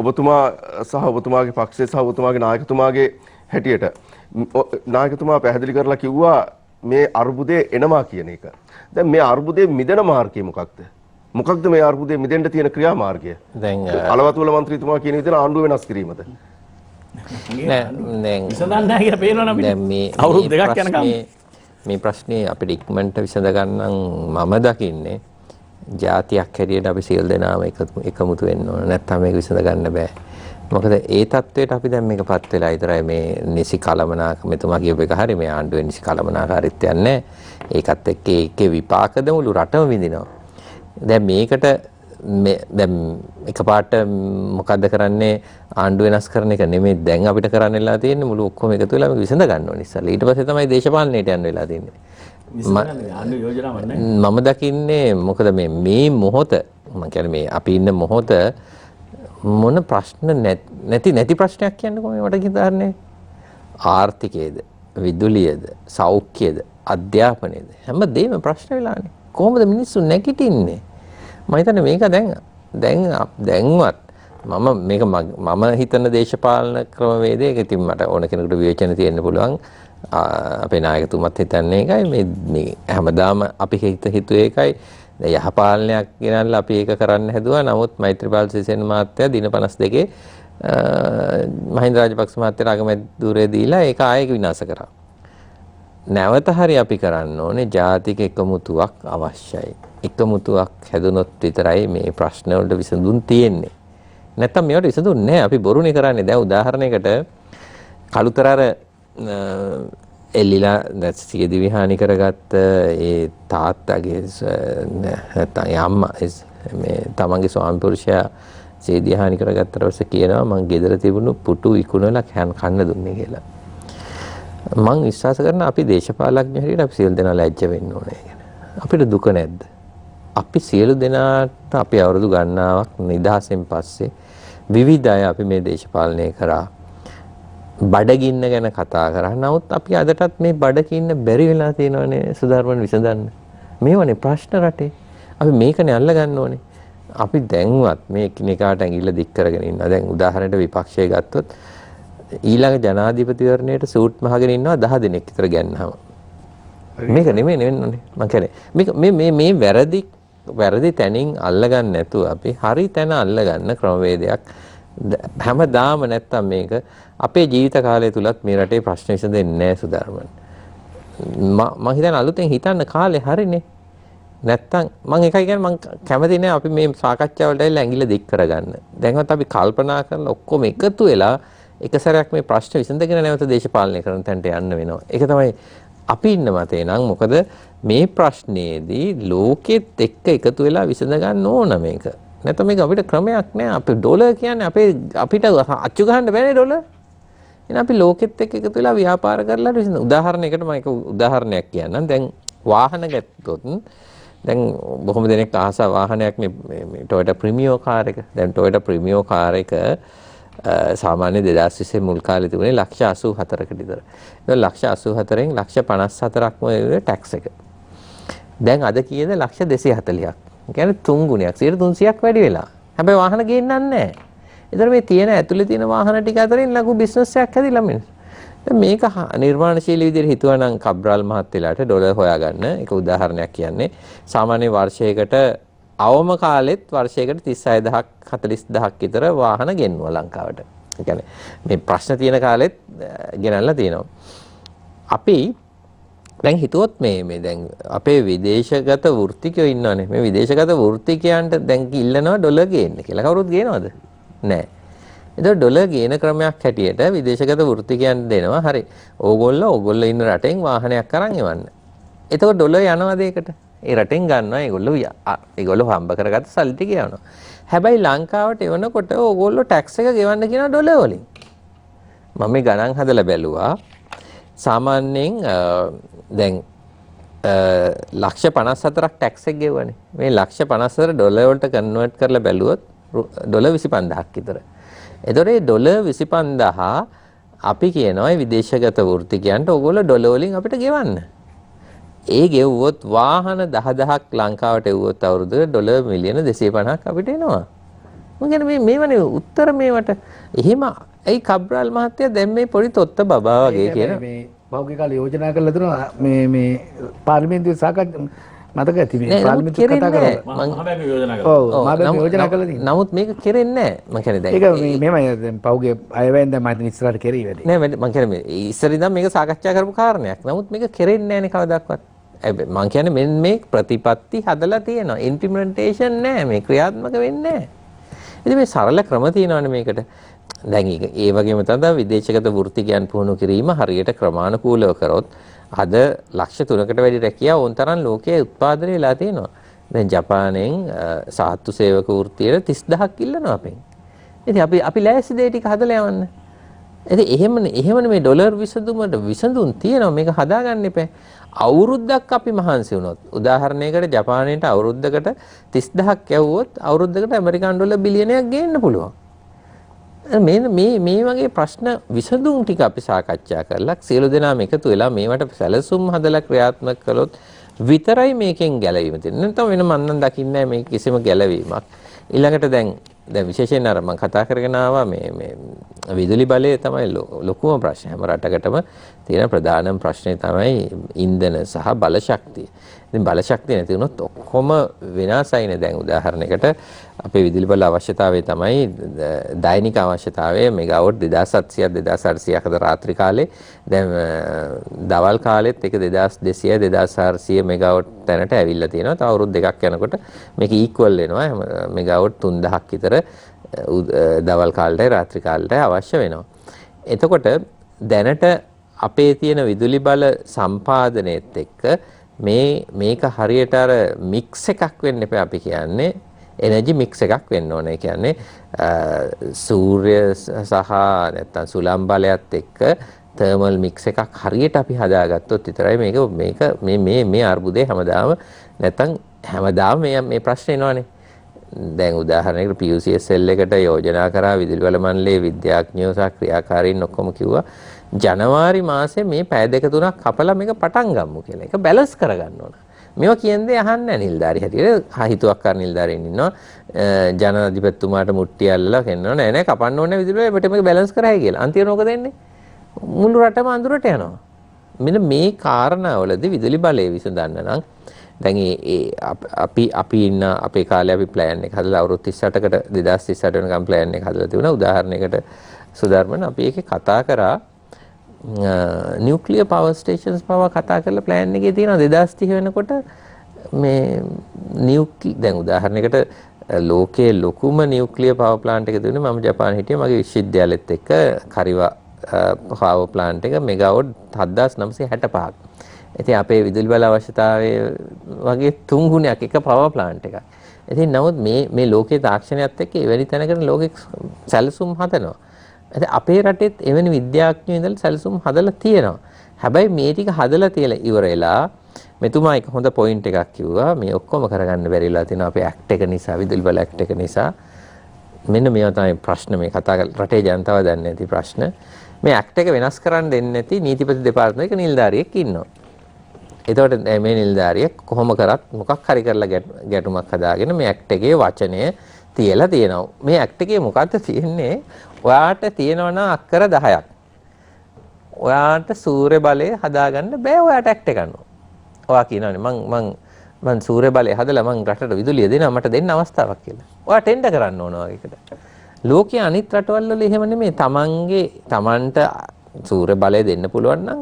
ඔබතුමා සහ ඔබතුමාගේ පක්ෂය සහ ඔබතුමාගේ නායකතුමාගේ හැටියට නායකතුමා පැහැදිලි කරලා කිව්වා මේ අර්බුදේ එනවා කියන එක. දැන් මේ අර්බුදේ මිදෙන මාර්ගය මොකක්ද? මොකක්ද මේ අර්බුදේ මිදෙන්න තියෙන ක්‍රියාමාර්ගය? දැන් අලවතුල මන්ත්‍රීතුමා කියන විදිහට ආණ්ඩුව වෙනස් කිරීමද? මේ ප්‍රශ්නේ අපිට ඉක්මනට විසඳ ගන්න මම දකින්නේ ජාතියක් හැටියට අපි සියලු දෙනාම එකමුතු වෙන්න ඕන. නැත්නම් මේක විසඳ ගන්න බෑ. මොකද ඒ තත්වයට අපි දැන් මේකපත් වෙලා ඉතරයි මේ නිසි කලමනාක මෙතුමා කියපු එක හරි මේ ආණ්ඩුවේ නිසි කලමනාකාරීත්වයක් නැහැ. ඒකත් එක්ක ඒකේ විපාකද මුළු රටම විඳිනවා. දැන් මේකට මේ දැන් එකපාරට මොකද්ද කරන්නේ ආණ්ඩුව වෙනස් කරන එක නෙමෙයි දැන් අපිට කරන්න වෙලා තියෙන්නේ මුළු ඔක්කොම එකතු වෙලා මේක විසඳ ගන්න ඕනේ ඉස්සෙල්ලා. ඊට පස්සේ තමයි දේශපාලනයට යන්න වෙලා තියෙන්නේ. මම දකින්නේ මොකද මේ මොහොත මම කියන්නේ මේ අපි ඉන්න මොහොත මොන ප්‍රශ්න නැති ප්‍රශ්නයක් කියන්නකො මේ මට හිතන්නේ ආර්ථිකයේද විදුලියද සෞඛ්‍යයද අධ්‍යාපනයේද හැමදේම ප්‍රශ්න වෙලානේ. කොහොමද මිනිස්සු නැගිටින්නේ? මම හිතන්නේ මේක දැන්වත් මම හිතන දේශපාලන ක්‍රමවේදයක ඉතින් මට ඕන කෙනෙකුට විවේචන තියෙන්න පුළුවන්. අපේ නායකතුමත් හිතන්නේ ඒකයි මේ හැමදාම අපි හිතුවේ ඒකයි. දැන් යහපාලනයක් ගෙනල්ලා අපි ඒක කරන්න හැදුවා. නමුත් මෛත්‍රීපාල සිරිසේන මහත්තයා දින 52 මහින්ද රාජපක්ෂ මහත්තයාට අගමැතිදුරේ දීලා ඒක ආයෙක විනාශ කරා. නැවත හරි අපි කරන්න ඕනේ ජාතික එකමුතුවක් අවශ්‍යයි. එකමුතුවක් හැදුනොත් විතරයි මේ ප්‍රශ්න වලට විසඳුම් තියෙන්නේ. නැත්තම් මේවට විසඳුම් නැහැ. අපි බොරුනේ කරන්නේ. දැන් උදාහරණයකට කළුතරර එල්ලිලා සියදිවි විහානි කරගත්ත ඒ තාත්තගේ නැත්තම් අම්මා මේ තමන්ගේ ස්වාමි පුරුෂයා සියදිවි හානි කරගත්තට පස්සේ කියනවා මං ගෙදර තිබුණු පුටු විකුණලා කන්න දුන්නේ කියලා. මං විශ්වාස කරන අපි දේශපාලඥ හැටියට අපි සියලු දෙනා ලැජ්ජ වෙන්න ඕනේ කියන. අපිට දුක නැද්ද? අපි සියලු දෙනාට අපි අවුරුදු ගණනාවක් නිදහසෙන් පස්සේ විවිධ අය අපි මේ දේශපාලනය කරා. බඩගින්න ගැන කතා කරා. නමුත් අපි අදටත් මේ බඩගින්න බැරි වෙලා තියෙනවනේ සුධර්මන් විසඳන්න. මේවනේ ප්‍රශ්න රටේ. අපි මේකනේ අල්ල ගන්න ඕනේ. අපි දැන්වත් මේ එකිනෙකාට ඇඟිල්ල දික් කරගෙන ඉන්නවා. දැන් උදාහරණයට විපක්ෂය ගත්තොත් ඊළඟ ජනාධිපතිවරණයට සූට් මහගෙන ඉන්නවා 10 දෙනෙක් විතර ගන්නහම. මේක නෙමෙයි නෙවෙන්නේ. මම කියන්නේ මේ වැරදි තැනින් අල්ලගන්න නැතුව අපි හරි තැන අල්ලගන්න ක්‍රමවේදයක් හැමදාම නැත්තම් මේක අපේ ජීවිත කාලය තුලත් මේ රටේ ප්‍රශ්න විසඳෙන්නේ නැහැ සුධර්මන්. මම හිතන්නේ අලුතෙන් හිතන්න කාලේ හරිනේ. නැත්තම් මම එකයි කියන්නේ මම කැමති නෑ අපි මේ සාකච්ඡාව වලට ඇවිල්ලා ඇඟිල්ල දික් කරගන්න. දැන්වත් අපි කල්පනා කරලා ඔක්කොම එකතු වෙලා එක සැරයක් මේ ප්‍රශ්න විසඳගෙන නැවත දේශපාලනය කරන තැනට යන්න වෙනවා. ඒක තමයි අපි ඉන්න මතේ නම් මොකද මේ ප්‍රශ්නේදී ලෝකෙත් එක්ක එකතු වෙලා විසඳ ගන්න ඕන මේක. නැත්නම් මේක අපිට ක්‍රමයක් නෑ. අපි ඩොලර් කියන්නේ අපිට අච්චු ගහන්න බෑනේ ඩොලර්. එහෙනම් අපි ලෝකෙත් එක්ක එකතු වෙලා ව්‍යාපාර කරලා විසඳ. උදාහරණයකට මම එක උදාහරණයක් කියන්නම්. දැන් වාහන ගත්තොත් දැන් බොහොම දෙනෙක් ආස වාහනයක් මේ Toyota Premio කාර් එක. දැන් Toyota Premio කාර් එක සාමාන්‍ය 2020 මුල් කාලේ තිබුණේ 84කට විතර. ඒක 84න් 54ක්ම වගේ ටැක්ස් එක. දැන් අද කීයද 240ක්. ඒ කියන්නේ 3 ගුණයක් 300ක් වැඩි වෙලා. හැබැයි වාහන ගේන්නන්නේ නැහැ. ඒතර මේ තියෙන ඇතුලේ තියෙන වාහන ටික අතරින් ලඝු බිස්නස් එකක් හැදිලා මිනිස්සු. දැන් මේක නිර්මාණශීලී විදිහට හිතුවා නම් කබ්‍රාල් මහත්තයලාට ඩොලර් හොයාගන්න එක උදාහරණයක් කියන්නේ සාමාන්‍ය වර්ෂයකට අවම කාලෙත් වර්ෂයකට 36000ක් 40000ක් විතර වාහන ගෙන්වුවා ලංකාවට. ඒ කියන්නේ මේ ප්‍රශ්න තියෙන කාලෙත් ගෙනල්ලා තියෙනවා. අපි දැන් හිතුවොත් මේ දැන් අපේ විදේශගත වෘත්තිකයෝ ඉන්නවනේ. මේ විදේශගත වෘත්තිකයන්ට දැන් ඉල්ලනවා ඩොලර් ගේන්න කියලා. කවුරුත් ගේනවද? නැහැ. එතකොට ඩොලර් ගේන ක්‍රමයක් හැටියට විදේශගත වෘත්තිකයන් දෙනවා. හරි. ඕගොල්ලෝ ඉන්න රටෙන් වාහනයක් අරන් එවන්න. එතකොට ඩොලර් යනවාද ඒකට? ඒ රටෙන් ගන්නවා ඒගොල්ලෝ හම්බ කරගත්ත සල්ලි ටික යනවා. හැබැයි ලංකාවට එවනකොට ඕගොල්ලෝ ටැක්ස් එක ගෙවන්න කියන ඩොලර් වලින්. මම මේ ගණන් හදලා බැලුවා. සාමාන්‍යයෙන් දැන් 54ක් ටැක්ස් එක ගෙවන්නේ. මේ 54 ඩොලර් වලට කන්වර්ට් කරලා බැලුවොත් ඩොලර් 25000ක් විතර. එතකොට මේ ඩොලර් 25000 අපි කියනවා විදේශගත වෘත්තිකයන්ට ඕගොල්ලෝ ඩොලර් වලින් අපිට ගෙවන්න. ඒ ගෙවුවොත් වාහන 10000ක් ලංකාවට එවුවොත් අවුරුද්දට ඩොලර් මිලියන 250ක් අපිට එනවා. මම කියන්නේ මේවනේ උත්තර මේවට. එහෙම ඇයි කබ්‍රාල් මහත්තයා දැන් මේ පොඩි තොත්ත බබා වගේ කියන මේ පහුගිය කාලේ යෝජනා කරලා තිනවා මේ පාර්ලිමේන්තුවේ සාකච්ඡා මතක ඇති මේ පාර්ලිමේන්තුවේ කතා කරලා මහබැංකුවේ යෝජනා ඔව් මහබැංකුවේ යෝජනා කරලා තියෙනවා. නමුත් මේක කෙරෙන්නේ නැහැ. මම කියන්නේ දැන් ඒක මෙහෙමයි දැන් පහුගිය අයවැයෙන් දැන් මම හිතන්නේ ඉස්සරහට කෙරෙයි වැඩි. නෑ මම කියන්නේ ඉස්සර ඉඳන් මේක සාකච්ඡා කරපු කාරණයක්. නමුත් මේක කෙරෙන්නේ නැහැනේ කවදාවත්. මම කියන්නේ මෙන්න මේ ප්‍රතිපත්ති හදලා තියෙනවා. ඉම්ප්ලිමන්ටේෂන් නෑ මේ ක්‍රියාත්මක වෙන්නේ නෑ. ඉතින් මේ සරල ක්‍රම තියෙනවානේ මේකට. දැන් ඒ වගේම තමයි විදේශගත වෘත්තිකයන් පුහුණු කිරීම හරියට ක්‍රමානුකූලව කරොත් අද ලක්ෂ 3කට වැඩි රැකියාව ඕන තරම් ලෝකයේ උත්පාදනය වෙලා තියෙනවා. දැන් ජපානයෙන් සාත්තු සේවක වෘත්තියට 30000ක් ඉල්ලනවා අපෙන්. ඉතින් අපි ලෑස්ති දේ ටික හදලා යවන්න. ඉතින් එහෙමනේ මේ ඩොලර් විසඳුමට විසඳුම් තියෙනවා මේක හදාගන්න එපා. අවුරුද්දක් අපි මහන්සි වුණොත් උදාහරණයකට ජපානයට අවුරුද්දකට 30000ක් යවුවොත් අවුරුද්දකට ඇමරිකානු ඩොලර් බිලියනයක් ගේන්න පුළුවන්. මේ වගේ ප්‍රශ්න විසඳුම් ටික අපි සාකච්ඡා කරලා සියලු දෙනාම එකතු වෙලා මේවට සැලසුම් හදලා ක්‍රියාත්මක කළොත් විතරයි මේකෙන් ගැලවීම තියෙන්නේ. නැත්නම් වෙන මන්නම් දකින්නේ නැහැ මේක කිසිම ගැලවීමක්. ඊළඟට දැන් විශේෂයෙන් අර මම කතා කරගෙන ආවා මේ විදුලි බලය තමයි ලොකුම ප්‍රශ්නේ. හැම රටකටම තියෙන ප්‍රධානම ප්‍රශ්නේ තමයි ඉන්ධන සහ බල ශක්තිය. ඉතින් බල ශක්තිය නැති වුණොත් ඔක්කොම විනාශයිනේ. දැන් උදාහරණයකට අපේ විදුලි බල අවශ්‍යතාවය තමයි දෛනික අවශ්‍යතාවය මෙගාවොට් 2700ක් 2800ක් අද රාත්‍රී කාලේ. දැන් දවල් කාලෙත් ඒක 2200 2400 මෙගාවොට් තැනට ඇවිල්ලා තියෙනවා. තව අවුරුදු දෙකක් යනකොට මේක ඊක්වල් වෙනවා. මෙගාවොට් 3000ක් විතර දවල් කාලේ රාත්‍රී කාලේ අවශ්‍ය වෙනවා. එතකොට දැනට අපේ තියෙන විදුලි බල සම්පාදනයේත් එක්ක මේක හරියට අර මික්ස් එකක් වෙන්න එපා. අපි කියන්නේ එනර්ජි මික්ස් එකක් වෙන්න ඕනේ. ඒ කියන්නේ සූර්ය සහ නැත්තම් සුළං බලයත් එක්ක තර්මල් මික්ස් එකක් හරියට අපි හදාගත්තොත් විතරයි මේක මේ අර්බුදේ හැමදාම නැත්තම් හැමදාම මේ ප්‍රශ්නේ එනවනේ. දැන් උදාහරණයකට PUCS සෙල් එකට යෝජනා කරා විදුලි බල මණ්ඩලයේ විද්‍යාඥයෝ සහ ක්‍රියාකාරීන් ඔක්කොම කිව්වා ජනවාරි මාසේ මේ පැය දෙක තුනක් කපලා මේක පටන් ගමු කියලා. ඒක බැලන්ස් කරගන්න ඕන. මේවා කියන්නේ අහන්නේ නැහැ නිල්ධාරි හැටියට. හිතුවක්කාර නිල්ධාරීන් ඉන්නවා. ජනාධිපතිතුමාට මුට්ටිය අල්ලලා කියනවා නෑ කපන්න ඕනේ විදුලි බල පිට මේක බැලන්ස් කරයි කියලා. අන්තිමට මොකද වෙන්නේ? මුළු රටම අඳුරට යනවා. මෙන්න මේ කාරණාවලදී විදුලි බලය විසඳන්න නම් දැන් අපි ඉන්න අපේ කාලේ අපි ප්ලෑන් එක හදලා අවුරුදු 38කට 2038 වෙනකම් ප්ලෑන් එක හදලා තිබුණා. උදාහරණයකට සුධර්මන් අපි ඒකේ කතා කරා නියුක්ලියර් පවර් ස්ටේෂන්ස් පවා කතා කරලා ප්ලෑන් එකේ තියෙනවා 2030 වෙනකොට මේ දැන් උදාහරණයකට ලෝකයේ ලොකුම නියුක්ලියර් පවර් ප්ලාන්ට් එක තිබුණේ මම ජපානයේ හිටියේ මගේ විශ්වවිද්‍යාලෙත් එක්ක කරිවා පවර් ප්ලාන්ට් එක මෙගාවොට් 7965ක්. ඉතින් අපේ විදුලි බල අවශ්‍යතාවය වගේ 3 ගුණයක් එක පවර් ප්ලාන්ට් එකක්. ඉතින් නමුත් මේ ලෝකයේ තාක්ෂණයත් එක්ක එවැනි තැනකට ලෝකෙ සැලසුම් හදනවා. ඉතින් අපේ රටෙත් එවැනි විද්‍යාඥයෝ ඉඳලා සැලසුම් හදලා තියෙනවා. හැබැයි මේ ටික හදලා තියලා ඉවරලා මෙතුමා එක හොඳ පොයින්ට් එකක් කිව්වා. මේ ඔක්කොම කරගන්න බැරිලා තියෙනවා අපේ ඇක්ට් එක නිසා, විදුලි බල ඇක්ට් එක නිසා. මෙන්න මේවා තමයි ප්‍රශ්න මේ කතා කරලා රටේ ජනතාව දන්නේ නැති ප්‍රශ්න. මේ ඇක්ට් එක වෙනස් කරන්න දෙන්නේ නැති නීතිපති දෙපාර්තමේන්තුවක නිලධාරියෙක් ඉන්නවා. එතකොට මේ නිලධාරියෙක් කොහොම කරත් මොකක් හරි කරලා ගැටුමක් හදාගෙන මේ ඇක්ට් එකේ වචනය තියලා තියෙනවා. මේ ඇක්ට් එකේ මොකද්ද තියෙන්නේ? ඔයාට තියෙනවා නම් අක්කර 10ක්. ඔයාට සූර්ය බලය හදාගන්න බෑ ඔයාට ඇක්ට් එක ගන්නවා. ඔයා කියනවානේ මං සූර්ය බලය හදලා මං රටට විදුලිය දෙනවා මට දෙන්න අවස්ථාවක් කියලා. ඔයා ටෙන්ඩර් කරන්න ඕන වගේකට. ලෝකයේ අනිත් රටවල් වල එහෙම නෙමෙයි. තමන්ට සූර්ය බලය දෙන්න පුළුවන් නම්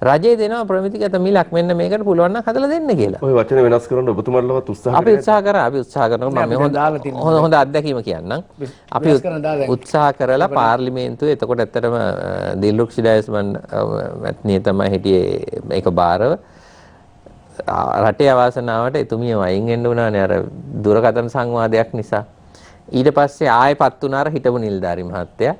රජය දෙනවා ප්‍රමිතිගත මිලක් මෙන්න මේකට පුළුවන් නම් හදලා දෙන්න කියලා. ඔය වචන වෙනස් කරන්න ඔබතුමාලවත් උත්සාහ අපි උත්සාහ කරනවා මම හොඳ අත්දැකීම කියන්නම්. අපි උත්සාහ කරලා පාර්ලිමේන්තුවේ එතකොට ඇත්තටම දිල්රුක් ෂිඩයස් මැතිණිය තමයි හිටියේ මේක බාරව රටේ අවාසනාවට එතුමිය වයින් වෙන්න උනානේ අර දුරකථන සංවාදයක් නිසා. ඊට පස්සේ ආයෙපත් වුණාර හිටපු නිලධාරි මහත්තයා.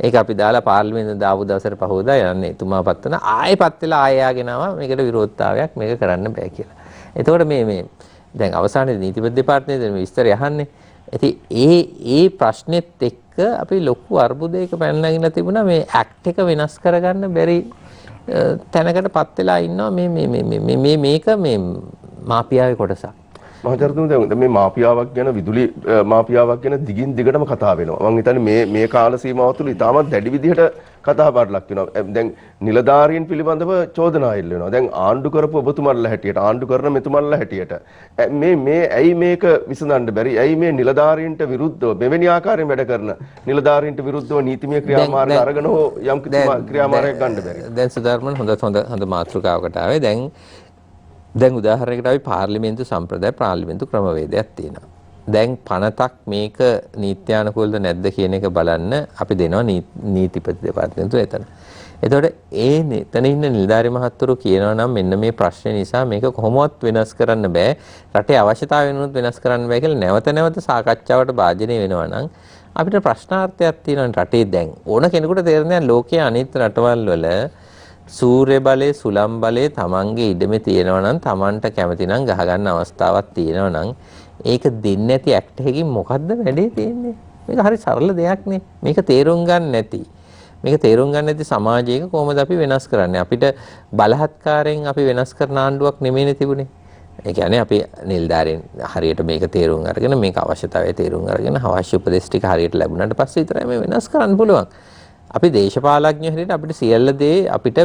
ඒක අපි දාලා පාර්ලිමේන්තුවේ දාපු දවසට පහවදා යන්නේ එතුමාපත් වෙන ආයෙපත් වෙලා ආයෙ ආගෙන ආවා මේකට විරෝධතාවයක් මේක කරන්න බෑ කියලා. එතකොට මේ දැන් අවසානයේ නීතිපති දෙපාර්තමේන්තුවේ මේ විස්තරය අහන්නේ. ඉතින් ඒ ප්‍රශ්නෙත් එක්ක අපි ලොකු අර්බුදයක පැනනගින්න තිබුණා මේ ඇක්ට් එක වෙනස් කරගන්න බැරි තැනකටපත් වෙලා ඉන්නවා මේක මේ මාපියාවේ කොටසක්. මහජනතුන් දැන් මේ මාපියාවක් ගැන විදුලි මාපියාවක් ගැන දිගින් දිගටම කතා වෙනවා. මම හිතන්නේ මේ කාල සීමාව තුළ ඉතාමත් දැඩි විදිහට කතා බහට ලක් වෙනවා. දැන් නිලධාරීන් පිළිබඳව චෝදනා එල්ල වෙනවා. දැන් ආණ්ඩු කරපු ඔබතුමාලා හැටියට ආණ්ඩු කරන මෙතුමාලා හැටියට මේ ඇයි මේක විසඳන්න බැරි? ඇයි මේ නිලධාරීන්ට විරුද්ධව මෙවැනි ආකාරයෙන් වැඩ කරන නිලධාරීන්ට විරුද්ධව නීතිමය ක්‍රියාමාර්ග අරගෙන හෝ යම් ක්‍රියාමාර්ගයක් ගන්න බැරි? දැන් සුධර්මන් හොඳ මාතෘකාවකට ආවේ. දැන් උදාහරණයකට අපි පාර්ලිමේන්තු සම්ප්‍රදාය පාර්ලිමේන්තු ක්‍රමවේදයක් තියෙනවා. දැන් පනතක් මේක නීත්‍යානුකූලද නැද්ද කියන එක බලන්න අපි දෙනවා නීතිපති දෙපාර්තමේන්තුව එතන. එතකොට එතන ඉන්න නිලධාරි මහත්තුරු කියනවා නම් මෙන්න මේ ප්‍රශ්නේ නිසා මේක කොහොමවත් වෙනස් කරන්න බෑ. රටේ අවශ්‍යතාවය වෙනුත් වෙනස් කරන්න බෑ කියලා නැවත නැවත සාකච්ඡාවට භාජනය වෙනවා නම් අපිට ප්‍රශ්නාර්ථයක් තියෙනවා රටේ දැන්. ඕන කෙනෙකුට තේරෙනවා ලෝකයේ අනිත් රටවල් වල සූර්ය බලය සුළම් බලය තමන්ගේ ඉඩමේ තියෙනවා නම් තමන්ට කැමති නම් ගහ ගන්න අවස්ථාවක් තියෙනවා නම් ඒක දෙන්නේ නැති ඇක්ට් එකකින් මොකද්ද වැඩේ තියෙන්නේ? මේක හරි සරල දෙයක් නේ. මේක තේරුම් ගන්න නැති. මේක තේරුම් ගන්න නැති සමාජයක කොහොමද අපි වෙනස් කරන්නේ? අපිට බලහත්කාරයෙන් අපි වෙනස් කරන ආණ්ඩුවක් නෙමෙයිනේ තිබුණේ. ඒ කියන්නේ අපි නිලධාරීන් හරියට මේක තේරුම් අරගෙන මේක අවශ්‍යතාවය තේරුම් අරගෙන අවශ්‍ය උපදෙස් ටික හරියට ලැබුණාට පස්සේ විතරයි මේ වෙනස් කරන්න පුළුවන්. අපි දේශපාලඥයෝ හැටියට අපිට සියල්ල දේ අපිට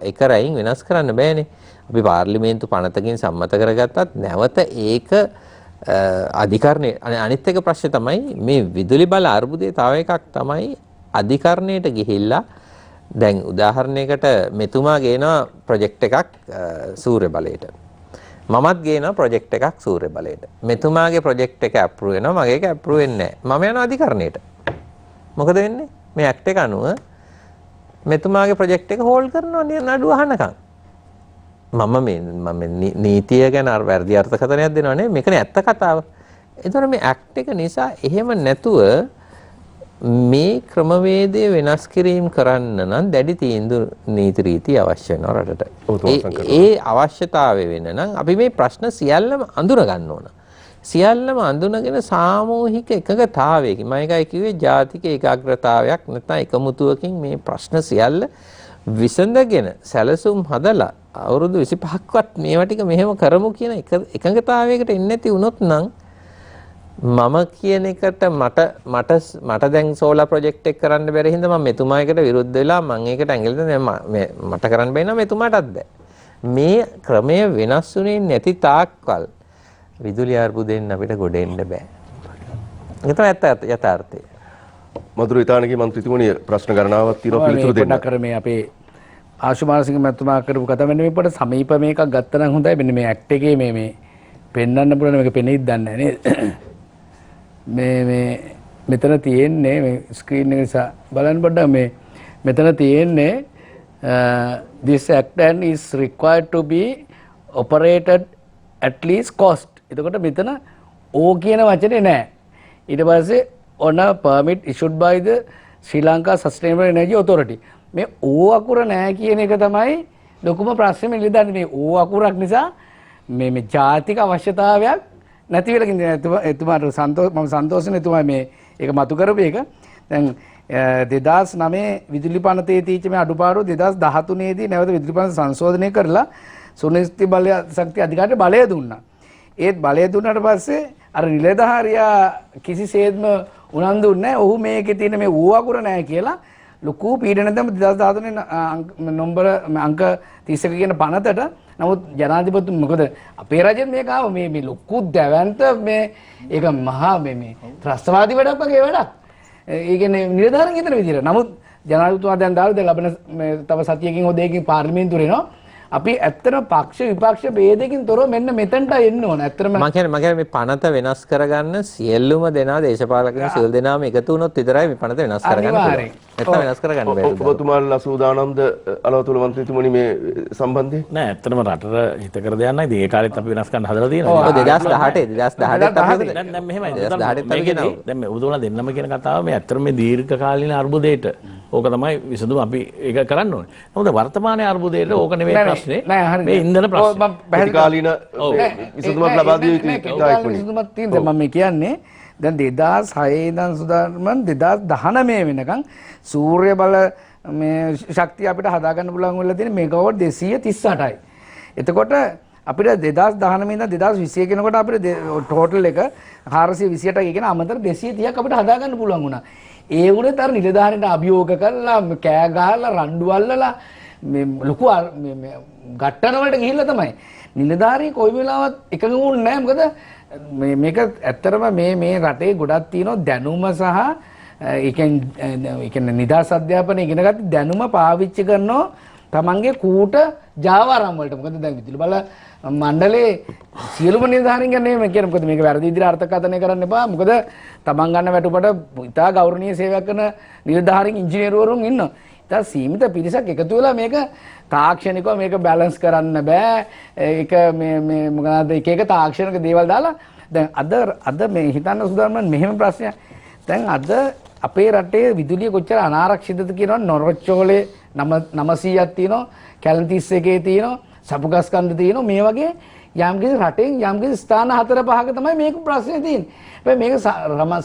එක රැයින් වෙනස් කරන්න බෑනේ. අපි පාර්ලිමේන්තු පනතකින් සම්මත කරගත්තත් නැවත ඒක අධිකරණයේ අනිත් එක ප්‍රශ්නේ තමයි මේ විදුලි බල අර්බුදයේ තව එකක් තමයි අධිකරණයට ගිහිල්ලා දැන් උදාහරණයකට මෙතුමා ගේනවා ප්‍රොජෙක්ට් එකක් සූර්ය බලයට. මමත් ගේනවා ප්‍රොජෙක්ට් එකක් සූර්ය බලයට. මෙතුමාගේ ප්‍රොජෙක්ට් එක අප්‍රූව් වෙනවා මගේ එක අප්‍රූව් වෙන්නේ නැහැ. මම යනවා අධිකරණයට. මොකද වෙන්නේ? මේ ඇක්ට් එක අනුව මෙතුමාගේ ප්‍රොජෙක්ට් එක හෝල්ඩ් කරනවා නඩුව අහනකම්. මම නීතිය ගැන වැරදි අර්ථකථනයක් දෙනවා නේ මේකනේ ඇත්ත කතාව. ඒතර මේ ඇක්ට් එක නිසා එහෙම නැතුව මේ ක්‍රමවේදය වෙනස් කිරීම කරන්න නම් දැඩි තීන්දුව නීති රීති අවශ්‍ය වෙනවා රටට. ඒ අවශ්‍යතාවය වෙන නම් අපි මේ ප්‍රශ්න සියල්ලම අඳුර ගන්න ඕන. සියල්ලම අඳුනගෙන සාමූහික එකඟතාවයකින් මම එකයි කිව්වේ ජාතික ඒකාග්‍රතාවයක් නැත්නම් එකමුතුවකින් මේ ප්‍රශ්න සියල්ල විසඳගෙන සැලසුම් හදලා අවුරුදු 25ක්වත් මේවා ටික මෙහෙම කරමු කියන එකඟතාවයකට එන්නේ නැති වුණොත් නම් මම කියන එකට මට දැන් සෝලාර් ප්‍රොජෙක්ට් එක කරන්න බැරි හින්දා මම මෙතුමායකට විරුද්ධ වෙලා මම ඒකට ඇඟිලි දෙන මට කරන්න බැරි නම් මෙතුමාටත් බෑ. මේ ක්‍රමය වෙනස් වුණේ නැති තාක්කල් විදුලි අර්බුදයෙන් අපිට ගොඩ එන්න බෑ. ඒක තමයි යථාර්ථය. මధుර ඉතානගේ මන්ත්‍රීතුමනි ප්‍රශ්න ගණනාවක් තියෙනවා පිළිතුරු දෙන්න. පොඩ්ඩක් කර මේ අපේ ආශුමානසිංහ මහත්මයා කරපු කතාව මෙන්න මේ පොඩ සමීප මේකක් ගත්තා නම් හොඳයි. මෙන්න මේ ඇක්ට් එකේ මේ පෙන්වන්න පුළුවන් මේක පෙනෙයිද දන්නේ නැහැ නේද? මෙතන තියෙන්නේ මේ ස්ක්‍රීන් එක නිසා බලන්න පොඩ්ඩක් මේ මෙතන තියෙන්නේ this act and is required to be operated at least cost. එතකොට මෙතන ඕ කියන වචනේ නැහැ. ඊට පස්සේ on a permit issued by the Sri Lanka Sustainable Energy Authority. මේ ඕ අකුර නැහැ කියන එක තමයි ලොකුම ප්‍රශ්නේ. මෙලිදන්නේ මේ ඕ අකුරක් නිසා මේ ජාතික අවශ්‍යතාවයක් නැති වෙලා කින්ද එතුමාට මම සන්තෝෂයි එතුමා මේ ඒක මතු කරපු එක. දැන් 2009 විදුලි පනතේ තීච්ච මේ අඩුපාඩු 2013 දී නැවත විදුලි පනත සංශෝධනය කරලා සුනිශ්චිත බලය ශක්තිය අධිකාරියට බලය දුන්නා. ඒත් බලය දුන්නාට පස්සේ අර නිලධාරියා කිසිසේත්ම උනන්දු නැහැ. ඔහු මේකේ තියෙන මේ ඌ අකුර නැහැ කියලා ලොකු පීඩනයක් දැම්ම 2013 නම්බර අංක 31 කියන පනතට. නමුත් ජනාධිපති මොකද අපේ රජෙත් මේක ආව මේ ලොකු දැවැන්ත මේ ඒක මහා මේ ත්‍රස්තවාදී වැඩක් වගේ වැඩක්. ඒ කියන්නේ නිලධාරීන් හිතන විදිහට. නමුත් ජනාධිපතිතුමා දැන් දාලා ලබන තව සතියකින් හෝ දෙකකින් පාර්ලිමේන්තුවේ එනවා. අපි ඇත්තටම පක්ෂ විපක්ෂ ભેදකින් තොරව මෙන්න මෙතනට එන්න ඕන. ඇත්තටම මම කියන්නේ මේ පනත වෙනස් කරගන්න සියලුම දෙනා දේශපාලකයන් සියලු දෙනාම එකතු වුණොත් විතරයි මේ පනත වෙනස් කරගන්න පුළුවන්. නැත්නම් වෙනස් කරගන්න බැහැ. ඔබතුමාලා සූදානම්ද අලවතුල මන්ත්‍රීතුමනි මේ සම්බන්ධයෙන්? නෑ ඇත්තටම රටට හිත කර දෙයක් නෑ. ඉතින් ඒ කාලෙත් අපි වෙනස් කරන්න හදලා තියෙනවා. ඔව් 2018 අපි දැන් මෙහෙමයි. දැන් මේ ඔබතුමාලා දෙන්නම කියන කතාව මේ ඇත්තටම මේ දීර්ඝ කාලීන අර්බුදයට ඕක තමයි විසඳුම අපි ඒක කරන්න ඕනේ. මොකද වර්තමානයේ අර්බුදයට ඕක නෙමෙයි ප්‍රශ්නේ. මේ ඉන්ධන ප්‍රශ්නේ. පැහැදිලිකාලීන විසඳුමක් ලබා දිය යුතුයි. විසඳුමක් තියෙනවා. මම කියන්නේ දැන් 2006 ඉඳන් සුදානම 2019 වෙනකන් සූර්ය බල මේ ශක්තිය අපිට හදාගන්න පුළුවන් වෙලා තියෙන මෙගාවට් 238යි. එතකොට අපිට 2019 ඉඳන් 2021 කෙනකොට අපිට ටෝටල් එක 428යි කියන අමතර 230ක් අපිට හදාගන්න පුළුවන් වුණා. ඒ වුණත් අර නිලධාරීන්ට අභියෝග කරලා කෑ ගහලා රණ්ඩු අල්ලලා මේ ලොකු මේ ගට්ටන වලට ගිහිල්ලා තමයි නිලධාරී කොයි වෙලාවත් එකඟ වුණේ නැහැ. මොකද මේක ඇත්තටම මේ රටේ ගොඩක් තියෙනවා දැනුම සහ ඒ කියන්නේ නිදහස් අධ්‍යාපනය ඉගෙන ගත්ත දැනුම පාවිච්චි කරනවා තමන්ගේ කූට ජාවාරම් වලට මොකද දැන් විදුලි බල මණ්ඩලයේ සියලුම නිලධාරීන් ගැන මේ කියන්නේ මොකද මේක වැරදි විදිහට අර්ථකථනය කරන්න එපා මොකද තමන් ගන්න වැටුපට ඉතා ගෞරවනීය සේවයක් කරන නිලධාරීන් ඉංජිනේරුවරුන් ඉන්නවා ඉතා සීමිත පිරිසක් එකතු වෙලා මේක තාක්ෂණිකව මේක බැලන්ස් කරන්න බෑ ඒක මේ මොකද එක තාක්ෂණික දේවල් දාලා දැන් අද මේ හිතන්න සුදානම් මෙහෙම ප්‍රශ්නයක් දැන් අද අපේ රටේ විදුලිය කොච්චර අනාරක්ෂිතද කියනවා නොරොච්චෝලේ 900ක් තියෙනවා කැලන් 31 තියෙනවා සපුගස්කන්ධ තියෙනවා මේ වගේ යම්කිසි රටෙන් යම්කිසි ස්ථාන 4-5ක තමයි මේක ප්‍රශ්නේ තියෙන්නේ. හැබැයි මේක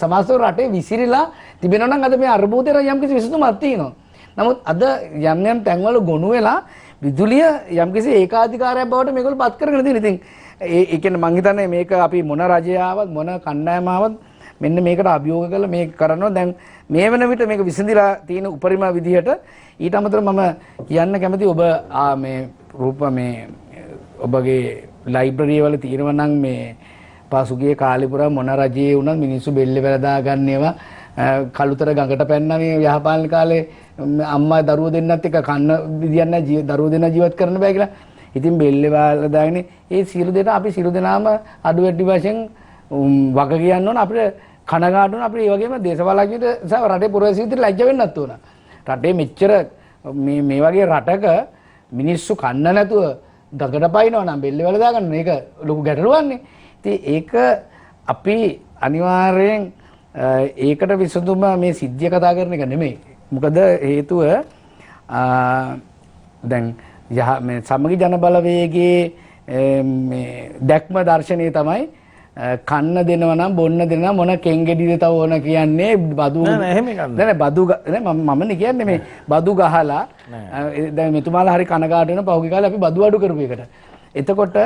සමාජ රටේ විසිරීලා තිබෙනවා නම් අද මේ අර්බුදේ යම්කිසි විසඳුමක් තියෙනවා. නමුත් අද යම් තැන්වල ගොනු වෙලා විදුලිය යම්කිසි ඒකාධිකාරයක් බවට මේගොල්ලෝ පත් කරගෙන තියෙනවා. ඉතින් ඒ කියන්නේ මං හිතන්නේ මේක අපි මොන රජය ආවත් මොන කණ්ඩායම ආවත් මෙන්න මේකට අභියෝග කරලා මේක කරනවා. දැන් මේ වෙන විට මේක විසඳිලා තියෙන උපරිම විදිහට ඊට අමතරව මම කියන්න කැමති ඔබ මේ රූප මේ ඔබගේ ලයිබ්‍රරිය වල තියෙනවා නම් මේ පසුගිය කාලේ පුරා මොන රජයේ වුණත් මිනිස්සු බෙල්ලේ වැලදා ගන්න ඒවා කළුතර ගඟට පැන්නා මේ යහපාලන කාලේ අම්මා දරුවෝ දෙන්නත් එක්ක කන්න විදියක් නැහැ දරුවෝ දෙන්න ජීවත් කරන්න බෑ කියලා. ඉතින් බෙල්ලේ වැලදාගෙන ඒ සියලු දෙනා අපි සියලු දෙනාම අඩු වැඩි වශයෙන් වග කියන්න ඕන අපිට කනගාටු වෙන අපිට ඒ වගේම දේශපාලඥයට සහ රටේ පුරවැසියන්ට ලැජ්ජ වෙන්නත් ඕන. රටේ මෙච්චර මේ වගේ රටක මිනිස්සු කන්න නැතුව ගඟට පයින්නවා නම් බෙල්ලේ වල දාගන්න මේක ලොකු ගැටලුවක්නේ. ඉතින් ඒක අපි අනිවාර්යෙන් ඒකට විසඳුම මේ සිද්ධිය කතා කරන එක නෙමෙයි. මොකද හේතුව දැන් මේ සමගි ජන බලවේගයේ මේ දැක්ම දර්ශනය තමයි කන්න දෙනවා නම් බොන්න දෙනවා මොන කෙන්ගෙඩිද තව ඕන කියන්නේ බදු නෑ බදු මම නේ කියන්නේ මේ බදු ගහලා දැන් මෙතුමාලා හරි කනගාටු වෙන පහුගිය කාලේ අපි බදු අඩු කරපු එකට. එතකොට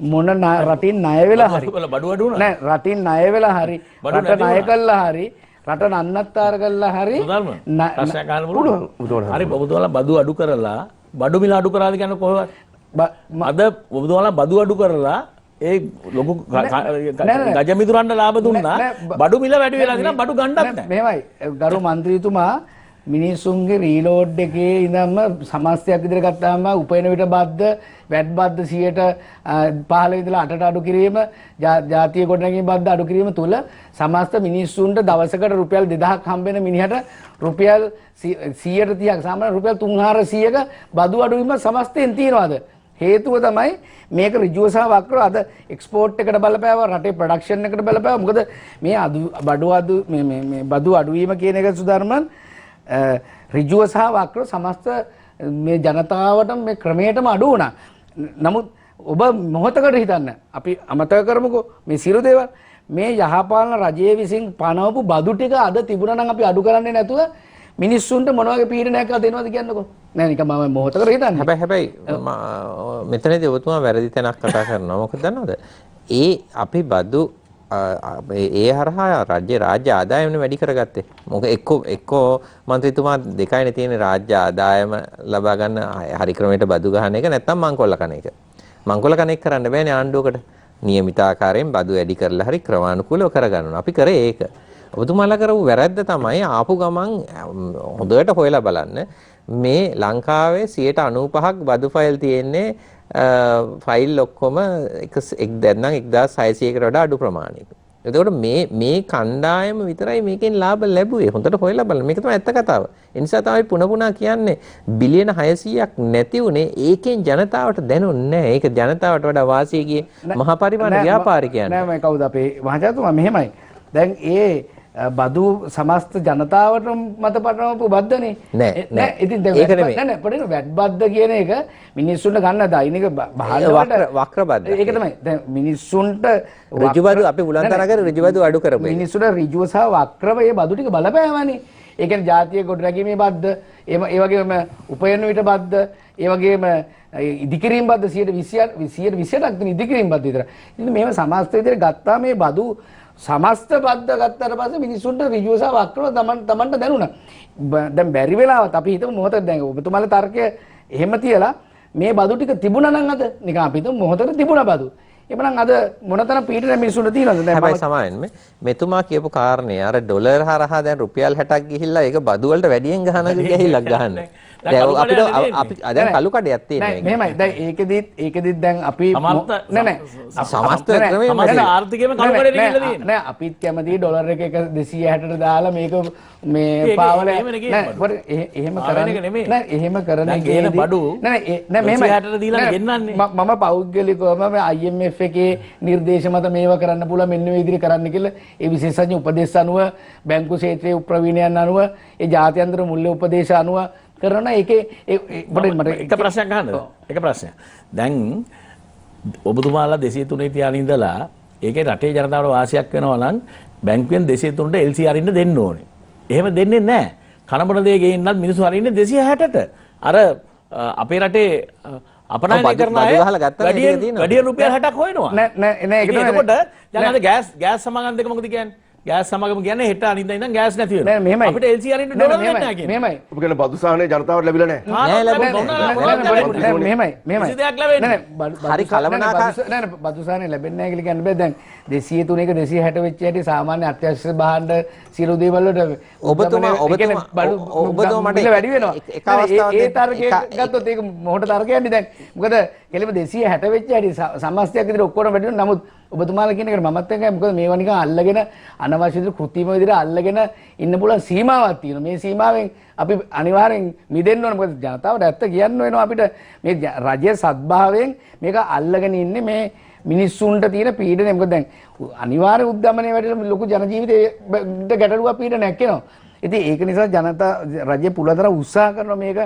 මොන රටින් ණය වෙලා හරි බඩු අඩු වුණා නෑ රටින් ණය වෙලා හරි රට ණය කළා හරි රට නන්නත්තර කළා හරි ප්‍රශ්නයක් අහන්න පුළුවන්. හරි ඔබතුමාලා බදු අඩු කරලා බඩු මිල අඩු කරාද කියන්නේ කොහොමද? අද ඔබතුමාලා බදු අඩු කරලා ඒ ලොකු ගජමිතුරන්ට ලාභ දුන්නා බඩු මිල වැඩි වෙලා තියෙනවා බඩු ගන්නත් නැහැ. මෙහෙමයි ගරු මන්ත්‍රීතුමා මිනිස්සුන්ගේ රීලෝඩ් එකේ ඉඳන්ම සමස්තයක් විදිහට ගත්තාම උපයන විට බද්ද වැට් බද්ද 15 ඉඳලා 8ට අඩු කිරීම ජාතිය ගොඩනැගීම් බද්ද අඩු කිරීම තුල සමස්ත මිනිස්සුන්ට දවසකට රුපියල් 2000ක් හම්බ වෙන මිනිහට රුපියල් 130ක් සාමාන්‍ය රුපියල් 3400ක බදු අඩුවීම සමස්තයෙන් තියනවාද? හේතුව තමයි මේක ඍජුව සහ වක්‍රව අද එක්ස්පෝර්ට් එකට බලපෑවා රටේ ප්‍රොඩක්ෂන් එකට බලපෑවා. මොකද මේ බදු අඩුවීම කියන එක සුධර්මන් ඍජුව සහ වක්‍රව සමස්ත මේ ජනතාවට මේ ක්‍රමයටම අඩු වුණා. නමුත් ඔබ මොහොතකට හිතන්න අපි අමතක කරමුකෝ මේ සියලු දේවල් මේ යහපාලන රජයේ විසින් පනවපු බදු ටික අද තිබුණා නම් අපි අඩු කරන්නේ නැතුව මිනිස්සුන්ට මොන වගේ පීඩනයක් දෙනවද කියන්නකෝ. නෑ නිකන් මම මොහොතකට හිතන්නේ. හැබැයි මෙතනදී ඔබතුමා වැරදි තැනක් කතා කරනවා. මොකද දන්නවද? ඒ අපි බදු ඒ හරහා රාජ්‍ය ආදායමනේ වැඩි කරගත්තේ. මොකද එක්කෝ මන්ත්‍රීතුමා දෙකයිනේ තියෙන රාජ්‍ය ආදායම ලබා ගන්න හරි ක්‍රමයට බදු ගහන එක නැත්නම් මංකොල්ල කන එක. මංකොල්ල කන එක කරන්න බෑනේ ආණ්ඩුවකට. නියමිත ආකාරයෙන් බදු වැඩි කරලා හරි ක්‍රමානුකූලව කරගන්නවා. අපි කරේ ඒක. ඔබතුමාලා කරපු වැරද්ද තමයි ආපු ගමන් හොඳට හොයලා බලන්න මේ ලංකාවේ 95%ක් බදු ෆයිල් තියෙන්නේ ෆයිල් ඔක්කොම දැන් නම් 1600කට වඩා අඩු ප්‍රමාණයක. එතකොට මේ කණ්ඩායම විතරයි මේකෙන් ලාභ ලැබුවේ. හොඳට හොයලා බලන්න. මේක තමයි ඇත්ත කතාව. ඒ නිසා තමයි පුන කියන්නේ බිලියන 600ක් නැති උනේ ඒකෙන් ජනතාවට දැනුන්නේ නැහැ. ඒක ජනතාවට වඩා වාසිය ගියේ මහා පරිමාණ ව්‍යාපාරිකයන්. නෑ මම කවුද අපේ මහජනතුමා මෙහෙමයි. දැන් ඒ බදු සමස්ත ජනතාවට මත පටවපු බද්දනේ නෑ ඉතින් ඒක නෙමෙයි නෑ පොඩි වැට් බද්ද කියන එක මිනිස්සුන්ට ගන්න දෛනික බහල වක්‍ර බද්ද ඒක තමයි දැන් මිනිස්සුන්ට ඍජු බදු අපි බුලන්තර අගර ඍජු බදු අඩු කරපු එක මිනිස්සුන්ට ඍජුව සහ වක්‍රව මේ බදු ටික බලපෑවනේ ඒ කියන්නේ ජාතිය ගොඩනැගීමේ බද්ද ඒ වගේම උපයන විට බද්ද ඒ වගේම ඉදිකිරීම බද්ද 128ක් තියෙන ඉදිකිරීම බද්ද විතර ඉතින් මේව සමස්ත විදිහට ගත්තා මේ බදු සමස්ත බද්ද ගත්තට පස්සේ මිනිස්සුන්ට ඍජුව සහ වක්‍රව තමන්ට දැනුණා. දැන් බැරි වෙලාවත් අපි හිතමු මොහොතක් දැන් ඔබතුමාලා තර්කය එහෙම තියලා මේ බදු ටික තිබුණා නම් අද නිකන් අපි හිතමු මොහොතකට තිබුණා බදු. එමනම් අද මොනතරම් පීඩන මිනිසුන්ට තියෙනවද? දැන් හැබැයි සමාවෙන්න මෙතුමා කියපු කාරණේ අර ඩොලර් හරහා දැන් රුපියල් 60ක් ගිහිල්ලා ඒක බදු වලට වැඩියෙන් ගහන ගිහිල්ලා ගහන්න. දැන් අපිට අපි දැන් කළු කඩයක් තියෙනවා. මෙහෙමයි. දැන් ඒකෙදිත් දැන් අපි නෑ සමස්ත ක්‍රමයෙන් ආර්ථිකයම කළු කඩේ ගිහිල්ලා තියෙනවා. නෑ අපිත් කැමති ඩොලර් එක 260ට දාලා මේක මේ පාවල එහෙම කරන්නේ නෑ එහෙම කරන ගේන බඩු නෑ මෙහෙමයි 260ට දීලා ගෙන්නන්නේ. මම පෞද්ගලිකවම IMF එකේ නිර්දේශ මත මේව කරන්න පුළුවන් මෙන්න මේ විදිහට කරන්න කියලා ඒ විශේෂඥ උපදේශ අනුව බැංකු ක්ෂේත්‍රයේ ප්‍රවීණයන් අනුව ඒ ජාත්‍යන්තර මුල්‍ය උපදේශ අනුව කරන එකේ මට එක ප්‍රශ්නයක් අහන්නද? එක ප්‍රශ්නයක්. දැන් ඔබතුමාලා 203 තියාගෙන ඉඳලා ඒකේ රටේ ජනතාවට වාසියක් වෙනවා නම් බැංකුවෙන් 203ට LCR ඉන්න දෙන්න ඕනේ. එහෙම දෙන්නේ නැහැ. කනබන දේ ගේන්නත් මිනිස්සු හරින්නේ 260ට. අර අපේ රටේ අපනයනය කරන අය වැඩි රුපියල් 60ක් හොයනවා. නෑ ඒක තමයි. එතකොට දැන් අද ගෑස් සමාගම් දෙක මොකද කියන්නේ? ගෑස් සමාගම කියන්නේ හෙට අනිද්දා ඉඳන් ගෑස් නැති වෙනවා. අපිට LCR ඉන්න ඩොලර් නැහැ කියන්නේ. මෙහෙමයි. ඔබ කියන බදු සහනේ ජනතාවට ලැබිලා නැහැ. නෑ ලැබුණා. මෙහෙමයි. කිසි දෙයක් ලැබෙන්නේ හරි කලමනාකාර නෑ බදු සහනේ ලැබෙන්නේ නැහැ කියලා කියන්න බෑ. දැන් 203 එක 260 වෙච්ච හැටි සාමාන්‍ය අත්‍යවශ්‍ය භාණ්ඩ සියලු දේවල් වලට ඔබතුමා මට වැඩි වෙනවා. එක අවස්ථාවක් ඒ තර්කයක් ගත්තොත් ඒක මොකට තර්කයක්ද දැන්? මොකද කෙලිම 260 වෙච්ච හැටි සමස්තයක් විදිහට ඔක්කොම වැඩි වෙනවා. නමුත් ඔබතුමාලා කියන එකට මමත් එක්කයි. මොකද මේවා නිකන් අල්ලගෙන අනවශ්‍ය විදිහට කෘත්‍රිම විදිහට අල්ලගෙන ඉන්න පුළුවන් සීමාවක් තියෙනවා. මේ සීමාවෙන් අපි අනිවාර්යෙන් මිදෙන්න ඕන. මොකද ජනතාවට ඇත්ත කියන්න වෙනවා අපිට මේ රජයේ සත්භාවයෙන් මේක අල්ලගෙන ඉන්නේ මේ මිනිස්සුන්ට තියෙන පීඩනය. මොකද දැන් අනිවාර්ය උද්දමනයේ වැඩිලා ලොකු ජන ජීවිතේට ගැටලුවක් පීඩනයක් එනවා. ඉතින් ඒක නිසා ජනතා රජය පුළුවන් තරම් උත්සාහ කරනවා මේක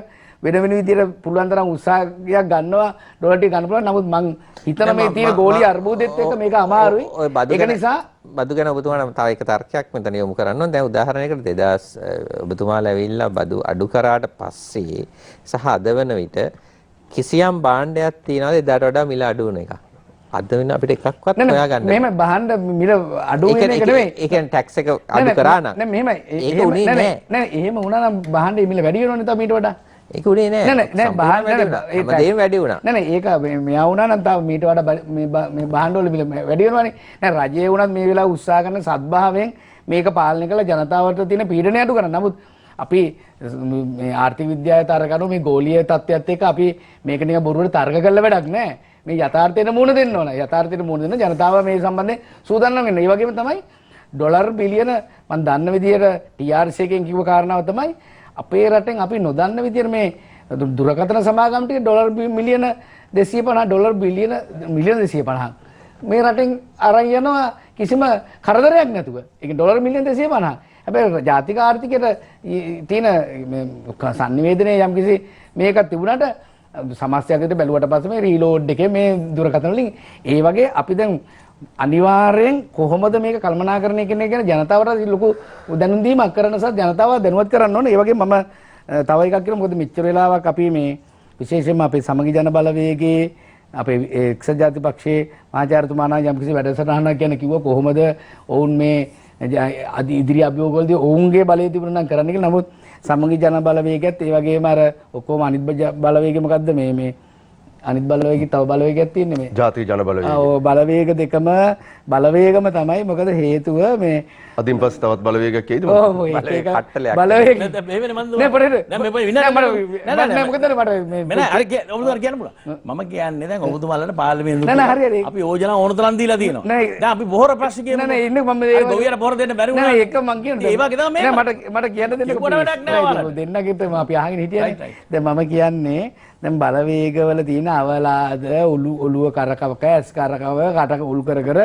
වෙන වෙන විදිහට පුළුවන් තරම් උත්සාහයක් ගන්නවා ඩොලර් ටික ගන්න පුළුවන්. නමුත් මං හිතන මේ තියෙන ගෝලීය අර්බුදෙත් එක්ක මේක අමාරුයි. ඒක නිසා බදු ගැන ඔබතුමාට තව එක තර්කයක් මෙතන යොමු කරන්න ඕනේ. දැන් උදාහරණයකට 2000 ඔබතුමාලා ඇවිල්ලා බදු අඩු කරාට පස්සේ සහ අද වෙන විට කිසියම් භාණ්ඩයක් තියනවාද එදාට වඩා මිල අඩු වෙන එකක්? අද වෙන අපිට එකක්වත් හොයාගන්න මෙහෙම භාණ්ඩ මිල අඩු වෙන එක නෙවෙයි. ඒ කියන්නේ ටැක්ස් එක අඩු කරා නම් නෑ මෙහෙමයි. ඒක උනේ නෑ. නෑ එහෙම වුණා නම් භාණ්ඩේ මිල වැඩි වෙනවනේ තව ඊට වඩා. ඒක උනේ නෑ. නෑ භාණ්ඩ හැමදේම වැඩි වුණා. නෑ ඒක මෙයා වුණා නම් තව ඊට වඩා මේ භාණ්ඩ වල මිල වැඩි වෙනවනේ. නෑ රජයේ වුණත් මේ වෙලාව උත්සාහ කරන සත්භාවයෙන් මේක පාලනය කළ ජනතාවට තියෙන පීඩනය අඩු කරන්න. නමුත් අපි මේ ආර්ථික විද්‍යාවේ තර්ක අනුව මේ ගෝලීය තත්ත්වයත් එක්ක අපි මේක නිකන් බොරුවට තර්ක කරලා වැඩක් නෑ. මේ යථාර්ථයට මුහුණ දෙන්න ඕන. යථාර්ථයට මුහුණ දෙන්න ජනතාව මේ සම්බන්ධයෙන් සූදානම් වෙන්න. ඒ වගේම තමයි ඩොලර් බිලියන මම දන්න විදියට TRC එකෙන් කිව්ව කාරණාව තමයි අපේ රටෙන් අපි නොදන්න විදියට මේ දුරකථන සමාගම් ටික ඩොලර් මිලියන 250 ඩොලර් බිලියන මිලියන 250 මේ රටෙන් අරන් යනවා කිසිම කරදරයක් නැතුව. ඒක ඩොලර් මිලියන 250. හැබැයි ජාතික ආර්ථිකයට තියෙන සංනිවේදනයේ යම්කිසි මේකක් තිබුණාට සමස්තයකට බැලුවට පස්සේ මේ රීලෝඩ් එකේ මේ දුරකථන වලින් ඒ වගේ අපි දැන් අනිවාර්යෙන් කොහොමද මේක කළමනාකරණය කියන එක ගැන ජනතාවට ලොකු දැනුම් දීමක් කරන නිසා ජනතාව දැනුවත් කරන්න ඕනේ. ඒ වගේම මම තව එකක් කියනවා. මොකද මෙච්චර වෙලාවක් අපි මේ විශේෂයෙන්ම අපේ සමගි ජන බලවේගයේ අපේ එක්සත් ජාතික පක්ෂයේ මහාචාර්යතුමාණන් යම්කිසි වැඩසටහනක් ගැන කිව්වා කොහොමද ඔවුන් මේ ඉදිරි අභියෝග වලදී ඔවුන්ගේ බලය තිබුණා නම් කරන්න කියලා. නමුත් සමගි ජන බලවේගයත් ඒ වගේම අර ඔක්කොම අනිත් බලවේගය මොකද්ද මේ අනිත් බලවේගය තව බලවේගයක් තියෙන්නේ මේ ජාතික ජන බලවේගය. ඔව් බලවේග දෙකම බලවේගම තමයි. මොකද හේතුව මේ අදින් පස්සේ තවත් බලවේගයක් එයිද? ඔව් ඒක බලවේග මෙහෙමනේ මන් නෑ පොඩේ දැන් මේ පොයි විනාඩි නෑ මොකද මට මේ නෑ අර ඔබතුමාට කියන්න පුළුවන්. මම කියන්නේ දැන් ඔබතුමාලට පාර්ලිමේන්තුවේ නෑ හරි අපි යෝජනා ඕන තරම් දීලා තියෙනවා. නෑ දැන් අපි බොහොර ප්‍රශ්න කියමු. නෑ ඉන්නේ මම ඒ ගොවියට බොහොර දෙන්න බැරි වුණා. නෑ ඒක මං කියන්නේ ඒ වගේ තමයි නෑ මට කියන්න දෙන්නකෝ. කිව්වට වැඩක් නෑ ඔයාලට. දෙන්නගෙත් අපි අහගෙන හිටියනේ. දැන් මම කියන්නේ දැන් බලවේගවල තියෙන අවලාද ඔළුව කරකව කැස් කරකව කට උල් කර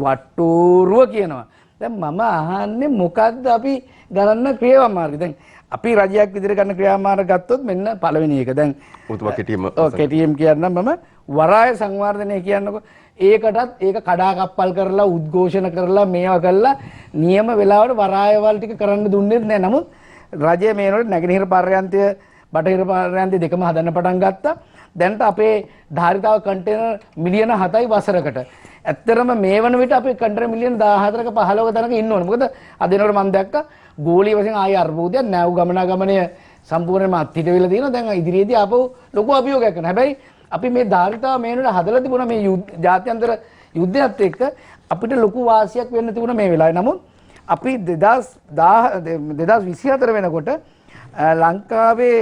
වට්ටූරුව කියනවා. දැන් මම අහන්නේ මොකද්ද අපි ගණන ක්‍රියාමාර්ගය. දැන් අපි රජයක් විදිහට ගන්න ක්‍රියාමාර්ග ගත්තොත් මෙන්න පළවෙනි එක. දැන් ඔබතුමා කෙටියෙන්ම ඔව් කෙටියෙන් කියන්නම් මම වරාය සංවර්ධනය කියන්නකො. ඒකටත් ඒක කඩා කප්පල් කරලා උද්ඝෝෂණ කරලා මේවා කරලා නියම වෙලාවට වරායවල් ටික කරන්න දුන්නේ නැහැ. නමුත් රජය මේනොට නැගෙනහිර පර්යන්තය බටහිර පර්යන්තය දෙකම හදන්න පටන් ගත්තා. දැන්ට අපේ ධාරිතාව කන්ටේනර් මිලියන 7යි වසරකට. ඇත්තටම මේ වන විට අපි කන්ටේනර් මිලියන 14ක 15ක තැනක ඉන්න ඕනේ. මොකද අද එනකොට මම දැක්කා ගෝලීය වශයෙන් ආය අර්බුදයක් නැව් ගමනාගමනය සම්පූර්ණයෙන්ම අත්හිට වෙලා තියෙනවා. දැන් ඉදිරියේදී ආපහු ලොකු අභියෝගයක් කරනවා. හැබැයි අපි මේ ධාරිතාව මේ වෙනකොට හදලා තිබුණා මේ ජාත්‍යන්තර යුද්ධයත් එක්ක අපිට ලොකු වාසියක් වෙන්න තිබුණ මේ වෙලාවේ. නමුත් අපි 2024 වෙනකොට ලංකාවේ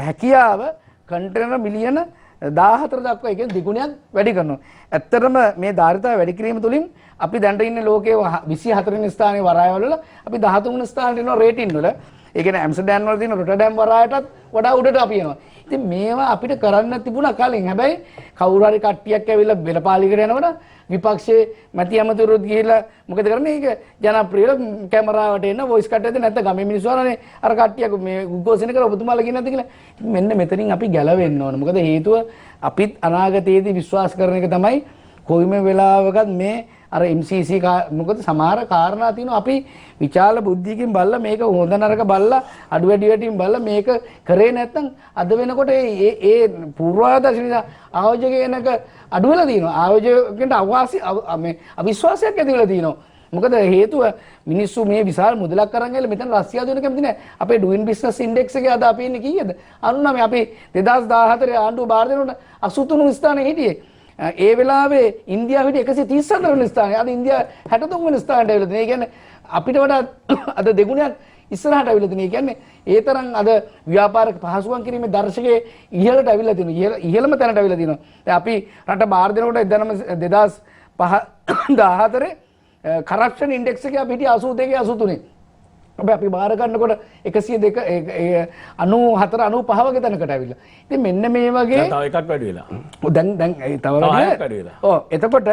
හැකියාව කන්ටේනර් මිලියන 14 දක්වා ඒ කියන්නේ දෙගුණයක් වැඩි කරනවා. ඇත්තටම මේ ධාරිතාව වැඩි කිරීම තුළින් අපි දැනට ඉන්නේ ලෝකයේ 24 වෙනි ස්ථානයේ වරායවල වල අපි 13 වෙනි ස්ථානට එනවා රේටින් වල. ඒ කියන්නේ ඇම්ස්ටර්ඩම් වල තියෙන රොටර්ඩම් වරායටත් වඩා උඩට අපි එනවා. ඉතින් මේවා අපිට කරන්න තිබුණා කලින්. හැබැයි කවුරු හරි කට්ටියක් ඇවිල්ලා බෙලපාලිකට යනවනම් විපක්ෂයේ මැති ඇමතිවරුත් ගිහිල්ලා මොකද කරන්නේ? ඒක ජනප්‍රියව කැමරාවට එන්න වොයිස් කට් එකද නැත්නම් ගමේ මිනිස්සු වරනේ අර කට්ටියක් මේ උද්ඝෝෂණය කරලා ඔබතුමාලා කියන නැද්ද කියලා. මෙන්න මෙතනින් අපි ගැලවෙන්න ඕන. මොකද හේතුව අපිත් අනාගතයේදී විශ්වාස කරන එක තමයි කොයිම වෙලාවකත් මේ අර MCC මොකද සමහර කාරණා තියෙනවා අපි විචාල බුද්ධියකින් බලලා මේක හොඳ නරක බලලා අඩු වැඩි වටින් බලලා මේක කරේ නැත්නම් අද වෙනකොට ඒ පූර්වාදර්ශ නිසා ආයෝජකයනක අඩු වෙලා තියෙනවා. ආයෝජකයන්ට මේ අවිශ්වාසයක් ඇති වෙලා තියෙනවා. මොකද හේතුව මිනිස්සු මේ විශාල මුදලක් අරන් ගිහලා මෙතන රස්සියාදු වෙන කැමති නැහැ. අපේ ඩුයින් බිස්නස් ඉන්ඩෙක්ස් එකේ අද අපි ඉන්නේ කීයද? 99. අපි 2014 ආණ්ඩුව බාර දෙනකොට 83 ස්ථානයේ හිටියේ. ඒ වෙලාවේ ඉන්දියාව හිටියේ 134 වෙනි ස්ථානයේ. අද ඉන්දියාව 63 වෙනි ස්ථානයට ඇවිල්ලා තියෙනවා. ඒ කියන්නේ අපිට වඩා අද දෙගුණයක් ඉස්සරහට ඇවිල්ලා තියෙනවා. ඒ කියන්නේ ඒ තරම් අද ව්‍යාපාරික පහසුකම් කිරීමේ දර්ශකයේ ඉහළට ඇවිල්ලා තියෙනවා. ඉහළම තැනට ඇවිල්ලා තියෙනවා. දැන් අපි රට බාර දෙනකොට 2014 කරප්ෂන් ඉන්ඩෙක්ස් එකේ අපි හිටියේ 82 83. හැබැයි අපි බාර ගන්නකොට 102 94 95 වගේ තැනකට ඇවිල්ලා. ඉතින් මෙන්න මේ වගේ තව එකක් වැඩි වෙලා. දැන් තව වැඩි වෙලා. ඔව් එතකොට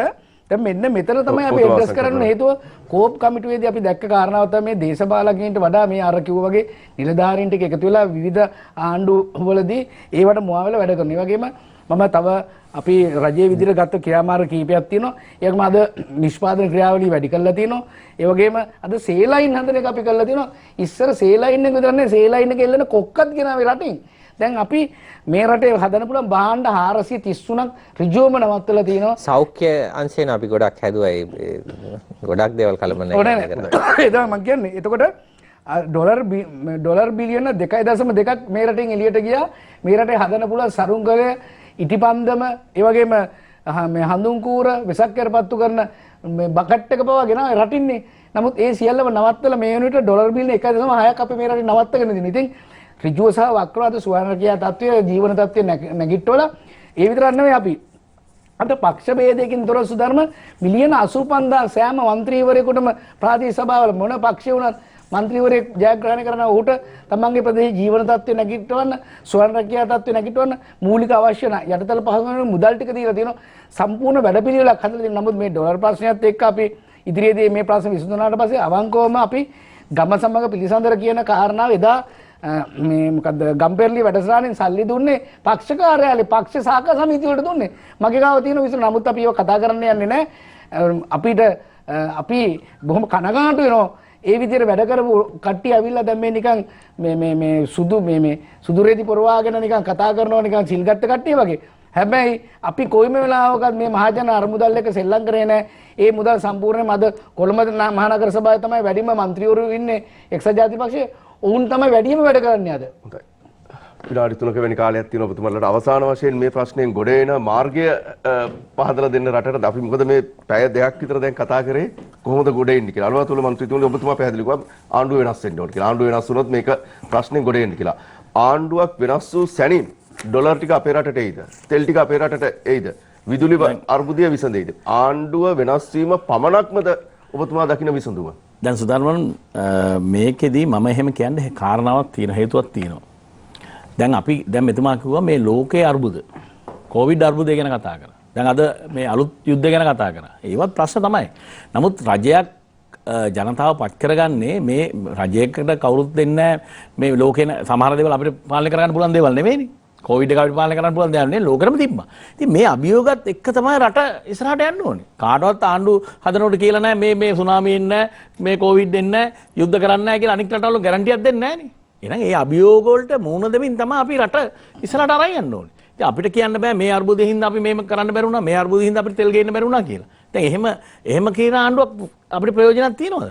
දැන් මෙන්න මෙතන තමයි අපි ඇඩ්‍රස් කරන්න හේතුව කෝප් කමිටුවේදී අපි දැක්ක කාරණාව තමයි මේ දේශපාලකයන්ට වඩා මේ අර කිව්ව වගේ නිලධාරීන් ටික එකතු වෙලා විවිධ ආණ්ඩු වලදී ඒවට මුවා වෙලා වැඩ කරනවා. ඒ වගේම මම තව අපි රජයේ විදිහට ගත්ත ක්‍රියාමාර්ග කීපයක් තියෙනවා. ඒකම අද නිෂ්පාදන ක්‍රියාවලිය වැඩි කරලා තියෙනවා. ඒ වගේම අද සේලයින් හදන එක අපි කරලා තියෙනවා. ඉස්සර සේලයින් එක විතරනේ සේලයින් එක එල්ලන කොක්කත් ගෙනාවේ රටින්. දැන් අපි මේ රටේ හදන්න පුළුවන් භාණ්ඩ 433ක් ඍජුවම නවත්තලා තියෙනවා. සෞඛ්‍ය අංශයෙන් අපි ගොඩක් හැදුවා ගොඩක් දේවල් කළමනේ. ඒ තමයි මම කියන්නේ. එතකොට ඩොලර් බිලියන 2.2ක් මේ රටින් එළියට ගියා. මේ රටේ හදන්න පුළුවන් සරුංගලය ඉටිපන්දම ඒ වගේම මේ හඳුන්කූර වෙසක් කරපත්තු කරන මේ බකට් එක පවා ගෙනාවේ රටින්නේ. නමුත් ඒ සියල්ලම නවත්තලා මේ වෙනුවට ඩොලර් බිලියන 1.6ක් අපි මේ රටින් නවත්තගෙන තියෙනවා. ඉතින් ඍජුව සහ වක්‍රවාද සුවර්ණකියා තත්ත්වය ජීවන තත්ත්වය නැගිටවල ඒ විතරක් නෙවෙයි අපි අද පක්ෂ ભેදයකින් තොර සුධර්ම මිලියන 85000 සෑම മന്ത്രിවරයෙකුටම ප්‍රාදේශීය සභාවල මොන පක්ෂය වුණත් മന്ത്രിවරයෙක් ජයග්‍රහණය කරන ඌට තමන්ගේ ප්‍රදේශ ජීවන තත්ත්වය නැගිටවන්න සුවර්ණකියා තත්ත්වය නැගිටවන්න මූලික අවශ්‍ය යටිතල පහසුකම් මුදල් ටික දීලා තියෙනවා. සම්පූර්ණ වැඩපිළිවෙලක් හදලා තියෙනවා. නමුත් මේ ඩොලර් ප්‍රශ්නයත් එක්ක අපි ඉදිරියේදී මේ ප්‍රශ්න විසඳුනාට පස්සේ අවංකවම අපි ගම සමග පිළිසඳර කියන කාරණාව එදා මේ මොකද්ද ගම්පෙරළි වැඩසටහනින් සල්ලි දුන්නේ පක්ෂ කාර්යාලේ පක්ෂ සාකච්ඡා සමිතිය වලට දුන්නේ. මගේ ගාව තියෙන විසඳුම. නමුත් අපි ඒක කතා කරන්න යන්නේ නැහැ. අපිට අපි බොහොම කනගාටු වෙනවා. ඒ විදිහට වැඩ කරපු කට්ටිය ඇවිල්ලා දැන් මේ නිකන් මේ සුදු රෙදි පොරවාගෙන නිකන් කතා කරනවා නිකන් සිල්ගත්ත කට්ටිය වගේ. හැබැයි අපි කොයිම වෙලාවකත් මේ මහජන අරමුදල් එක සෙල්ලම් කරේ නැහැ. ඒ මුදල් සම්පූර්ණයෙන්ම අද කොළඹ මහනගර සභාවේ තමයි වැඩිම മന്ത്രിවරු ඉන්නේ එක්සත් ජාතික පක්ෂයේ. ඔවුන් තමයි වැඩිම වැඩ කරන්නේ අද. හොඳයි. විනාඩි 3ක වෙනි කාලයක් තියෙනවා ඔබතුමාලට අවසාන වශයෙන් මේ ප්‍රශ්නයෙන් ගොඩ එන මාර්ගය පහදලා දෙන්න රටට. අපි මොකද මේ පැය දෙකක් විතර දැන් කතා කරේ කොහොමද ගොඩ එන්නේ කියලා. අලුවතුල මන්ත්‍රීතුමනි ඔබතුමා පැහැදිලි කළා ආණ්ඩුව වෙනස් වෙන්න ඕන කියලා. ආණ්ඩුව වෙනස් වුණොත් මේක ප්‍රශ්නේ ගොඩ එන්නේ කියලා. ආණ්ඩුවක් වෙනස් වූ සැනින් ඩොලර් ටික අපේ රටට එයිද? තෙල් ටික අපේ රටට එයිද? විදුලි අර්බුදය විසඳෙයිද? ආණ්ඩුව වෙනස් වීම පමණක්මද ඔබතුමා දකින්න විසඳුම? දැන් සුධර්මන් මේකෙදී මම එහෙම කියන්නේ කාරණාවක් තියෙන හේතුවක් තියෙනවා. දැන් අපි දැන් මෙතුමා කිව්වා මේ ලෝකයේ අර්බුද කොවිඩ් අර්බුදය ගැන කතා කරා. දැන් අද මේ අලුත් යුද්ධ ගැන කතා කරා. ඒවත් ප්‍රශ්න තමයි. නමුත් රජයක් ජනතාව පත් කරගන්නේ මේ රජයකට කවුරුත් දෙන්නේ මේ ලෝකේ සමහර දේවල් අපිට පාලනය කරගන්න පුළුවන් දේවල් නෙවෙයිනේ. කොවිඩ් එක අපිට පාලනය කරන්න පුළුවන් දේවල් නෙවෙයි ලෝකෙම තිබ්බා. ඉතින් මේ අභියෝගات එක්ක තමයි රට ඉස්සරහට යන්න ඕනේ. කාටවත් ආණ්ඩු හදනකොට කියලා නැහැ මේ සුනාමි එන්නේ මේ කොවිඩ් එන්නේ යුද්ධ කරන්නේ නැහැ කියලා අනික් රටවල ගැරන්ටියක් දෙන්නේ නැහනේ. එහෙනම් ඒ අභියෝග වලට මුහුණ දෙමින් තමයි අපි රට ඉස්සරහට අරන් යන්න ඕනේ. ඉතින් අපිට කියන්න බෑ මේ අර්බුදයෙන් හින්දා අපි මේක කරන්න බැරි වුණා මේ අර්බුදයෙන් හින්දා අපිට තෙල් ගේන්න බැරි වුණා කියලා. දැන් එහෙම කියන ආණ්ඩුවක් අපිට ප්‍රයෝජනක් තියනවද?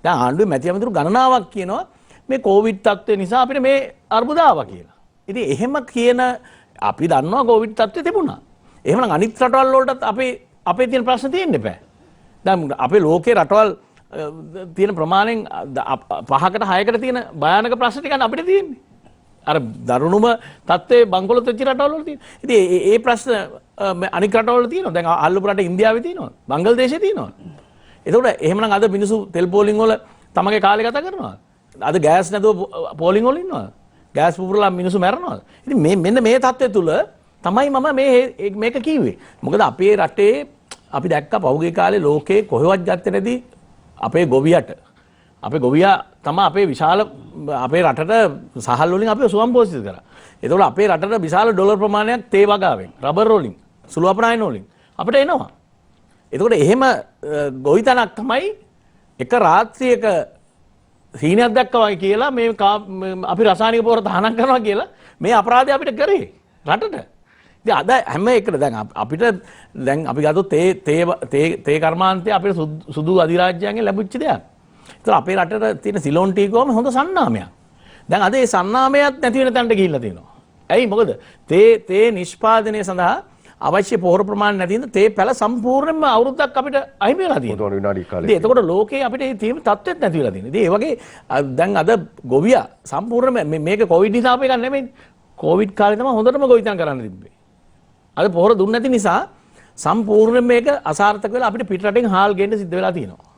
දැන් ආණ්ඩුවේ මැති ඇමතිරු ගණනාවක් කියනවා මේ කොවිඩ් තත්ත්වය නිසා අපිට මේ අර්බුද ආවා කියලා. ඉතින් එහෙම කියන අපි දන්නවා කොවිඩ් තත්ත්වය තිබුණා. එහෙමනම් අනිත් රටවල් වලටත් අපි අපේ තියෙන ප්‍රශ්න තියෙන්න එපා. දැන් අපේ ලෝකේ රටවල් තියෙන ප්‍රමාණයෙන් 5කට 6කට තියෙන භයානක ප්‍රශ්න ටික අපිට තියෙන්නේ. අර දරුණුම තත්ත්වයේ බංකොලොත් වෙච්ච රටවල් වල තියෙන. ඉතින් ඒ ප්‍රශ්න අනික් රටවල තියෙනවා. දැන් අල්ලපු රට ඉන්දියාවේ තියෙනවා. බංග්ලාදේශයේ තියෙනවා. එතකොට එහෙමනම් අද මිනිස්සු තෙල් පෝලිං වල තමගේ කාලේ ගත කරනවා. අද ගෑස් නැතුව පෝලිං වල ඉන්නවා. ගෑස් පුපුරලා මිනිස්සු මැරෙනවා. ඉතින් මෙන්න මේ තත්ත්වය තුල තමයි මම මේක කිව්වේ. මොකද අපේ රටේ අපි දැක්ක පහුගිය කාලේ ලෝකේ කොහෙවත් ගත්තේ නැති අපේ ගොවියා තමයි අපේ විශාල අපේ රටට සහල් වලින් අපිව සුවම්පෝෂිත කරා. ඒතකොට අපේ රටට විශාල ඩොලර් ප්‍රමාණයක් තේ වගාවෙන්, රබර් වලින්, සුළු අපනයන වලින් අපිට එනවා. එතකොට එහෙම ගොවිතැනක් තමයි එක රාත්‍රියක සීනයක් දැක්කා වගේ කියලා මේ අපි රසායනික පොහොර තහනම් කරනවා කියලා මේ අපරාධය අපිට කරේ රටට. ඉතින් අද හැම එකට දැන් අපිට දැන් අපි ගත්තොත් තේ කර්මාන්තය අපේ සුදු අධිරාජ්‍යයන්ගෙන් ලැබිච්ච දෙයක්. ඒතර අපේ රටට තියෙන සිලෝන් ටී කොම හොඳ සන්නාමයක්. දැන් අද ඒ සන්නාමයක් නැති වෙන තැනට ගිහිල්ලා තියෙනවා. ඇයි මොකද තේ නිෂ්පාදනය සඳහා අවශ්‍ය පොහොර ප්‍රමාණය නැති හින්දා තේ පැල සම්පූර්ණයෙන්ම අවුරුද්දක් අපිට අහිමි වෙලා තියෙනවා. විනාඩි කාලයක්. ඉතින් එතකොට ලෝකේ අපිට මේ තියෙන තත්ත්වෙත් නැති වෙලා තියෙනවා. ඉතින් ඒ වගේ දැන් අද ගොවියා සම්පූර්ණයෙන්ම මේක කොවිඩ් නිසා අපේ ගන්න නෙමෙයි. කොවිඩ් කාලේ තමයි හොඳටම ගොවිතැන් කරන්න තිබ්බේ. අද පොහොර දුන්නේ නැති නිසා සම්පූර්ණයෙන් මේක අසාර්ථක වෙලා අපිට පිට රටින් හාල් ගේන්න සිද්ධ වෙලා තියෙනවා.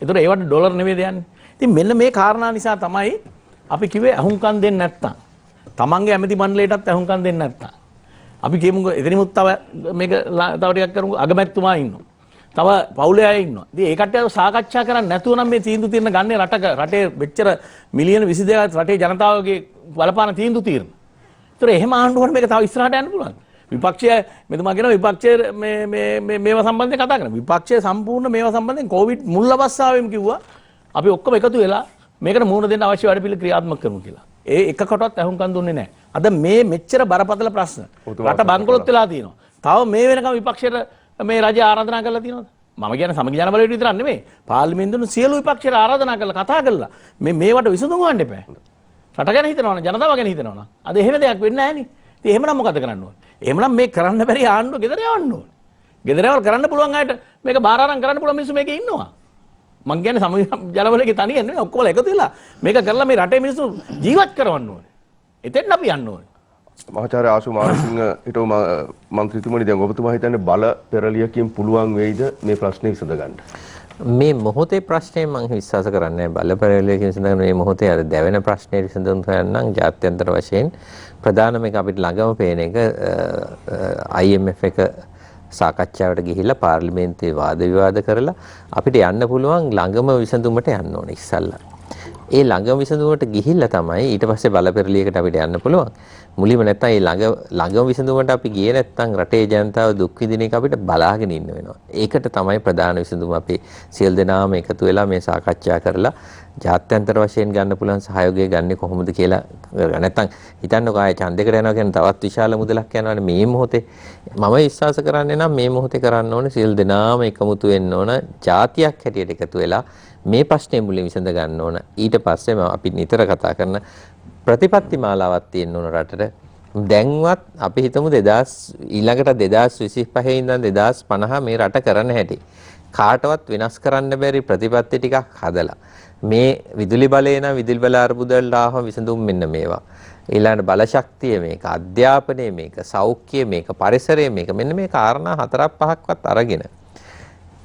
ඒතර ඒවට ඩොලර් නෙමෙයි දෙන්නේ. ඉතින් මෙන්න මේ කාරණා නිසා තමයි අපි කිව්වේ අහුම්කම් දෙන්නේ නැත්තම්. තමන්ගේ ඇමති මණ්ඩලයටත් අහුම්කම් දෙන්නේ නැත්තම්. අපි කියමුකෝ එතනිමුත් තව මේක තව ටිකක් කරමුකෝ අගමැතිතුමා ඉන්නවා. තව පවුලේ අය ඉන්නවා. ඉතින් ඒ කට්ටියව සාකච්ඡා කරන්නේ නැතුව නම් මේ තීන්දුව తీරන ගන්නේ රටේ මෙච්චර මිලියන 22ක් රටේ ජනතාවගේ බලපාන තීන්දුව తీරන. ඒතර එහෙම ආණ්ඩුවකට මේක තව ඉස්සරහට යන්න පුළුවන්. විපක්ෂය මෙතුමා කියන විපක්ෂය මේවා සම්බන්ධයෙන් කතා කරනවා. විපක්ෂය සම්පූර්ණ මේවා සම්බන්ධයෙන් කොවිඩ් මුල් අවස්ථාවේම කිව්වා අපි ඔක්කොම එකතු වෙලා මේකට මුහුණ දෙන්න අවශ්‍ය වැඩපිළිවෙල ක්‍රියාත්මක කරමු කියලා. ඒ එකකටවත් අහුම්කම් දුන්නේ නැහැ. අද මේ මෙච්චර බරපතල ප්‍රශ්න රට බංකොලොත් වෙලා තියෙනවා. තව මේ වෙනකම් විපක්ෂයට මේ රජය ආරාධනා කරලා තියෙනවද? මම කියන්නේ සමගි ජන බලවේගයට විතරක් නෙමෙයි. පාර්ලිමේන්තුවේ සියලු විපක්ෂයට ආරාධනා කරලා කතා කරලා මේවට විසඳුම් හොයන්න එපා. රට ගැන හිතනවනම් ජනතාව ගැන හිතනවනම් අද එහෙම දෙයක් වෙන්නේ නැහැ නේ. ඉතින් එහෙමනම් මොකද කරන්න ඕනේ? එහෙමනම් මේ කරන්න බැරි ආණ්ඩුව ගෙදර යවන්න ඕනේ. ගෙදර යවල් කරන්න පුළුවන් අයට මේක බාර අරන් කරන්න පුළුවන් මිනිස්සු මේකේ ඉන්නවා. මං කියන්නේ සමගි ජනබලයේ තනියෙන් නෙමෙයි ඔක්කොම එකතු වෙලා මේක කරලා මේ රටේ මිනිස්සු ජීවත් කරවන්න ඕනේ. එතෙන් අපි යන්න ඕනේ. මහාචාර්ය ආශු මානසිංහ හිටව මන්ත්‍රීතුමනි දැන් ඔබතුමා හිතන්නේ බල පෙරලියකින් පුළුවන් වෙයිද මේ ප්‍රශ්නේ විසඳගන්න? මේ මොහොතේ ප්‍රශ්නේ මම විශ්වාස කරන්නේ බල පෙරලියකින් විසඳගන්න මේ මොහොතේ අර දැවෙන ප්‍රශ්නේ විසඳුම් හොයන්නම් ජාත්‍යන්තර වශයෙන් ප්‍රධානම එක අපිට ළඟම පේන එක IMF එක සාකච්ඡාවට ගිහිල්ලා පාර්ලිමේන්තුවේ වාද විවාද කරලා අපිට යන්න පුළුවන් ළඟම විසඳුමට යන්න ඕනේ ඉස්සල්ලා. ඒ ළඟම විසඳුමට ගිහිල්ලා තමයි ඊට පස්සේ බල පෙරලියකට අපිට යන්න පුළුවන්. මුලින්ම නැත්තම් ඒ ළඟම විසඳුමට අපි ගියේ නැත්තම් රටේ ජනතාව දුක් විඳින එක අපිට බලාගෙන ඉන්න වෙනවා. ඒකට තමයි ප්‍රධාන විසඳුම අපි සියලු දෙනාම එකතු වෙලා මේ සාකච්ඡා කරලා ජාත්‍යන්තර වශයෙන් ගන්න පුළුවන් සහයෝගය ගන්න කොහොමද කියලා නැත්තම් හිතන්නකෝ ආයේ ඡන්දයකට යනවා කියන තවත් විශාල මුදලක් යනවානේ මේ මොහොතේ. මම විශ්වාස කරන්නේ නම් මේ මොහොතේ කරන්න ඕනේ සියලු දෙනාම එකමුතු වෙන්න ඕන ජාතියක් හැටියට එකතු වෙලා මේ ප්‍රශ්නේ මුලින් විසඳ ගන්න ඕන. ඊට පස්සේ අපි නිතර කතා කරන ප්‍රතිපත්ති මාලාවක් තියෙන්න ඕන රටට. දැන්වත් අපි හිතමු ඊළඟට 2025 ඉඳන් 2050 මේ රට කරන්න හැටි. කාටවත් වෙනස් කරන්න බැරි ප්‍රතිපත්ති ටිකක් හදලා මේ විදුලි බලය නම් විදුලි බල අර්බුද වලට ආවම විසඳුම් මෙන්න මේවා. ඊළඟ බල ශක්තිය මේක, අධ්‍යාපනය මේක, සෞඛ්‍යය මේක, පරිසරය මේක මෙන්න මේ කාරණා 4-5ක්වත් අරගෙන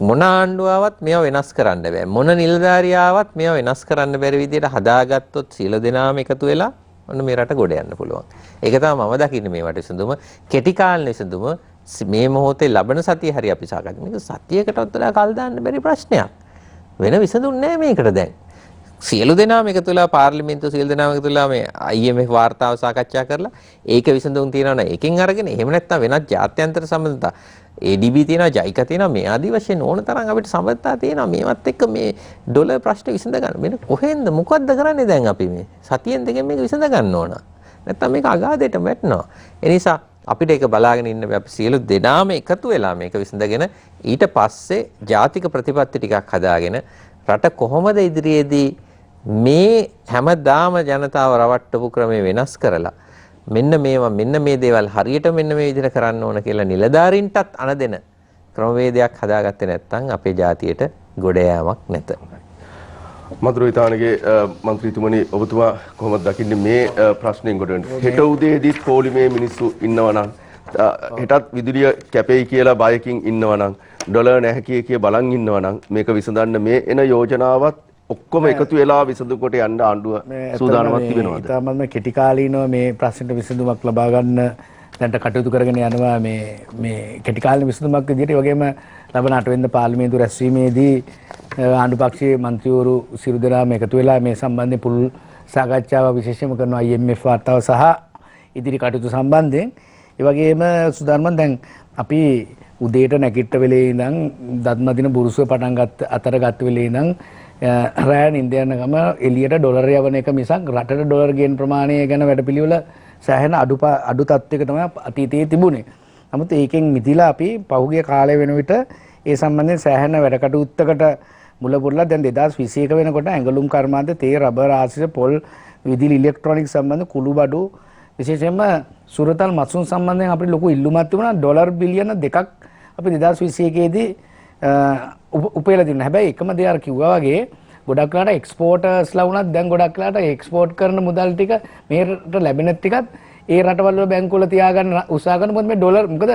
මොන ආණ්ඩුවාවත් මේවා වෙනස් කරන්න බෑ. මොන නිලධාරියාවත් මේවා වෙනස් කරන්න බැරි විදිහට හදාගත්තොත් සියලු දෙනාම එකතු වෙලා ඔන්න මේ රට ගොඩ යන්න පුළුවන්. ඒක තමයි මම දකින්නේ මේවට විසඳුම. කෙටි කාලේ විසඳුම මේ මොහොතේ ලබන සතිය හරි අපි සාකච්ඡා මේක සතියකටවත් වඩා කල් දාන්න බැරි ප්‍රශ්නයක්. වෙන විසඳුම් නෑ මේකට දැන්. සියලු දෙනාම එකතු වෙලා පාර්ලිමේන්තුව සියලු දෙනාම එකතු වෙලා මේ IMF වාර්තාව සාකච්ඡා කරලා ඒක විසඳුම් තියනවා නේද? එකෙන් අරගෙන එහෙම නැත්නම් වෙනත් ජාත්‍යන්තර සම්බන්ධතා ADB තියෙනවා, JICA තියෙනවා, මේ ආදි වශයෙන් ඕන තරම් අපිට සම්බන්ධතා තියෙනවා. මේවත් එක්ක මේ ඩොලර් ප්‍රශ්න විසඳ ගන්න. මෙන්න කොහෙන්ද මොකද්ද කරන්නේ දැන් අපි මේ? සතියෙන් දෙකෙන් මේක විසඳ ගන්න ඕන. නැත්නම් මේක අගාධයට වැටෙනවා. ඒ නිසා අපිට ඒක බලාගෙන ඉන්න අපි සියලු දෙනාම එකතු වෙලා මේක විසඳගෙන ඊට පස්සේ ජාතික ප්‍රතිපත්ති ටිකක් හදාගෙන රට කොහොමද ඉදිරියේදී මේ හැමදාම ජනතාව රවට්ටපු ක්‍රමය වෙනස් කරලා මෙන්න මේ දේවල් හරියට මෙන්න මේ විදිහට කරන්න ඕන කියලා නිලධාරීන්ටත් අණ දෙන ක්‍රමවේදයක් හදාගත්තේ නැත්නම් අපේ ජාතියට ගොඩ යාමක් නැත. මధుරවිතානගේ මන්ත්‍රීතුමනි ඔබතුමා කොහොමද දකින්නේ මේ ප්‍රශ්නෙන් ගොඩ වෙන්නේ? හෙට උදේදීත් පොලිමේ මිනිස්සු ඉන්නවා නම් හෙටත් විදුලිය කැපෙයි කියලා බයකින් ඉන්නවා නම් ඩොලර් නැහැ කිය බලන් ඉන්නවා නම් මේක විසඳන්න මේ එන යෝජනාවත් ඔක්කොම එකතු වෙලා විසඳුමකට යන්න ආණ්ඩුව සූදානම්ක් තිබෙනවද? ඊටමත්ම කෙටි කාලීනව මේ ප්‍රශ්නෙට විසඳුමක් ලබා ගන්න දැන්ට කටයුතු කරගෙන යනවා මේ කෙටි කාලීන විසඳුමක් විදිහට. ඒ වගේම ලබන 8 වෙනිදා පාර්ලිමේන්තු රැස්වීමේදී ආණ්ඩු පක්ෂයේ මන්ත්‍රීවරු සියලු දෙනාම එකතු වෙලා මේ සම්බන්ධයෙන් පුළුල් සාකච්ඡාවක් විශේෂයෙන්ම කරනවා IMF වාර්තාව සහ ඉදිරි කටයුතු සම්බන්ධයෙන්. ඒ වගේම සුධර්මන් දැන් අපි උදේට නැගිට වෙලේ ඉඳන් දත්ම දින බුරුසුව පටන් ගත්ත වෙලේ ඉඳන් රෑ නිින්ද යන ගම එළියට ඩොලර් යවන එක මිසක් රටට ඩොලර් ගේන ප්‍රමාණය ගැන වැඩපිළිවෙල සෑහෙන අඩු තත්ත්වයක තමයි අතීතයේ තිබුණේ. නමුත් ඒකෙන් මිදිලා අපි පහුගිය කාලය වෙන විට ඒ සම්බන්ධයෙන් සෑහෙන වැඩ කටයුත්තකට මුල පුරලා දැන් 2021 වෙනකොට ඇඟලුම් කර්මාන්ත තේ රබර් ආශ්‍රිත පොල් විදුලි ඉලෙක්ට්‍රොනික සම්බන්ධ කුළු බඩු විශේෂයෙන්ම සුරතල් මසුන් සම්බන්ධයෙන් අපිට ලොකු ඉල්ලුමක් තිබුණා. ඩොලර් බිලියන 2ක් අපි 2021 දී උපයලා තිබුණා. හැබැයි එකම දේ අර කිව්වා වගේ ගොඩක් වෙලාට එක්ස්පෝර්ටර්ස්ලා වුණත් දැන් ගොඩක් වෙලාට එක්ස්පෝර්ට් කරන මුදල් ටික මේකට ලැබෙන ටිකත් ඒ රටවල් වල බැංකුවල තියාගන්න උත්සාහ කරන මොකද මේ ඩොලර් මොකද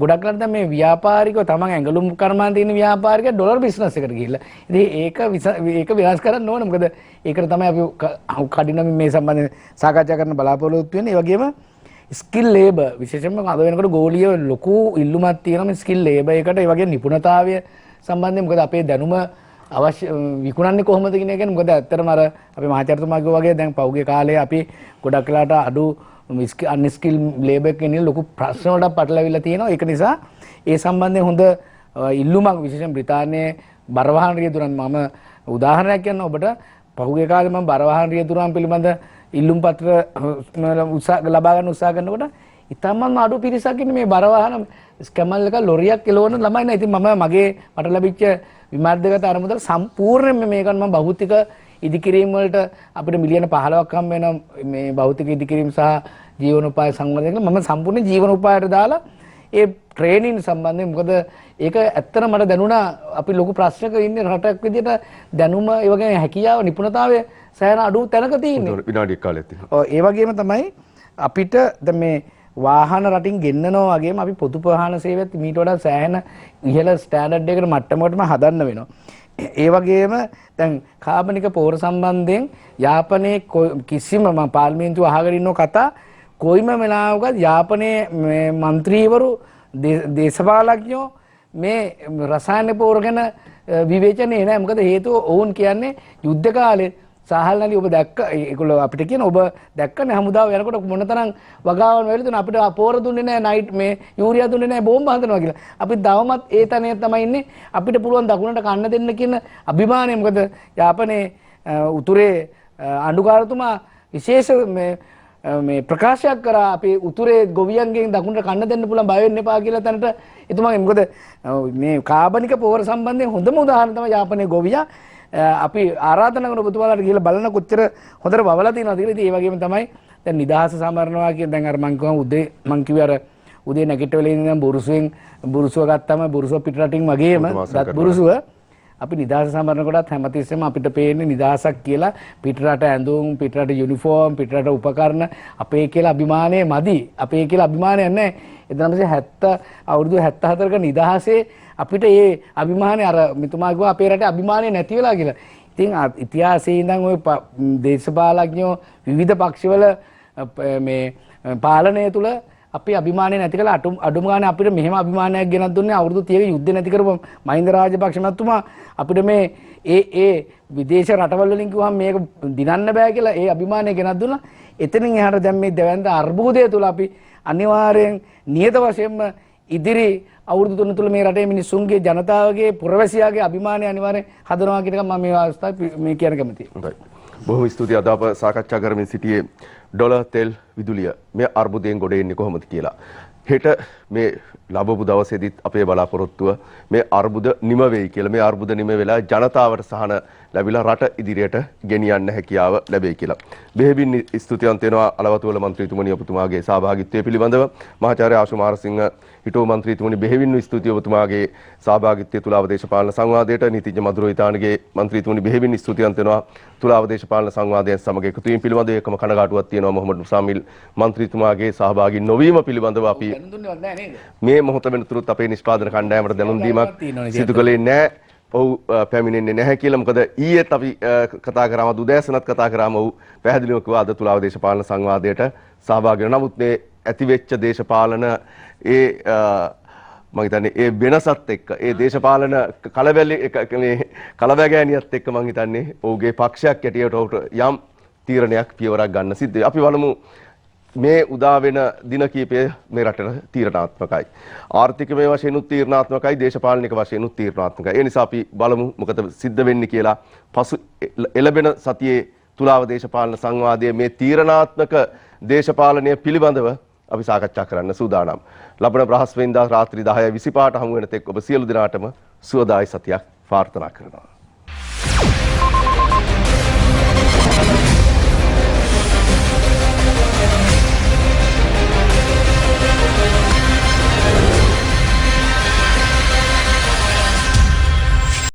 ගොඩක් වෙලාට දැන් මේ ව්‍යාපාරිකව තමන් ඇඟලුම් කර්මාන්තයේ ඉන්න ව්‍යාපාරිකයා ඩොලර් බිස්නස් එකට ගිහිල්ලා. ඉතින් ඒක විනාශ කරන්න ඕන. මොකද ඒකට තමයි අපි කඩිනමින් මේ සම්බන්ධයෙන් සාකච්ඡා කරන්න බලාපොරොත්තු වෙන්නේ. ඒ වගේම ස්කිල් ලේබර් විශේෂයෙන්ම අද වෙනකොට ගෝලීය ලොකු ඉල්ලුමක් තියෙනවා මේ ස්කිල් ලේබර් එකට. ඒ වගේ නිපුණතාවය සම්බන්ධයෙන් මොකද අපේ දැනුම අවශ්‍ය විකුණන්නේ කොහොමද කියන එක ගැන මොකද ඇත්තටම අර අපේ මහාචාර්යතුමා කිව්වා වගේ දැන් පහුගිය කාලේ අපි ගොඩක් වෙලාට අඩු අන්ස්කිල් ලේබර් කෙනෙක් ලොකු ප්‍රශ්න වලට පටලවිලා තියෙනවා. ඒක නිසා ඒ සම්බන්ධයෙන් හොඳ ඉල්ලුමක් විශේෂයෙන් බ්‍රිතාන්‍යයේ බර වාහන රියදුරන් මම උදාහරණයක් කියන්න ඔබට පහුගිය කාලේ මම බර වාහන රියදුරන් පිළිබඳ ඉල්ලුම් පත්‍ර ලබා ගන්න උත්සාහ කරනකොට ඉතාමත් අඩු පිරිසක් ඉන්නේ මේ බර වාහන ස්කැමල් එක ලොරියක් එලවන ළමයි නෑ. ඉතින් මට ලැබිච්ච විමාර්ථගත අරමුදල් සම්පූර්ණයෙන්ම මේකන් මම භෞතික ඉදිකිරීම වලට අපිට මිලියන 15ක් හම්බ වෙනවා මේ භෞතික ඉදිකිරීම සහ ජීවනෝපාය සංවර්ධනය කියලා මම සම්පූර්ණ ජීවනෝපායට දාලා ඒ ට්‍රේනින් සම්බන්ධයෙන් මොකද ඒක ඇත්තට මට දැනුණා අපි ලොකු ප්‍රශ්නක ඉන්නේ රටක් විදිහට දැනුම ඒ වගේ හැකියාව නිපුණතාවය සෑහෙන අඩු තැනක තියෙන්නේ. විනාඩියක් කාලයක් තියෙනවා. ඔව් ඒ වගේම තමයි අපිට දැන් මේ වාහන රටින් ගෙන්නනවා වගේම අපි පොදු වාහන සේවයත් මීට වඩා සෑහෙන ඉහළ ස්ටෑන්ඩඩ් එකකට මට්ටමකටම හදන්න වෙනවා. ඒ වගේම දැන් කාබනික පෝර සම්බන්ධයෙන් යාපනයේ කිසිම මම පාර්ලිමේන්තුව අහගෙන ඉන්න කතා කොයිම වෙලාවකත් යාපනයේ മന്ത്രിවරු දේශපාලඥයෝ මේ රසායන පෝර ගැන විවේචනයේ නැහැ. මොකද හේතුව ඔවුන් කියන්නේ යුද්ධ කාලේ සාහල්නලි ඔබ දැක්ක ඒගොල්ලෝ අපිට කියන ඔබ දැක්කනේ හමුදාව යනකොට මොනතරම් වගාවන් වෙලද අපිට පෝර දුන්නේ නැහැ නයිට් මේ යූරියා දුන්නේ නැහැ බෝම්බ හදනවා කියලා. අපි තවමත් ඒ තැනේ තමයි ඉන්නේ. අපිට පුළුවන් දකුණට කන්න දෙන්න කියන අභිමානය. මොකද යාපනයේ උතුරේ ආණ්ඩුකාරතුමා විශේෂ මේ ප්‍රකාශයක් කරා අපේ උතුරේ ගොවියන්ගෙන් දකුණට කන්න දෙන්න පුළුවන් බය වෙන්න එපා කියලා තැනට එතුමාගේ මොකද මේ කාබනික පෝර සම්බන්ධයෙන් හොඳම උදාහරණ තමයි යාපනයේ ගොවියා. අපි ආරාධනා කරන ඔබතුමාලාට ගිහලා බලන කොච්චර හොඳට වවලා තියෙනවද කියලා. ඉතින් ඒ වගේම තමයි දැන් නිදහස සමරනවා කියන දැන් අර මං කිව්වා උදේ මං කිව්වේ අර උදේ නැගිට වෙලේ ඉඳන් බුරුසුව ගත්තාම බුරුසුව පිටරටින් වගේම දත් බුරුසුව අපි නිදහස සමරන කොටත් හැමතිස්සෙම අපිට පේන්නේ නිදහසක් කියලා පිටරට ඇඳුම් පිටරට යුනිෆෝම් පිටරට උපකරණ අපේ කියලා අභිමානය මදි. අපේ කියලා අභිමානයක් නැහැ. 1970 අවුරුදු 74ක නිදහසේ අපිට ඒ අභිමානය අර මෙතුමා කිව්වා අපේ රටේ අභිමානය නැති වෙලා කියලා. ඉතින් ඉතිහාසයේ ඉඳන් ওই දේශපාලඥයෝ විවිධ පක්ෂවල මේ පාලනය තුල අපි අභිමානය නැති කළා. අඩුම ගානේ අපිට මෙහෙම අභිමානයක් ගෙනත් දුන්නේ අවුරුදු 30ක යුද්ධ නැති කරපු මහින්ද රාජපක්ෂ මහත්මයා අපිට මේ ඒ විදේශ රටවල් වලින් කිව්වම මේක දිනන්න බෑ කියලා ඒ අභිමානය ගෙනත් දුන්නා. එතනින් එහාට දැන් මේ දෙවැන්ද අර්බුදය තුල අපි අනිවාර්යෙන් නියත වශයෙන්ම ඉදිරි අවුරුදු 3 තුල මේ රටේ මිනිස්සුන්ගේ ජනතාවගේ පුරවැසියාගේ අභිමානය අනිවාර්යෙන් හදනවා කියන එක මම මේ අවස්ථාවේ මේ කියන්න කැමතියි. හොඳයි. බොහොම ස්තුතියි අද අප සාකච්ඡා කරමින් සිටියේ ඩොලර් තෙල් විදුලිය මේ අර්බුදයෙන් ගොඩ එන්නේ කොහොමද කියලා. හෙට මේ ලැබපු දවසේදීත් අපේ බලාපොරොත්තුව මේ අර්බුද නිම වෙයි කියලා. මේ අර්බුද නිම වෙලා ජනතාවට සහන ලැබිලා රට ඉදිරියට ගෙනියන්න හැකියාව ලැබෙයි කියලා. බෙහෙවින් ස්තුතිවන්ත වෙනවා අලවතුවල මන්ත්‍රීතුමනි ඔබතුමාගේ සහභාගීත්වය පිළිබඳව. මහාචාර්ය ආශු මාරසිංහ හිටෝ මන්ත්‍රීතුමනි බෙහෙවින් ස්තුතිය ඔබතුමාගේ සහභාගීත්වය තුලාව දේශපාලන සංවාදයට. නීතිඥ මధుර හිතානගේ මන්ත්‍රීතුමනි බෙහෙවින් ස්තුතිවන්ත වෙනවා තුලාව දේශපාලන සංවාදයෙන් සමග එකතු වීම පිළිබඳව. ඒකම කනගාටුවක් තියෙනවා මොහොමඩ් මුසාමිල් මන්ත්‍රීතුමාගේ සහභාගී නොවීම පිළිබඳව අපි මේ මොහොත වෙනතුරුත් අපේ නිෂ්පාදන කණ්ඩායමට දැනුම් දීමක් සිදු කළේ නැහැ. ඔහු පැමිණෙන්නේ නැහැ කියලා. මොකද ඊයේත් අපි කතා කරාම උදෑසනත් කතා කරාම ඔහු පැහැදිලිව කිව්වා අද තුලාව දේශපාලන සංවාදයට සහභාගී වෙනවා. නමුත් මේ ඇතිවෙච්ච දේශපාලන මම හිතන්නේ ඒ වෙනසත් එක්ක ඒ දේශපාලන කලබගෑනියත් එක්ක මම හිතන්නේ ඔහුගේ පක්ෂයක් ඇටියට ඔහුට යම් තීරණයක් පියවරක් ගන්න සිද්ධ වෙයි. අපි බලමු මේ උදා වෙන දින කීපය මේ රටට තීරණාත්මකයි. ආර්ථිකමය වශයෙන් උත් තීරණාත්මකයි, දේශපාලනික වශයෙන් උත් තීරණාත්මකයි. ඒ නිසා අපි බලමු මොකද සිද්ධ වෙන්නේ කියලා. පසු එළබෙන සතියේ තුලාව දේශපාලන සංවාදයේ මේ තීරණාත්මක දේශපාලනය පිළිබඳව අපි සාකච්ඡා කරන්න සූදානම්. ලබන බ්‍රහස්පතින්දා රාත්‍රී 10:25ට හමු වෙන තෙක් ඔබ සියලු දෙනාටම සුවදායි සතියක් ප්‍රාර්ථනා කරනවා.